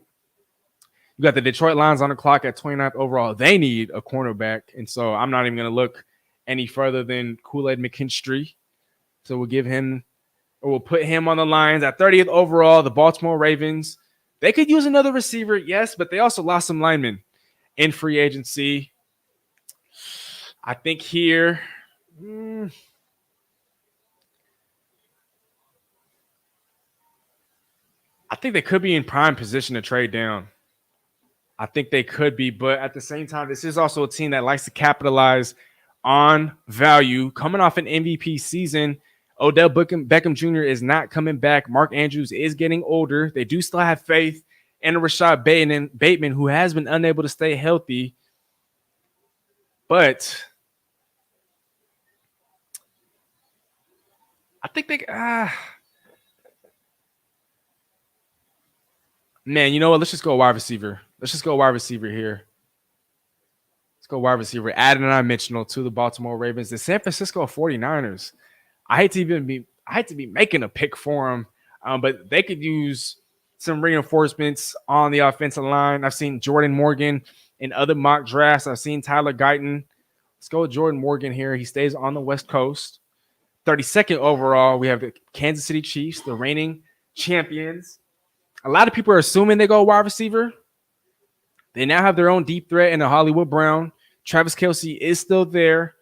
You got the Detroit Lions on the clock at 29th overall. They need a cornerback, and so I'm not even going to look any further than Kool-Aid McKinstry. So we'll put him on the Lions at 30th overall. The Baltimore Ravens, they could use another receiver, yes, but they also lost some linemen in free agency. I think here, I think they could be in prime position to trade down. I think they could be, but at the same time, this is also a team that likes to capitalize on value. Coming off an MVP season, Odell Beckham Jr. is not coming back. Mark Andrews is getting older. They do still have faith in Rashad Bateman, who has been unable to stay healthy. But I think they man, you know what? Let's just go wide receiver. Let's just go wide receiver here. Let's go wide receiver. Adonai Mitchell to the Baltimore Ravens. The San Francisco 49ers. I hate to be making a pick for them, but they could use some reinforcements on the offensive line. I've seen Jordan Morgan in other mock drafts. I've seen Tyler Guyton. Let's go with Jordan Morgan here. He stays on the West Coast. 32nd overall, we have the Kansas City Chiefs, the reigning champions. A lot of people are assuming they go wide receiver. They now have their own deep threat in the Hollywood Brown. Travis Kelce is still there.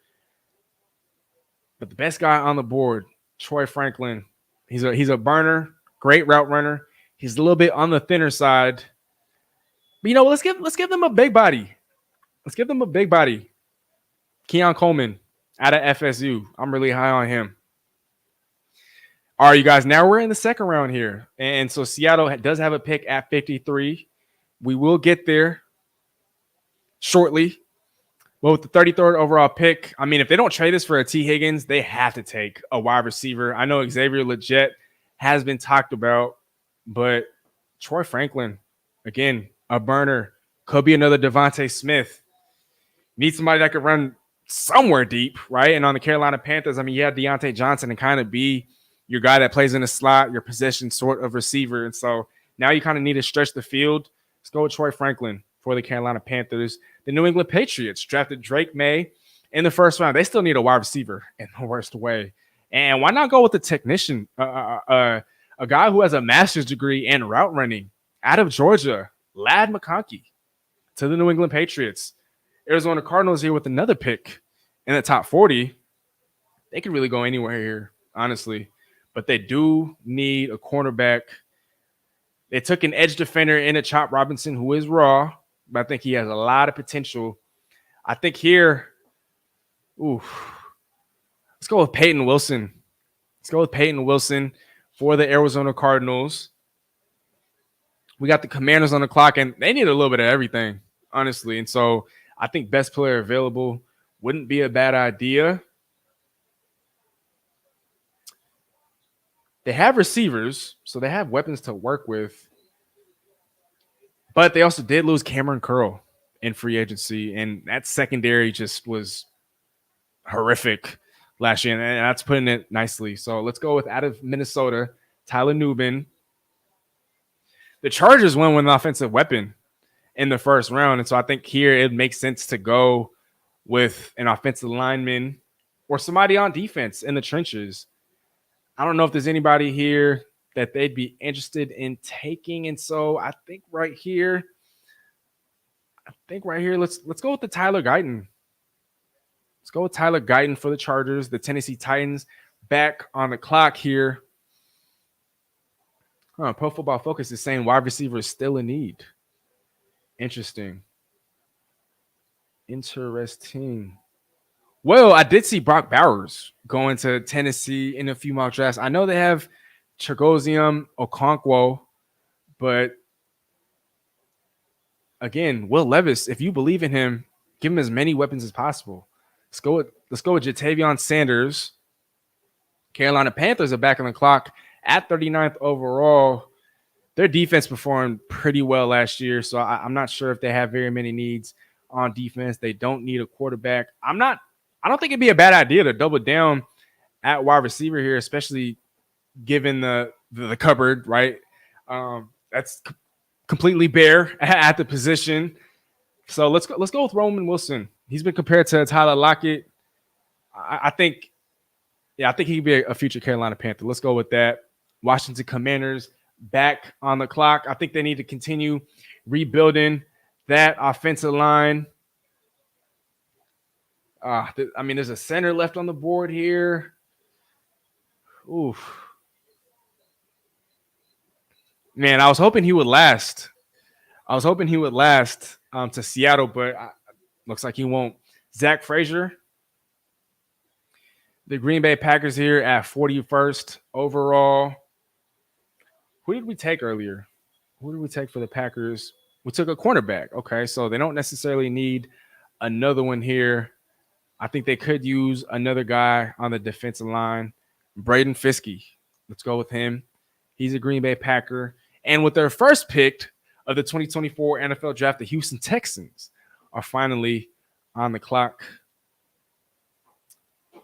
But the best guy on the board, Troy Franklin, he's a burner, great route runner. He's a little bit on the thinner side. But let's give them a big body. Let's give them a big body. Keon Coleman out of FSU. I'm really high on him. All right, you guys, now we're in the second round here. And so Seattle does have a pick at 53. We will get there shortly. Well, with the 33rd overall pick, I mean, if they don't trade this for a T. Higgins, they have to take a wide receiver. I know Xavier Legette has been talked about, but Troy Franklin, again, a burner, could be another Devontae Smith. Need somebody that could run somewhere deep, right? And on the Carolina Panthers, I mean, you have Deontay Johnson and kind of be your guy that plays in the slot, your possession sort of receiver. And so now you kind of need to stretch the field. Let's go with Troy Franklin for the Carolina Panthers. The New England Patriots drafted Drake May in the first round. They still need a wide receiver in the worst way. And why not go with a technician, a guy who has a master's degree in route running out of Georgia, Ladd McConkey, to the New England Patriots. Arizona Cardinals here with another pick in the top 40. They could really go anywhere here, honestly. But they do need a cornerback. They took an edge defender in a Chop Robinson, who is raw, but I think he has a lot of potential. I think here, let's go with Peyton Wilson. Let's go with Peyton Wilson for the Arizona Cardinals. We got the Commanders on the clock, and they need a little bit of everything, honestly. And so I think best player available wouldn't be a bad idea. They have receivers, so they have weapons to work with. But they also did lose Cameron Curl in free agency, and that secondary just was horrific last year, and that's putting it nicely. So let's go with out of Minnesota, Tyler Nubin. The Chargers went with an offensive weapon in the first round, and so I think here it makes sense to go with an offensive lineman or somebody on defense in the trenches. I don't know if there's anybody here that they'd be interested in taking. And so I think right here, let's go with the Tyler Guyton. Let's go with Tyler Guyton for the Chargers. The Tennessee Titans back on the clock here. Pro Football Focus is saying wide receiver is still in need. Interesting. Interesting. Well, I did see Brock Bowers going to Tennessee in a few mock drafts. I know they have Chigoziem Okonkwo, but again, Will Levis, if you believe in him, give him as many weapons as possible. Let's go with Jatavion Sanders. Carolina Panthers are back on the clock at 39th overall. Their defense performed pretty well last year, so I'm not sure if they have very many needs on defense. They don't need a quarterback. I don't think it'd be a bad idea to double down at wide receiver here, especially given the cupboard, right? That's completely bare at the position. So let's go with Roman Wilson. He's been compared to Tyler Lockett. I think he could be a future Carolina Panther. Let's go with that. Washington Commanders back on the clock. I think they need to continue rebuilding that offensive line. There's a center left on the board here. Oof. Man, I was hoping he would last. To Seattle, but looks like he won't. Zach Frazier. The Green Bay Packers here at 41st overall. Who did we take earlier? Who did we take for the Packers? We took a cornerback. Okay, so they don't necessarily need another one here. I think they could use another guy on the defensive line. Braden Fiskey. Let's go with him. He's a Green Bay Packer. And with their first pick of the 2024 NFL Draft, the Houston Texans are finally on the clock.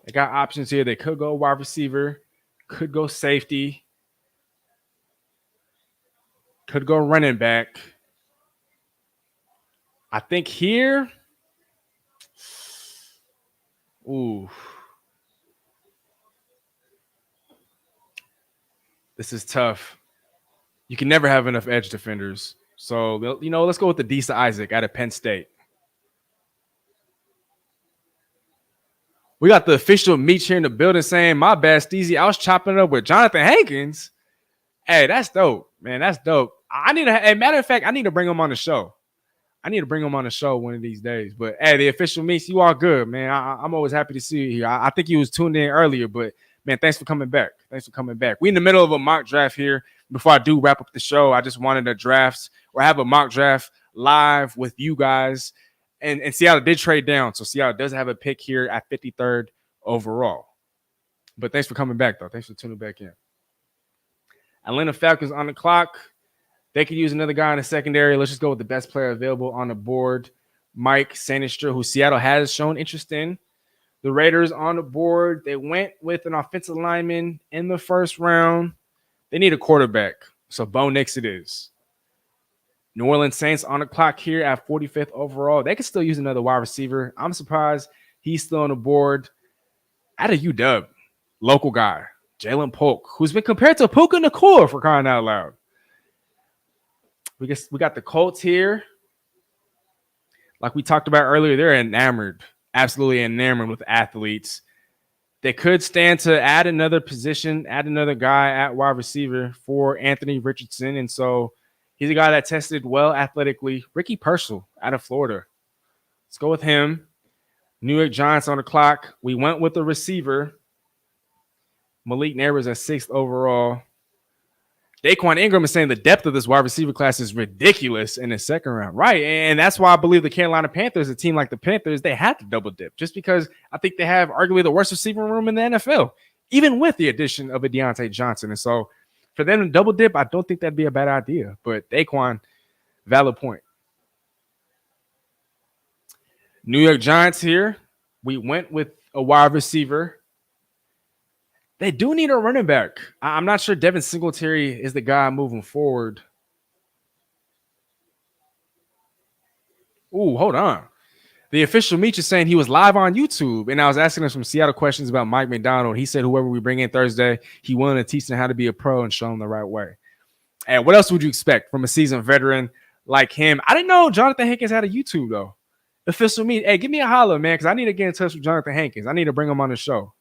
They got options here. They could go wide receiver, could go safety, could go running back. I think here, this is tough. You can never have enough edge defenders. So, let's go with the Adisa Isaac out of Penn State. We got the official Meech here in the building saying, my bad, Steezy. I was chopping it up with Jonathan Hankins. Hey, that's dope, man. That's dope. Matter of fact, I need to bring him on the show. One of these days. But, hey, the official Meech, you all good, man. I'm always happy to see you here. I think you was tuned in earlier, but, man, thanks for coming back. We in the middle of a mock draft here. Before I do wrap up the show, I just wanted to have a mock draft live with you guys. And Seattle did trade down. So Seattle does have a pick here at 53rd overall. But thanks for coming back, though. Thanks for tuning back in. Atlanta Falcons on the clock. They could use another guy in the secondary. Let's just go with the best player available on the board, Mike Sanister, who Seattle has shown interest in. The Raiders on the board. They went with an offensive lineman in the first round. They need a quarterback. So Bo Nix it is. New Orleans Saints on the clock here at 45th overall. They could still use another wide receiver. I'm surprised he's still on the board. At a UW, local guy, Jalen Polk, who's been compared to Puka Nacua for crying out loud. We got the Colts here. Like we talked about earlier, they're absolutely enamored with athletes. They could stand to add another position, add another guy at wide receiver for Anthony Richardson. And so he's a guy that tested well athletically. Ricky Purcell out of Florida. Let's go with him. New York Giants on the clock. We went with the receiver. Malik Neighbors at 6th overall. Daquan Ingram is saying the depth of this wide receiver class is ridiculous in the second round. Right, and that's why I believe the Carolina Panthers, a team like the Panthers, they had to double dip just because I think they have arguably the worst receiving room in the NFL, even with the addition of a Deontay Johnson. And so for them to double dip, I don't think that'd be a bad idea. But Daquan, valid point. New York Giants here. We went with a wide receiver. They do need a running back. I'm not sure Devin Singletary is the guy moving forward. Ooh, hold on. The official Meech is saying he was live on YouTube, and I was asking him some Seattle questions about Mike McDonald. He said whoever we bring in Thursday, he willing to teach them how to be a pro and show them the right way. And what else would you expect from a seasoned veteran like him? I didn't know Jonathan Hankins had a YouTube, though. Official Meech, hey, give me a holler, man, because I need to get in touch with Jonathan Hankins. I need to bring him on the show.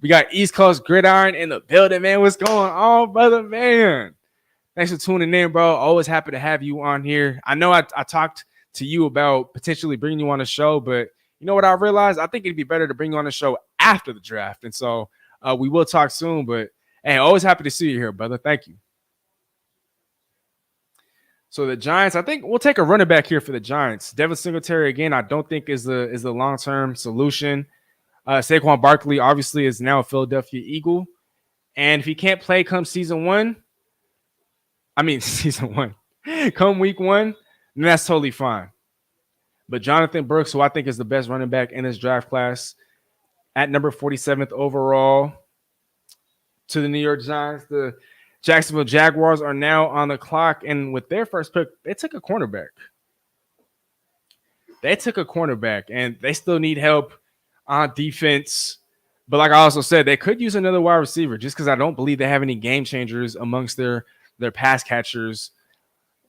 We got East Coast Gridiron in the building, man. What's going on, brother, man? Thanks for tuning in, bro. Always happy to have you on here. I know I talked to you about potentially bringing you on the show, but you know what I realized? I think it'd be better to bring you on the show after the draft. And so we will talk soon, but hey, always happy to see you here, brother. Thank you. So the Giants, I think we'll take a running back here for the Giants. Devin Singletary, again, I don't think is the long-term solution. Saquon Barkley obviously is now a Philadelphia Eagle. And if he can't play come season one, come week one, then that's totally fine. But Jonathan Brooks, who I think is the best running back in this draft class, at number 47th overall to the New York Giants. The Jacksonville Jaguars are now on the clock, and with their first pick, they took a cornerback. And they still need help on defense. But like I also said, they could use another wide receiver just because I don't believe they have any game changers amongst their pass catchers.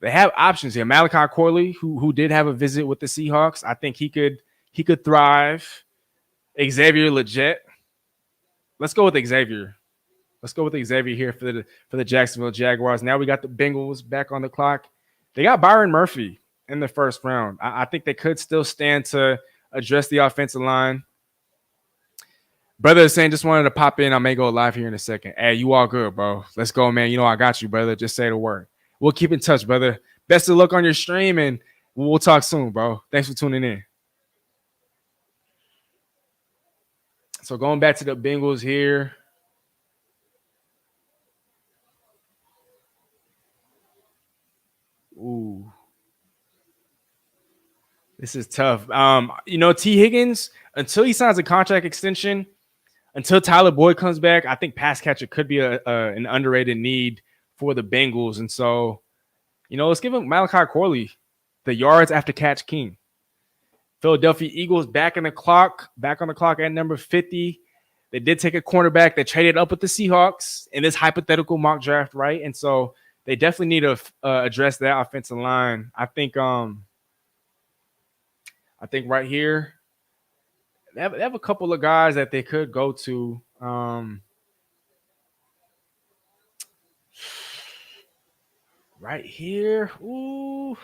They have options here. Malachi Corley, who did have a visit with the Seahawks, I think he could thrive. Xavier Legette. Let's go with Xavier. Here for the Jacksonville Jaguars. Now we got the Bengals back on the clock. They got Byron Murphy in the first round. I think they could still stand to address the offensive line. Brother is saying just wanted to pop in. I may go live here in a second. Hey, you all good, bro. Let's go, man. You know I got you, brother. Just say the word. We'll keep in touch, brother. Best of luck on your stream, and we'll talk soon, bro. Thanks for tuning in. So going back to the Bengals here. Ooh. This is tough. T. Higgins, until he signs a contract extension, until Tyler Boyd comes back, I think pass catcher could be an underrated need for the Bengals. And so, let's give him Malachi Corley, the yards after catch king. Philadelphia Eagles back on the clock at number 50. They did take a cornerback. They traded up with the Seahawks in this hypothetical mock draft, right? And so they definitely need to address that offensive line. I think right here, they have a couple of guys that they could go to. Right here. Ooh.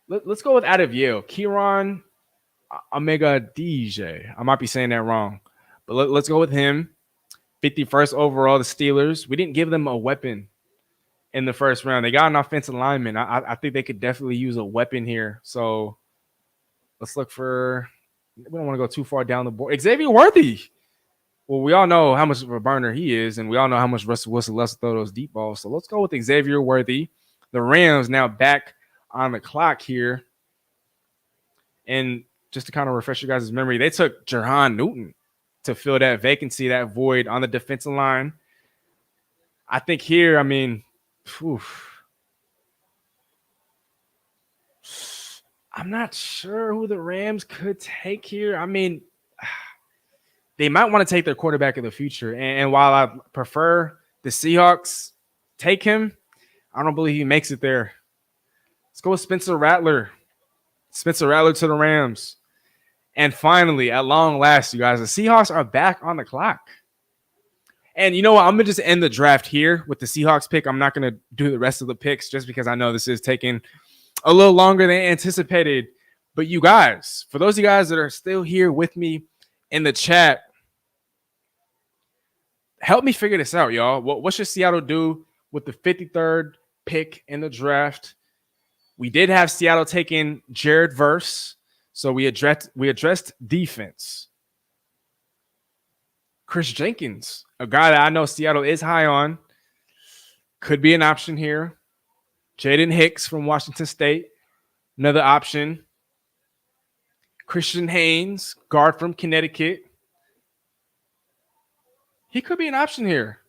Let's go with out of Yale. Kieran Omega DJ. I might be saying that wrong. But let's go with him. 51st overall, the Steelers. We didn't give them a weapon in the first round. They got an offensive lineman. I think they could definitely use a weapon here. So let's look for – we don't want to go too far down the board. Xavier Worthy. Well, we all know how much of a burner he is, and we all know how much Russell Wilson loves to throw those deep balls. So let's go with Xavier Worthy. The Rams now back on the clock here. And just to kind of refresh you guys' memory, they took Jerhan Newton to fill that vacancy, that void on the defensive line. I think here, I'm not sure who the Rams could take here. They might want to take their quarterback of the future. And while I prefer the Seahawks take him, I don't believe he makes it there. Let's go with Spencer Rattler. Spencer Rattler to the Rams. And finally, at long last, you guys, the Seahawks are back on the clock. And you know what? I'm going to just end the draft here with the Seahawks pick. I'm not going to do the rest of the picks just because I know this is taking a little longer than anticipated. But you guys, for those of you guys that are still here with me in the chat, help me figure this out, y'all. What should Seattle do with the 53rd pick in the draft? We did have Seattle taking Jared Verse, so we addressed defense. Chris Jenkins, a guy that I know Seattle is high on, could be an option here. Jaden Hicks from Washington State, another option. Christian Haynes, guard from Connecticut. He could be an option here.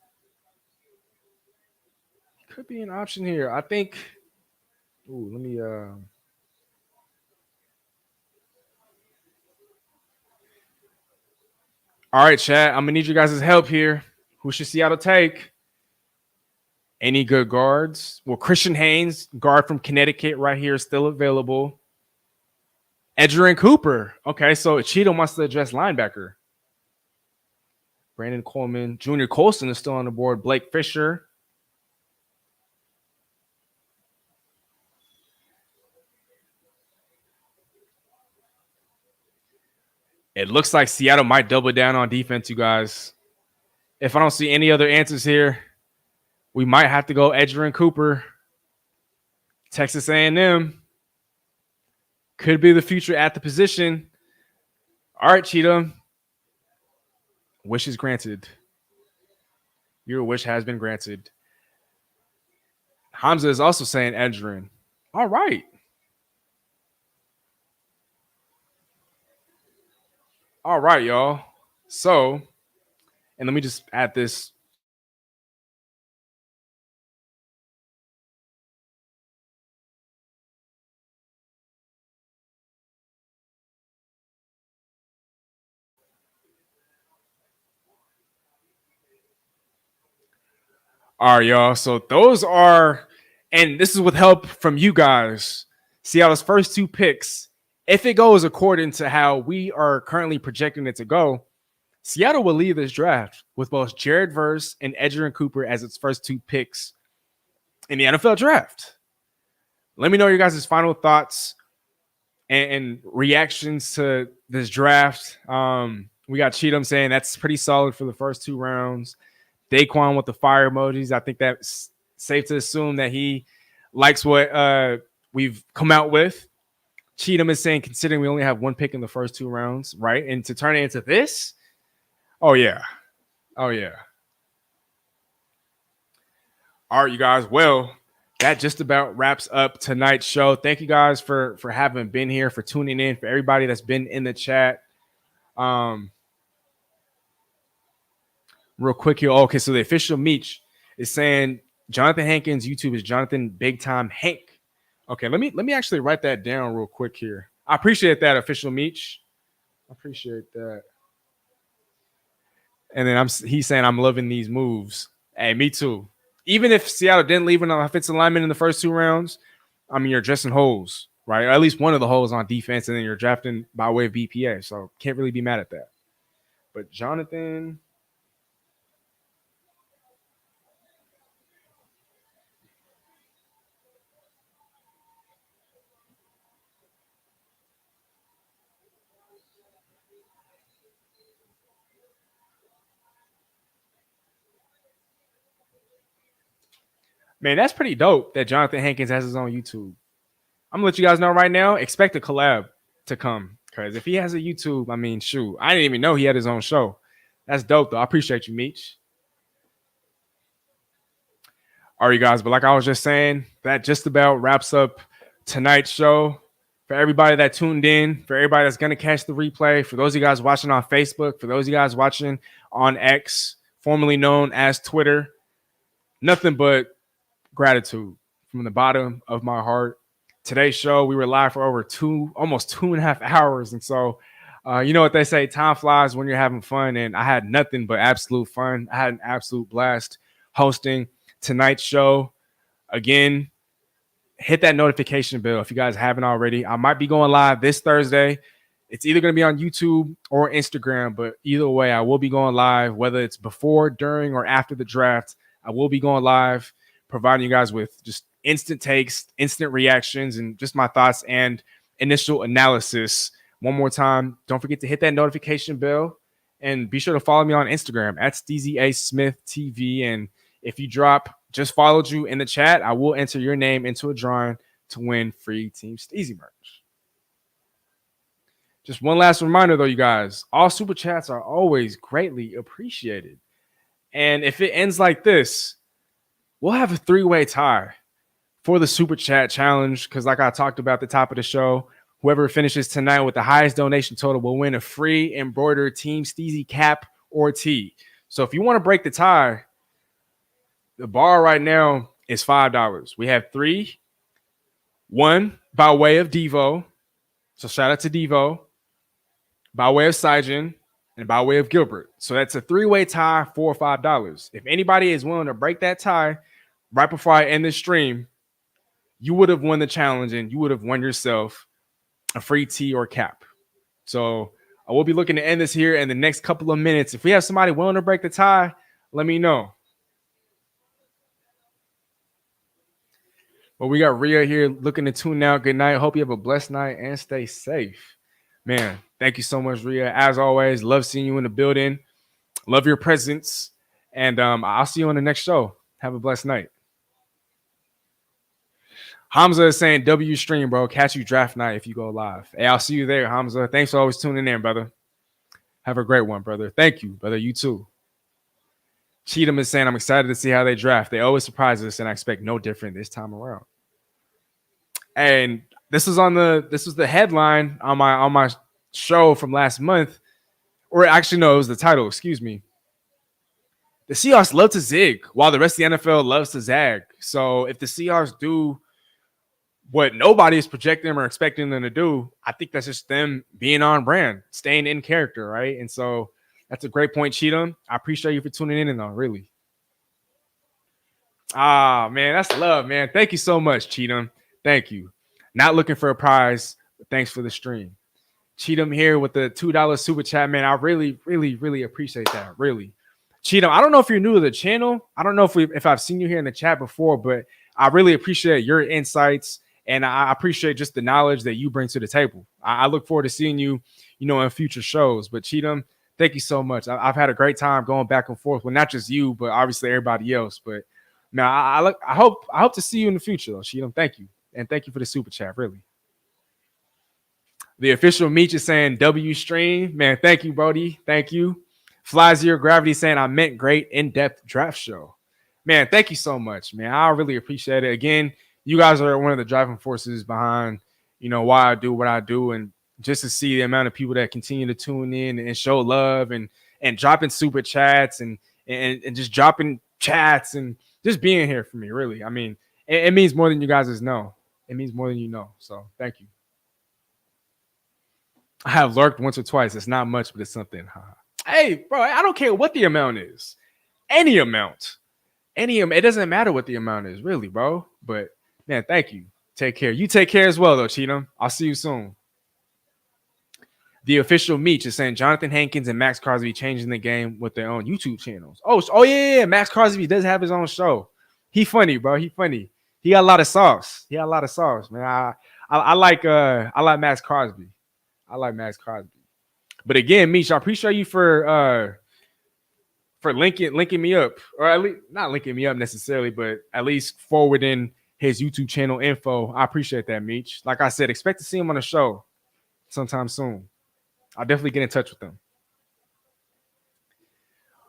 I think. Ooh, let me. All right, chat. I'm gonna need you guys' help here. Who should Seattle take? Any good guards? Well, Christian Haynes, guard from Connecticut, right here, is still available. Edgerrin Cooper. Okay, so Cheatham wants to address linebacker. Brandon Coleman. Junior Colston is still on the board. Blake Fisher. It looks like Seattle might double down on defense, you guys. If I don't see any other answers here, we might have to go Edgerrin Cooper. Texas A&M could be the future at the position. All right, Cheetah. Wish is granted. Your wish has been granted. Hamza is also saying Edgerrin. All right. All right, y'all. So, and let me just add this. All right, y'all. So those are, and this is with help from you guys, Seattle's first 2 picks. If it goes according to how we are currently projecting it to go, Seattle will leave this draft with both Jared Verse and Edgerrin Cooper as its first 2 picks in the NFL draft. Let me know your guys' final thoughts and reactions to this draft. We got Cheatham saying that's pretty solid for the first 2 rounds. Daquan with the fire emojis. I think that's safe to assume that he likes what we've come out with. Cheatham is saying, considering we only have 1 pick in the first 2 rounds, right? And to turn it into this, oh yeah. Oh yeah. All right, you guys. Well, that just about wraps up tonight's show. Thank you guys for having been here, for tuning in, for everybody that's been in the chat. Real quick here. Okay, so the official Meech is saying Jonathan Hankins' YouTube is Jonathan Big Time Hank. Okay, let me actually write that down real quick here. I appreciate that, official Meech. I appreciate that. And then he's saying I'm loving these moves. Hey, me too. Even if Seattle didn't leave an offensive lineman in the first 2 rounds, I mean, you're addressing holes, right? Or at least one of the holes on defense, and then you're drafting by way of BPA. So can't really be mad at that. But Jonathan, man, that's pretty dope that Jonathan Hankins has his own YouTube. I'm gonna let you guys know right now. Expect a collab to come, because if he has a YouTube, I mean, shoot, I didn't even know he had his own show. That's dope, though. I appreciate you, Meech. All right, you guys. But like I was just saying, that just about wraps up tonight's show. For everybody that tuned in, for everybody that's gonna catch the replay, for those of you guys watching on Facebook, for those of you guys watching on X, formerly known as Twitter, nothing but gratitude from the bottom of my heart. Today's show, we were live for over almost 2.5 hours. And so, you know what they say, time flies when you're having fun. And I had nothing but absolute fun. I had an absolute blast hosting tonight's show. Again, hit that notification bell if you guys haven't already. I might be going live this Thursday. It's either going to be on YouTube or Instagram, but either way, I will be going live, whether it's before, during, or after the draft. I will be going live, providing you guys with just instant takes, instant reactions, and just my thoughts and initial analysis. One more time, don't forget to hit that notification bell, and be sure to follow me on Instagram at Steezy A Smith TV. And if you drop just followed you in the chat, I will enter your name into a drawing to win free Team Steezy merch. Just one last reminder, though, you guys, all super chats are always greatly appreciated. And if it ends like this, we'll have a 3-way tie for the super chat challenge, because like I talked about at the top of the show, whoever finishes tonight with the highest donation total will win a free embroidered Team Steezy cap or tee. So if you want to break the tie, the bar right now is $5. We have 3. 1 by way of Devo. So shout out to Devo. By way of Syjan, and by way of Gilbert. So that's a 3-way tie for $5. If anybody is willing to break that tie right before I end this stream, you would have won the challenge, and you would have won yourself a free tee or cap. So I will be looking to end this here in the next couple of minutes. If we have somebody willing to break the tie, let me know. Well, we got Rhea here looking to tune out. Good night. Hope you have a blessed night and stay safe. Man, Thank you so much, Ria. As always, love seeing you in the building. Love your presence. And I'll see you on the next show. Have a blessed night. Hamza is saying W stream, bro. Catch you draft night if you go live. Hey, I'll see you there, Hamza. Thanks for always tuning in, brother. Have a great one, brother. Thank you, brother. You too. Cheatham is saying, I'm excited to see how they draft. They always surprise us, and I expect no different this time around. And this was the headline on my show from last month. Or actually, no, it was the title, excuse me. The Seahawks love to zig while the rest of the NFL loves to zag. So if the Seahawks do what nobody is projecting them or expecting them to do, I think that's just them being on brand, staying in character, right? And so that's a great point, Cheatham. I appreciate you for tuning in, though, really. Ah, man, that's love, man. Thank you so much, Cheatham. Thank you. Not looking for a prize, but thanks for the stream. Cheatham here with the $2 super chat, man. I really, really, really appreciate that. Really. Cheatham, I don't know if you're new to the channel. I don't know if I've seen you here in the chat before, but I really appreciate your insights, and I appreciate just the knowledge that you bring to the table. I look forward to seeing you, in future shows. But Cheatham, thank you so much. I've had a great time going back and forth with not just you, but obviously everybody else. But now I hope to see you in the future, though, Cheatham. Thank you, and thank you for the super chat. Really. The official Meech is saying W stream. Man, thank you, Brody. Thank you. Fly Zero Gravity saying I meant great in-depth draft show. Man, thank you so much, man. I really appreciate it. Again, you guys are one of the driving forces behind, why I do what I do. And just to see the amount of people that continue to tune in and show love and dropping super chats and just dropping chats and just being here for me, really. I mean, it means more than you guys know. It means more than you know. So thank you. I have lurked once or twice. It's not much, but it's something. Hey, bro, I don't care what the amount is. Any amount. It doesn't matter what the amount is, really, bro. But, man, thank you. Take care. You take care as well, though, Cheatham. I'll see you soon. The official Meech is saying Jonathan Hankins and Max Crosby changing the game with their own YouTube channels. Oh yeah. Max Crosby does have his own show. He funny, bro. He funny. He got a lot of sauce. Man. I like Max Crosby. I like Max Crosby. But again, Meech, I appreciate you for linking me up, or at least not linking me up necessarily, but at least forwarding his YouTube channel info. I appreciate that, Meech. Like I said, expect to see him on the show sometime soon. I'll definitely get in touch with him.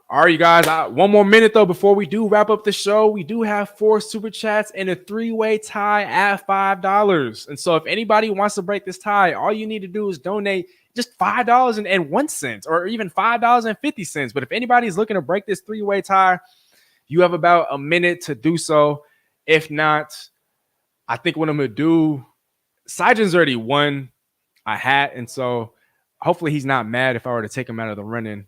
All right, you guys. One more minute, though, before we do wrap up the show. We do have 4 super chats and a 3-way tie at $5. And so if anybody wants to break this tie, all you need to do is donate just $5.01 or even $5.50. But if anybody's looking to break this 3-way tie, you have about a minute to do so. If not, I think what I'm going to do, Sajan's already won a hat. And so hopefully he's not mad if I were to take him out of the running.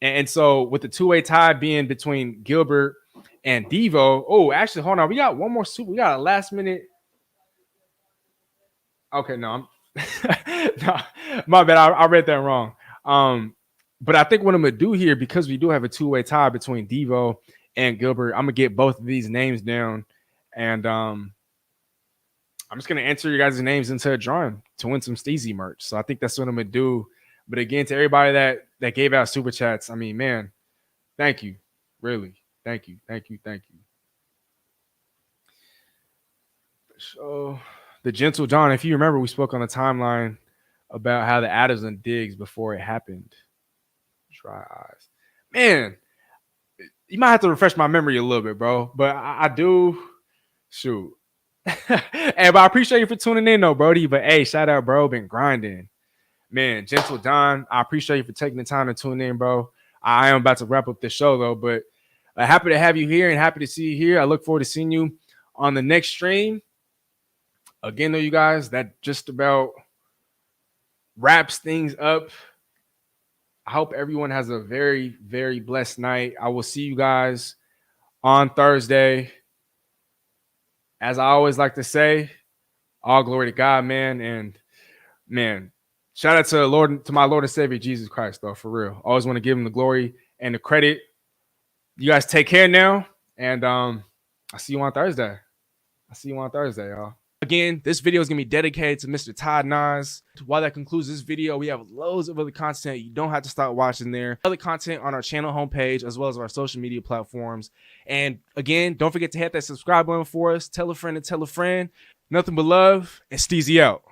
And so with the 2-way tie being between Gilbert and Devo. Oh, actually, hold on. We got one more super. We got a last minute. Okay, no, no, my bad. I read that wrong. But I think what I'm gonna do here, because we do have a 2-way tie between Devo and Gilbert, I'm gonna get both of these names down, and I'm just gonna enter your guys' names into a drawing to win some Steezy merch. So I think that's what I'm gonna do. But again, to everybody that gave out super chats, I mean, man, thank you. Really. Thank you. So the Gentle John, if you remember, we spoke on the timeline about how the Adams and Diggs before it happened. Dry eyes. Man, you might have to refresh my memory a little bit, bro. But I do. Shoot. Hey, but I appreciate you for tuning in, though, Brody. But hey, shout out, bro. Been grinding. Man, Gentle Don, I appreciate you for taking the time to tune in, bro. I am about to wrap up the show, though, but happy to have you here and happy to see you here. I look forward to seeing you on the next stream. Again, though, you guys, that just about wraps things up. I hope everyone has a very, very blessed night. I will see you guys on Thursday. As I always like to say, all glory to God, man. And, man, shout out to my Lord and Savior, Jesus Christ, though, for real. Always want to give him the glory and the credit. You guys take care now, and I'll see you on Thursday. Y'all. Again, this video is going to be dedicated to Mr. Todd Nas. While that concludes this video, we have loads of other content. You don't have to stop watching there. Other content on our channel homepage, as well as our social media platforms. And again, don't forget to hit that subscribe button for us. Tell a friend and tell a friend. Nothing but love, and Steezy out.